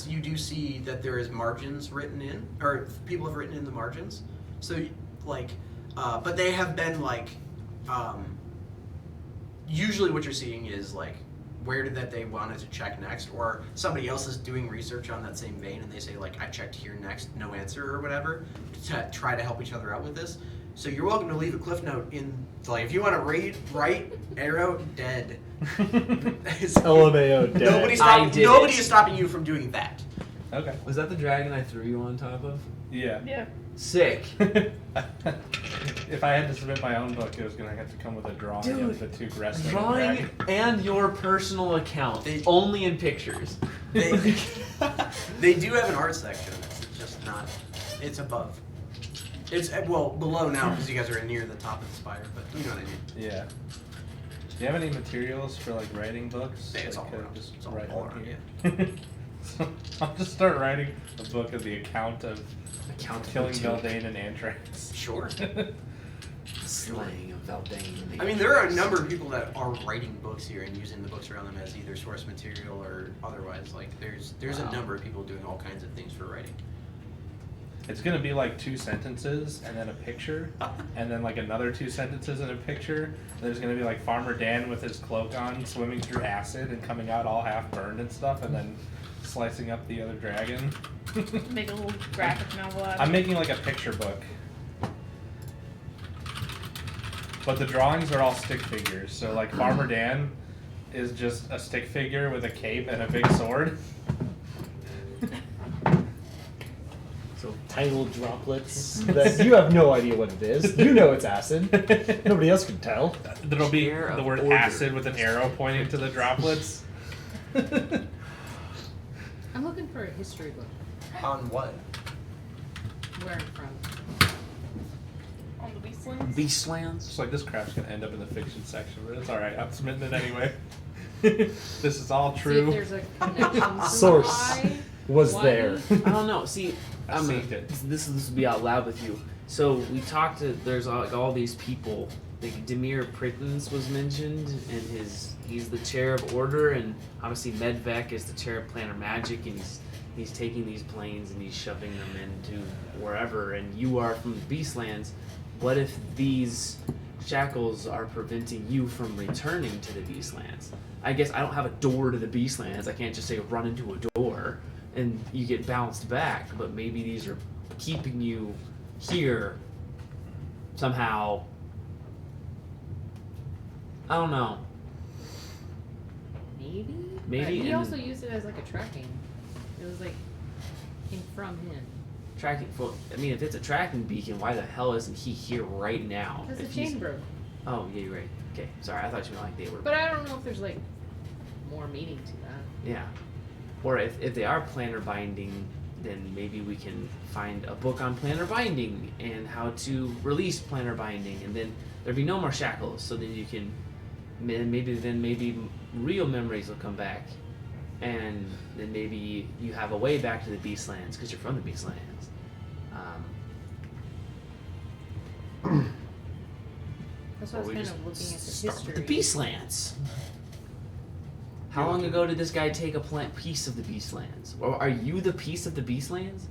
you do see that there is margins written in, or people have written in the margins. So, like, but they have been like, usually what you're seeing is like, where did that they wanted to check next, or somebody else is doing research on that same vein, and they say like, I checked here next, no answer or whatever, to try to help each other out with this. So you're welcome to leave a cliff note in, like, if you want to write arrow dead. LMAO dead. Nobody is stopping you from doing that. Okay. Was that the dragon I threw you on top of? Yeah. Yeah. Sick. If I had to submit my own book, it was going to have to come with a drawing Dude, of the two wrestling Drawing dragon. and your personal account. They- Only in pictures. They do have an art section. It's just not. It's above. It's below now because you guys are near the top of the spire. But you know what I mean. Yeah. Do you have any materials for like writing books? Yeah, it's Like, all around. just It's all write all one around, here? So I'll just start writing a book of the account of killing Veldane and Anthrax. Sure. Slaying of Veldane. I mean, there are a number of people that are writing books here and using the books around them as either source material or otherwise. Like, there's a number of people doing all kinds of things for writing. It's gonna be like 2 sentences and then a picture, and then like another 2 sentences and a picture. There's gonna be like Farmer Dan with his cloak on, swimming through acid and coming out all half burned and stuff, and then slicing up the other dragon. Make a little graphic novel out I'm of it. making like a picture book. But the drawings are all stick figures. So like Farmer Dan is just a stick figure with a cape and a big sword. So tiny little droplets that you have no idea what it is. You know it's acid. Nobody else can tell. There'll be Chair the of word order. acid with an arrow pointing to the droplets. I'm looking for a history book. On what? Where I'm from. On the Beastlands. Beastlands. It's like this crap's gonna end up in the fiction section, but it's alright, I'm submitting it anyway. This is all See if true. there's a connection to Source. why. Was Why? there. I don't know. See, I've I'm seen it. this will be out loud with you. So we talked to. There's like all these people. Like Demir Prittens was mentioned, and he's the chair of order, and obviously Medvec is the chair of planar magic, and he's taking these planes and he's shoving them into wherever. And you are from the Beastlands. What if these shackles are preventing you from returning to the Beastlands? I guess I don't have a door to the Beastlands. I can't just say run into a door and you get bounced back. But maybe these are keeping you here somehow. I don't know. Maybe? Maybe, But he and- also used it as like a tracking. It was like, came from him. Tracking. I mean, if it's a tracking beacon, why the hell isn't he here right now? Because the If he's- chain broke. Oh, yeah, you're right. Okay, sorry. I thought you meant like they were. But I don't know if there's like more meaning to that. Yeah. Or if they are planar binding, then maybe we can find a book on planar binding and how to release planar binding, and then there'd be no more shackles. So then you can, maybe real memories will come back, and then maybe you have a way back to the Beastlands because you're from the Beastlands. That's why I Or was we kind just of looking at the start history. with the Beastlands. How long ago did this guy take a piece of the Beastlands? Or are you the piece of the Beastlands?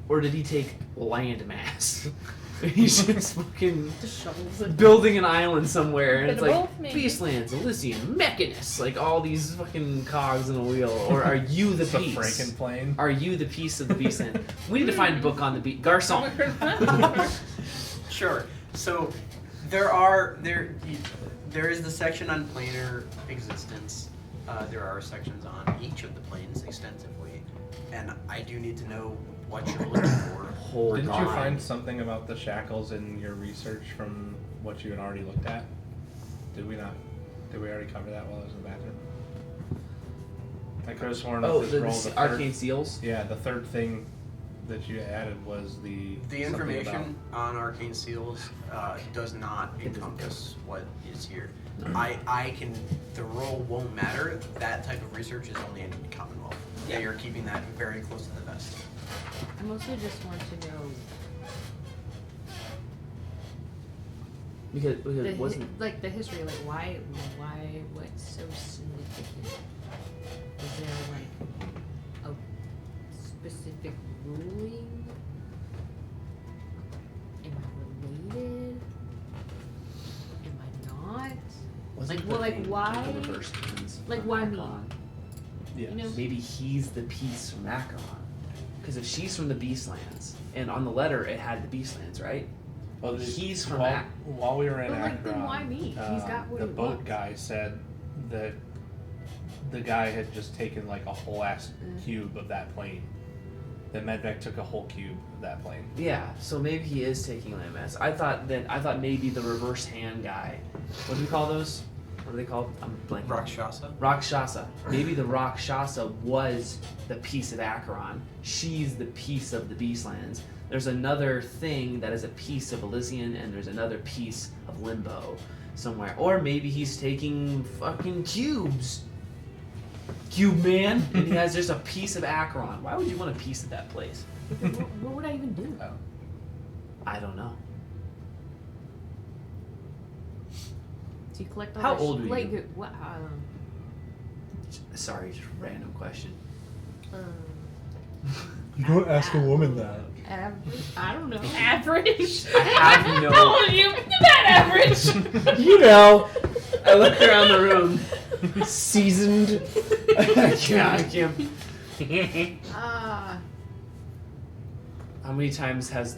or did he take land mass? He's just fucking Just shovels it. building an island somewhere, and Bit it's of like both, maybe. Beastlands, Elysian, Mechanus, like all these fucking cogs in a wheel. Or are you the It's a piece? Frankenplane. Are you the piece of the Beastland? We need to find a book on the beast. Garcon. Sure. So there is the section on planar existence. There are sections on each of the planes extensively, and I do need to know what you're looking for. Hold Didn't on. you find something about the shackles in your research from what you had already looked at? Did we not? Did we already cover that while I was in the bathroom? I could have sworn Oh, with this the roll, the third, arcane seals. yeah, the third thing that you added was the The something information on arcane seals does not encompass what is here. I can. The role won't matter. That type of research is only in Commonwealth. Yeah. They are keeping that very close to the vest. I mostly just want to know Because the it wasn't. like the history, like why what's so significant? Is there like a specific ruling? Am I related? Am I not? Wasn't Like, the well, like, thing why- the reverse twins like, from why me? Akron? Yes. You know? Maybe he's the piece from Acheron. Because if she's from the Beastlands, and on the letter it had the Beastlands, right? Well, He's from while we were in But, like, Akron, then why me? He's got what the he boat wants. guy said that the guy had just taken like a whole ass cube of that plane. That Medvec took a whole cube of that plane. Yeah, so maybe he is taking land mass. I thought maybe the reverse hand guy. What do we call those? What are they called? I'm blanking. Rakshasa. Rakshasa. Maybe the Rakshasa was the piece of Acheron. She's the piece of the Beastlands. There's another thing that is a piece of Elysian, and there's another piece of Limbo somewhere. Or maybe he's taking fucking cubes. Cube man, and he has just a piece of Acheron. Why would you want a piece of that place? Because what would I even do? I don't know. Do you collect all How that old shit? are Like, you? what? Sorry, just random question. You don't ask a woman that. Average? I don't know. Average. I have no. How old are you? Not average. You know, I look around the room. seasoned. I can't. Ah, How many times has?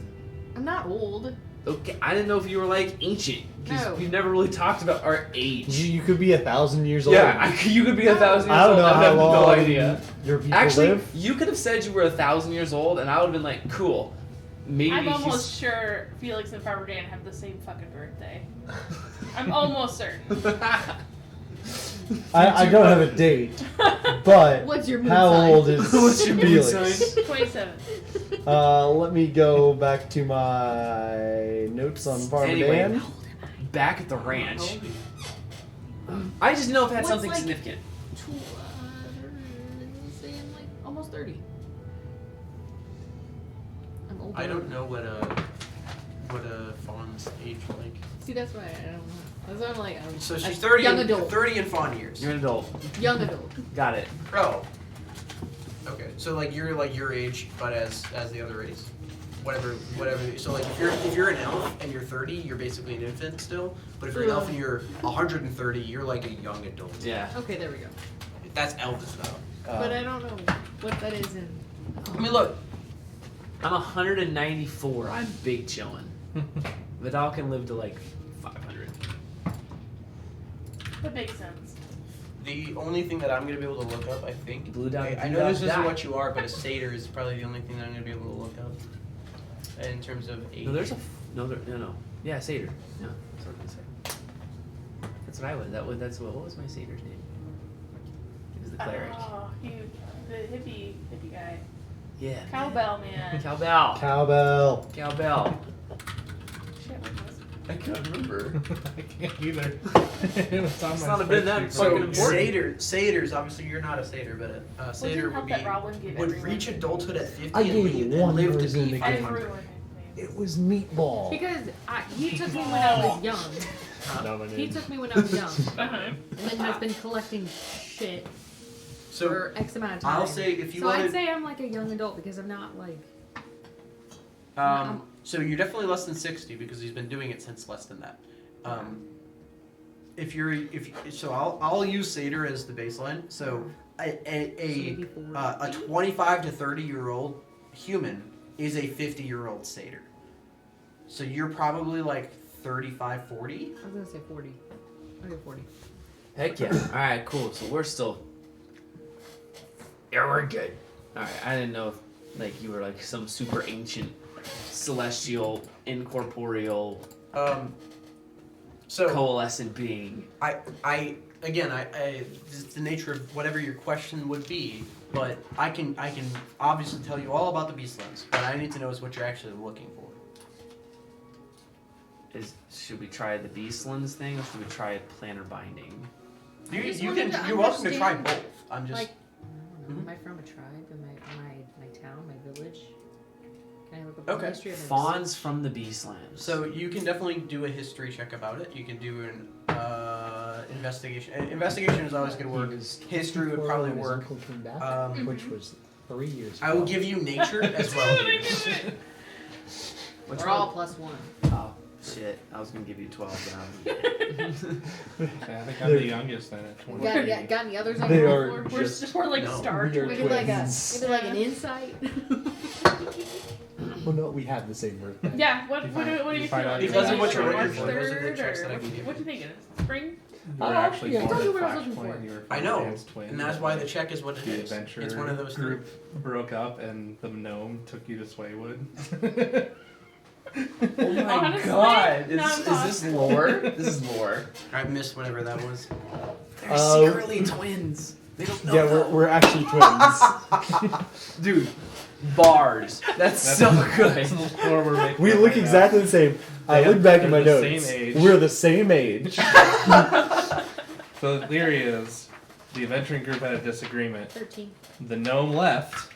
I'm not old. Okay, I didn't know if you were like ancient because No. we've never really talked about our age. You could be 1,000 years old. Yeah, you could be 1,000 years I don't old. know I how have no long idea. your people Actually, live. you could have said you were 1,000 years old, and I would have been like, cool. Maybe I'm he's- almost sure Felix and Farmer Dan have the same fucking birthday. I'm almost certain. I don't have a date, but What's your moon how sign? old is What's your moon Felix? 27. Let me go back to my notes on Farm Anyway, Dan. back at the ranch. I just know if it had What's something like- significant. Say I'm like almost 30. I'm older. I don't know what a fawn's age like. See, that's why I don't know. That's why I'm like, So a she's 30. Young adult. 30 in fawn years. You're an adult. Young adult. Got it. Oh. Okay. So like you're like your age, but as the other race. Whatever. So like if you're an elf and you're 30, you're basically an infant still. But if you're an elf and you're 130, you're like a young adult. Yeah. Okay, there we go. That's elvish though. But I don't know what that is in. I mean, look. I'm 194. I'm big chillin'. Vidal can live to like 500. That makes sense. The only thing that I'm gonna be able to look up, I think. Blue dot, I blue know dot, this isn't dot. what you are, but a satyr is probably the only thing that I'm gonna be able to look up. In terms of age. No, there's a no. Yeah, satyr. No, that's what I was gonna say. That's what I was. That's what was my satyr's name? He was the cleric. Oh, the hippie guy. Yeah. Cowbell man. Cowbell. Cowbell. Cowbell. Shit, what was it? I can't remember. I can't either. It was on It's my not a bit that spreadsheet. fucking So important. satyrs, obviously you're not a satyr, but a satyr help would that Rollin gave would everyone? reach adulthood at 50 I and gave one live to person be the 500. Everyone names. It was Meatball. Because he took me when I was young. He took me when I was young. And then has been collecting shit So for X amount of time. I'll say if you so wanted, I'd say I'm like a young adult because I'm not like So you're definitely less than 60 because he's been doing it since less than that. I'll use Satyr as the baseline. So a 25 to 30-year-old human is a 50-year-old Satyr. So you're probably like 35, 40. I was gonna say 40. Okay, 40. Heck yeah. Alright, cool. So we're still. Yeah, we're good. Alright, I didn't know if like you were like some super ancient, celestial, incorporeal, So coalescent being. it's the nature of whatever your question would be, but I can obviously tell you all about the Beastlands, but I need to know is what you're actually looking for. Should we try the Beastlands thing or should we try planar binding? You're welcome to try both. I'm just Like, I don't know, am I from a tribe? Am I my town, my village? Can I look up the history of my Fawns from the Beastlands. so you can definitely do a history check about it. You can do an investigation. Investigation is always going to work. History would probably work. Came back, which was 3 years ago. I will give you nature as well. Which We're all +1. Oh, shit. I was going to give you 12 now. Yeah, I think I'm the youngest then at 20. Got any others on They the are floor? We're like No. Star We are Trek. Maybe like an insight. Well, no, we have the same birthday. Yeah, what You do find- you you find out feel? Because of you're what you're March looking for, those are the 3rd, checks that I or can give. what do you think? Spring? You were actually yeah, born tell me at what I was looking Flashpoint. for. You were I know, Flashpoint's twin. and that's why the check is what it The is. adventure It's one of those three. group broke up and the gnome took you to Swaywood. Oh my Honestly, god. not Is this lore? This is lore. I missed whatever that was. They're secretly twins. They don't know. Yeah, we're actually twins. Dude, bars. That's so good. That's the lore we're making We up look right now. exactly the same. I Yeah, look back at my they're the notes. same age. We're the same age. So the theory is the adventuring group had a disagreement. 13. The gnome left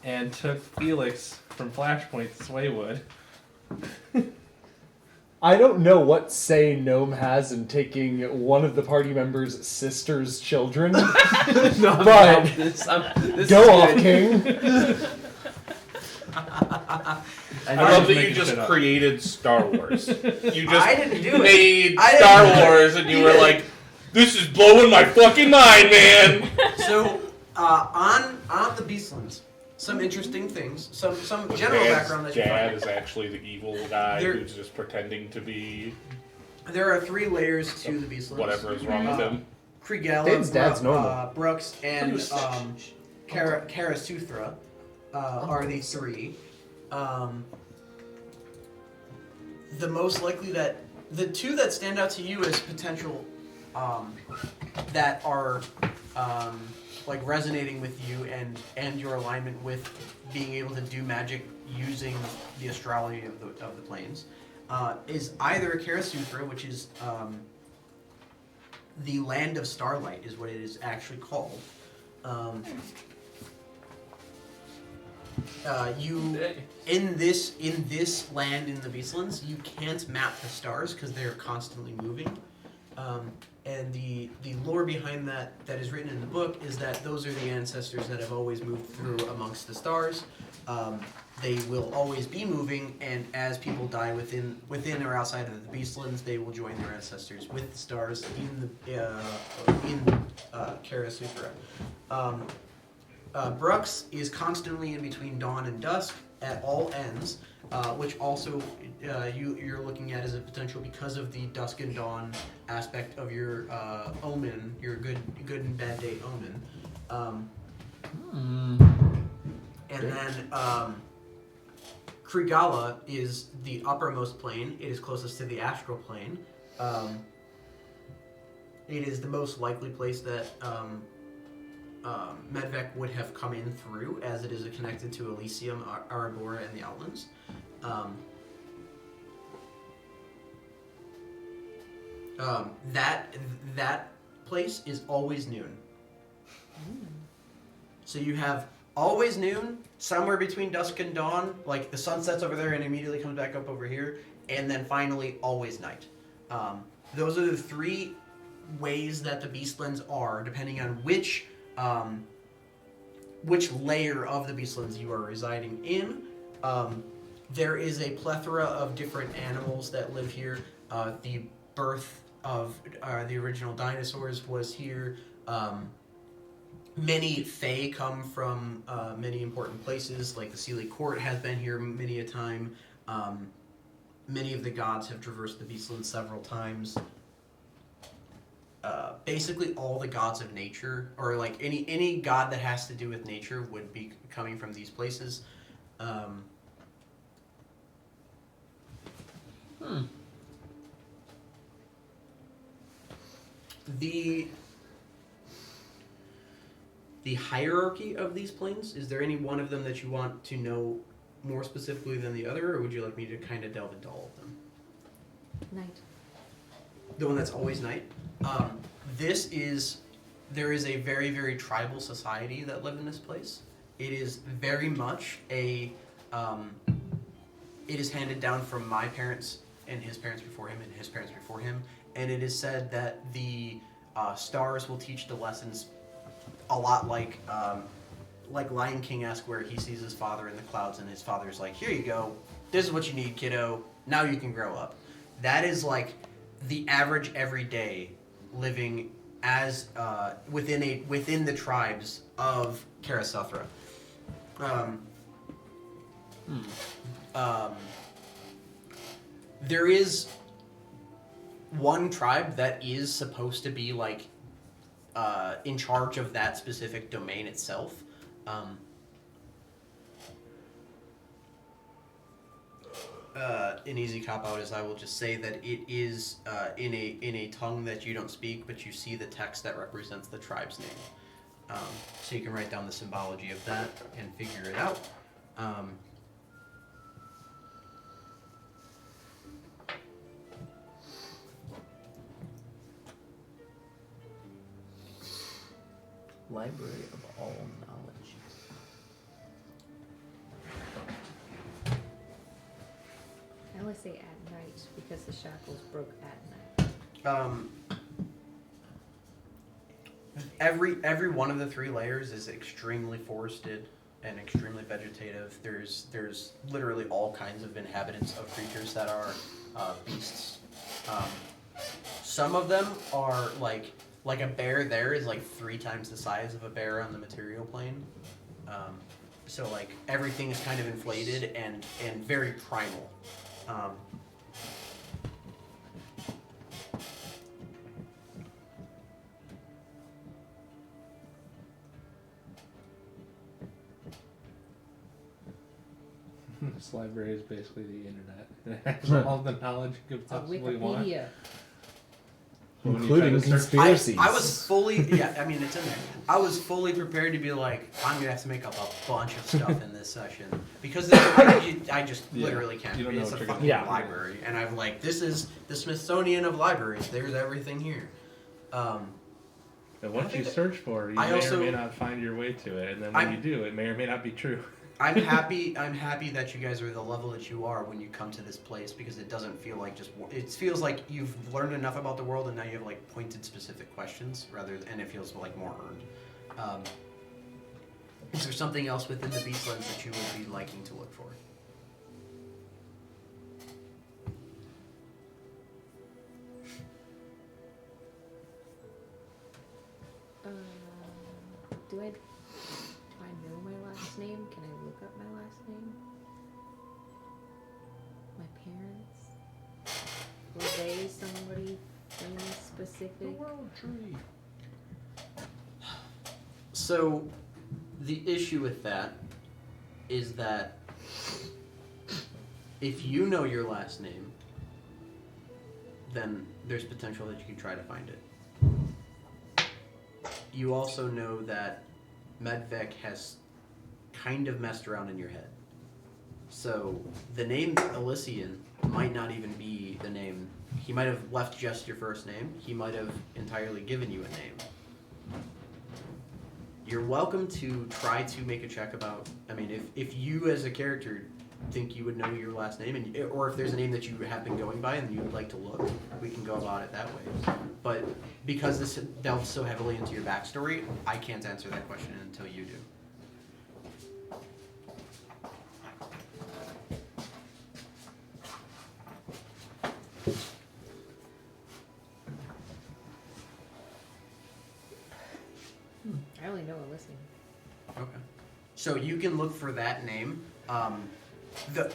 and took Felix from Flashpoint to Swaywood. I don't know what say Gnome has in taking one of the party members' sister's children. No, But this go is off, good. King. I I'm love just that you making just shit up. created Star Wars. You just I didn't do it. made I didn't Star do it. Wars, and you were like, "This is blowing my fucking mind, man." So, on the Beastlands, some interesting things, some general background that you Dad find. is actually the evil guy There- who's just pretending to be There are 3 layers to the Beastlands. whatever is wrong with him. Krigala, Dave's dad's normal. Brooks, and Karasuthra are the 3. The most likely the 2 that stand out to you as potential that are like resonating with you and your alignment with being able to do magic using the astrology of the planes is either Karasuthra, which is the Land of Starlight, is what it is actually called. You in this land in the Beastlands, you can't map the stars because they're constantly moving. And the lore behind that is written in the book is that those are the ancestors that have always moved through amongst the stars. They will always be moving, and as people die within or outside of the Beastlands, they will join their ancestors with the stars in Karasuthra. Brux is constantly in between dawn and dusk at all ends, which also you're looking at as a potential because of the dusk and dawn aspect of your omen, your good and bad day omen. And then Krigala is the uppermost plane. It is closest to the astral plane. It is the most likely place that Medvec would have come in through, as it is connected to Elysium, Arabora, and the Outlands. That place is always noon. So you have always noon, somewhere between dusk and dawn, like the sun sets over there and immediately comes back up over here, and then finally always night. Those are the 3 ways that the Beastlands are, depending on which layer of the Beastlands you are residing in. There is a plethora of different animals that live here. The birth of the original dinosaurs was here. Many fae come from many important places, like the Sealy Court has been here many a time. Many of the gods have traversed the Beastland several times. Basically, all the gods of nature, or like any god that has to do with nature, would be coming from these places. The hierarchy of these planes, is there any one of them that you want to know more specifically than the other, or would you like me to kind of delve into all of them? Night. The one that's always night? There is a very, very tribal society that live in this place. It is very much it is handed down from my parents and his parents before him and his parents before him, and it is said that the stars will teach the lessons a lot like Lion King-esque, where he sees his father in the clouds and his father's like, here you go, this is what you need, kiddo, now you can grow up. That is like the average everyday living as within the tribes of Karasuthra. There is one tribe that is supposed to be like in charge of that specific domain itself. An easy cop out is I will just say that it is in a tongue that you don't speak, but you see the text that represents the tribe's name. So you can write down the symbology of that and figure it out. Library of all knowledge. I always say at night because the shackles broke at night. Every one of the 3 layers is extremely forested and extremely vegetative. There's literally all kinds of inhabitants of creatures that are beasts. Some of them are like a bear. There is like 3 times the size of a bear on the material plane. So like everything is kind of inflated and very primal. This library is basically the internet. It has all the knowledge you could It's a possibly want. Wikipedia. When you try Including to search- conspiracies. I was fully, I mean, it's in there. I was fully prepared to be like, I'm going to have to make up a bunch of stuff in this session. Because I just Yeah, literally can't. you don't know It's a what you're fucking gonna do. library. And I'm like, this is the Smithsonian of libraries. There's everything here. And once you search for it, you I may also- or may not find your way to it. And then when I'm- you do, it may or may not be true. I'm happy that you guys are the level that you are when you come to this place, because it doesn't feel like it feels like you've learned enough about the world and now you have like pointed specific questions and it feels like more earned. Is there something else within the Beastlands that you would be liking to look for? Do I know my last name? Can I look up my last name? My parents? Were they somebody specific? So, the issue with that is that if you know your last name, then there's potential that you can try to find it. You also know that Medvec has kind of messed around in your head. So the name Elysian might not even be the name. He might have left just your first name. He might have entirely given you a name. You're welcome to try to make a check about, I mean, if you as a character think you would know your last name, or if there's a name that you have been going by and you would like to look, we can go about it that way. But because this delves so heavily into your backstory, I can't answer that question until you do. So you can look for that name.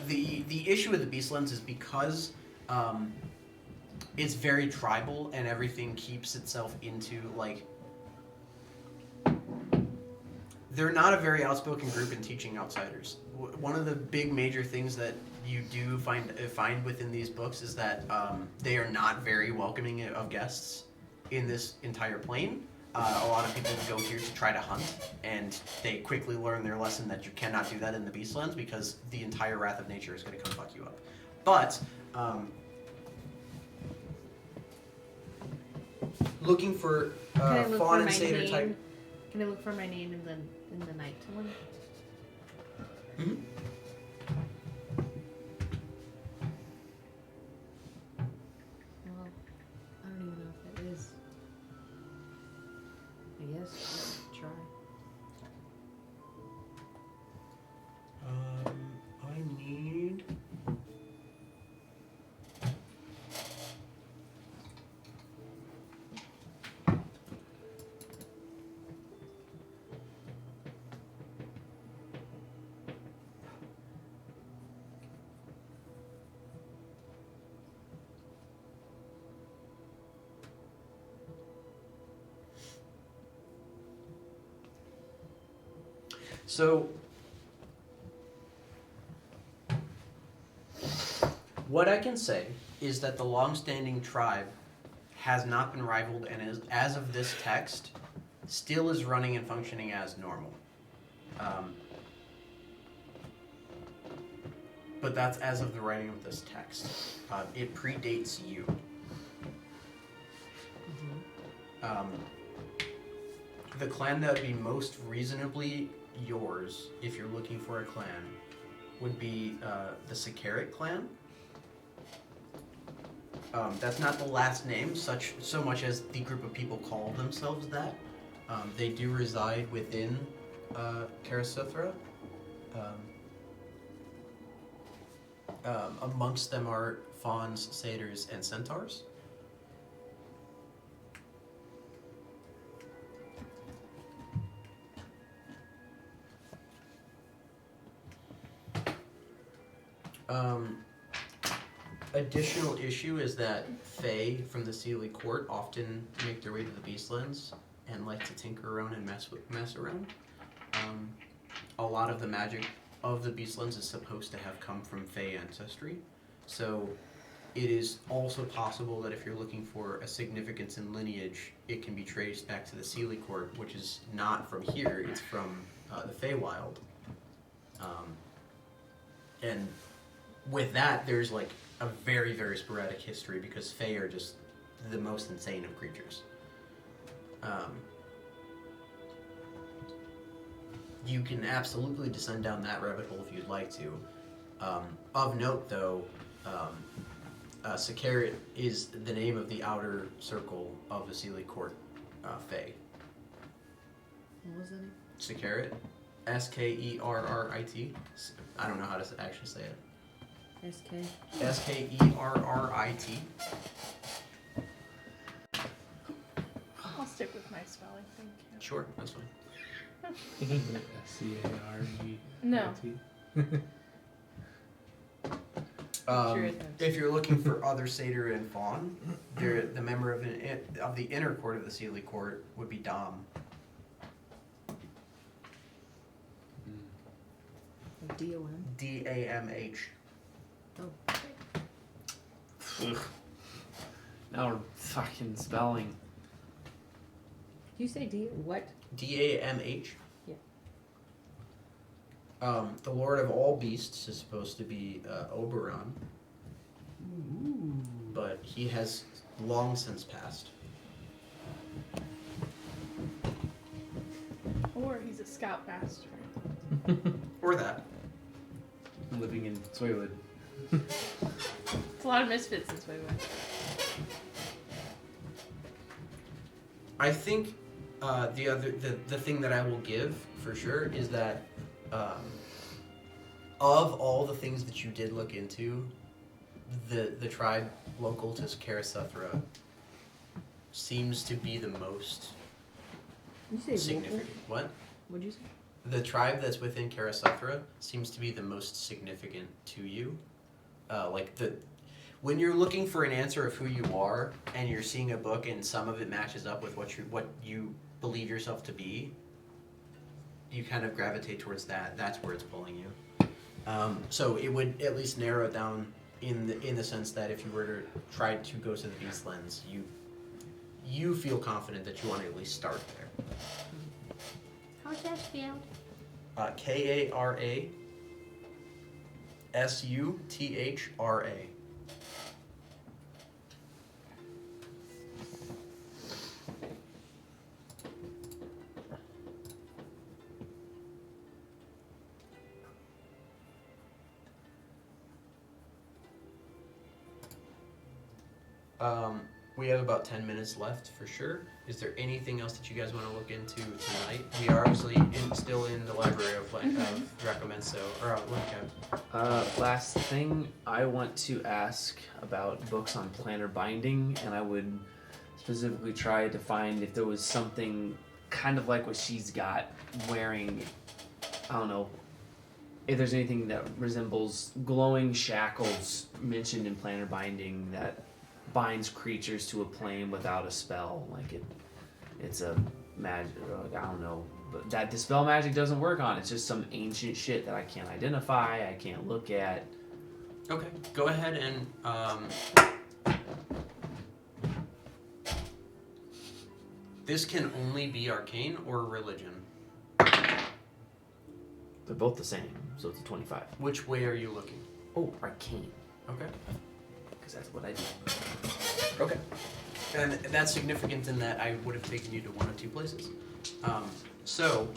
The issue with the Beastlands is because it's very tribal and everything keeps itself into like. They're not a very outspoken group in teaching outsiders. One of the big major things that you do find within these books is that they are not very welcoming of guests in this entire plane. A lot of people go here to try to hunt, and they quickly learn their lesson that you cannot do that in the Beastlands because the entire wrath of nature is going to come fuck you up. But looking for Can I look fawn for and my satyr name? type. Can I look for my name in the night one? Mhm. Well, I don't even know if it is. I guess let's try. I need. So, what I can say is that the long-standing tribe has not been rivaled and is, as of this text, still is running and functioning as normal. But that's as of the writing of this text. It predates you. The clan that would be most reasonably yours, if you're looking for a clan, would be the Sakarit clan. That's not the last name, so much as the group of people call themselves that. They do reside within Karasuthra. Amongst them are fawns, satyrs, and centaurs. Additional issue is that Fae from the Sealy Court often make their way to the Beastlands and like to tinker around and mess around. A lot of the magic of the Beastlands is supposed to have come from Fae ancestry, so it is also possible that if you're looking for a significance in lineage, it can be traced back to the Sealy Court, which is not from here, it's from the Feywild. And with that, there's like a very, very sporadic history because Fae are just the most insane of creatures. You can absolutely descend down that rabbit hole if you'd like to. Of note, though, Sakarit is the name of the outer circle of the Sealy Court Fae. What was the name? Sakarit. Skerrit. I don't know how to actually say it. SK. Skerrit. I'll stick with my spelling. Thank you. Sure, that's fine. SCARG. No. Sure it does. If you're looking for other satyr and fawn, the member of the inner court of the Sealy Court would be Dom. DOM. Damh. Oh. Ugh. Now we're fucking spelling. You say D what? Damh. Yeah. The Lord of all beasts is supposed to be Oberon, but he has long since passed. Or he's a scout master. Or that. Living in Soywood. It's a lot of misfits this way. I think the thing that I will give for sure is that of all the things that you did look into, the tribe local to Karasuthra seems to be the most You say significant. What? What'd you say? the tribe that's within Karasethra seems to be the most significant to you. When you're looking for an answer of who you are, and you're seeing a book, and some of it matches up with what you believe yourself to be, you kind of gravitate towards that. That's where it's pulling you. So it would at least narrow it down in the sense that if you were to try to go to the Beastlands, you feel confident that you want to at least start there. How's that spelled? Karasuthra. We have about 10 minutes left for sure. Is there anything else that you guys want to look into tonight? We are obviously still in the library of Dracomenso, or Limcap. Last thing, I want to ask about books on planner binding, and I would specifically try to find if there was something kind of like what she's got wearing, I don't know, if there's anything that resembles glowing shackles mentioned in planner binding that binds creatures to a plane without a spell. Like it's a magic, like, I don't know, but that dispel magic doesn't work on. It's just some ancient shit that I can't identify, I can't look at. Okay, go ahead and this can only be arcane or religion. They're both the same, so it's a 25. Which way are you looking? Oh, arcane, Okay. because that's what I do. Okay. And that's significant in that I would have taken you to one of two places. So,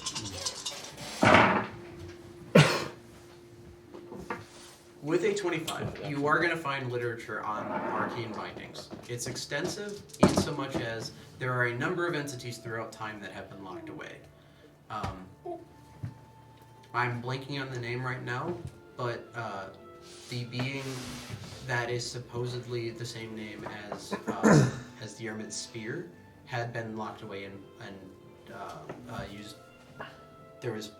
with a 25, you are going to find literature on arcane bindings. It's extensive in so much as there are a number of entities throughout time that have been locked away. I'm blanking on the name right now, but the being that is supposedly the same name as the Ermid's spear had been locked away and used. There was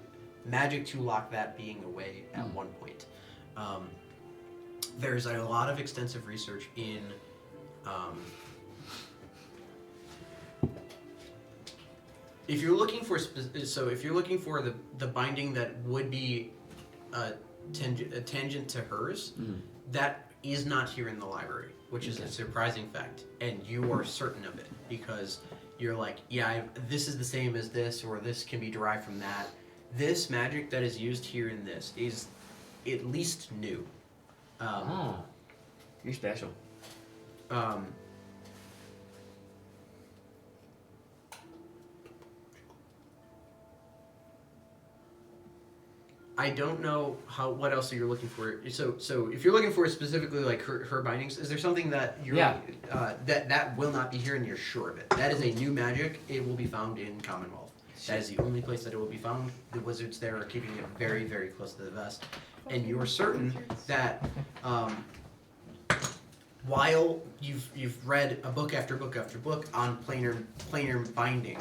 magic to lock that being away at one point. There's a lot of extensive research in if you're looking for the binding that would be tangent to hers, that is not here in the library, which is a surprising fact, and you are certain of it because you're like, yeah, this is the same as this, or this can be derived from that. This magic that is used here in this is at least new. You're special. I don't know what else you're looking for. So if you're looking for specifically like her bindings, is there something that you're that will not be here and you're sure of it? That is a new magic. It will be found in Commonwealth. That is the only place that it will be found. The wizards there are keeping it very, very close to the vest, and you're certain that while you've read a book after book after book on planar binding,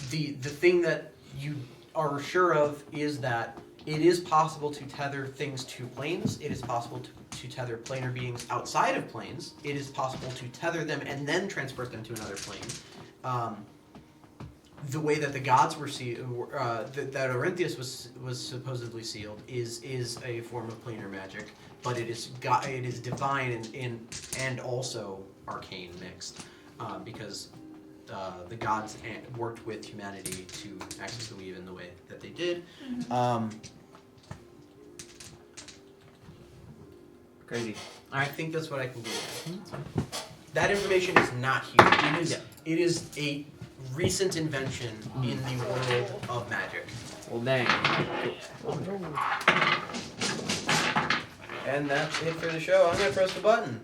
the thing that you are sure of is that it is possible to tether things to planes. It is possible to tether planar beings outside of planes. It is possible to tether them and then transport them to another plane. The way that the gods were that Orinthius was supposedly sealed is a form of planar magic, but it is divine and also arcane mixed, because the gods worked with humanity to access the weave in the way that they did. Crazy. I think that's what I can do. That information is not here. It is a recent invention in the world of magic. Well, dang. And that's it for the show. I'm gonna press the button.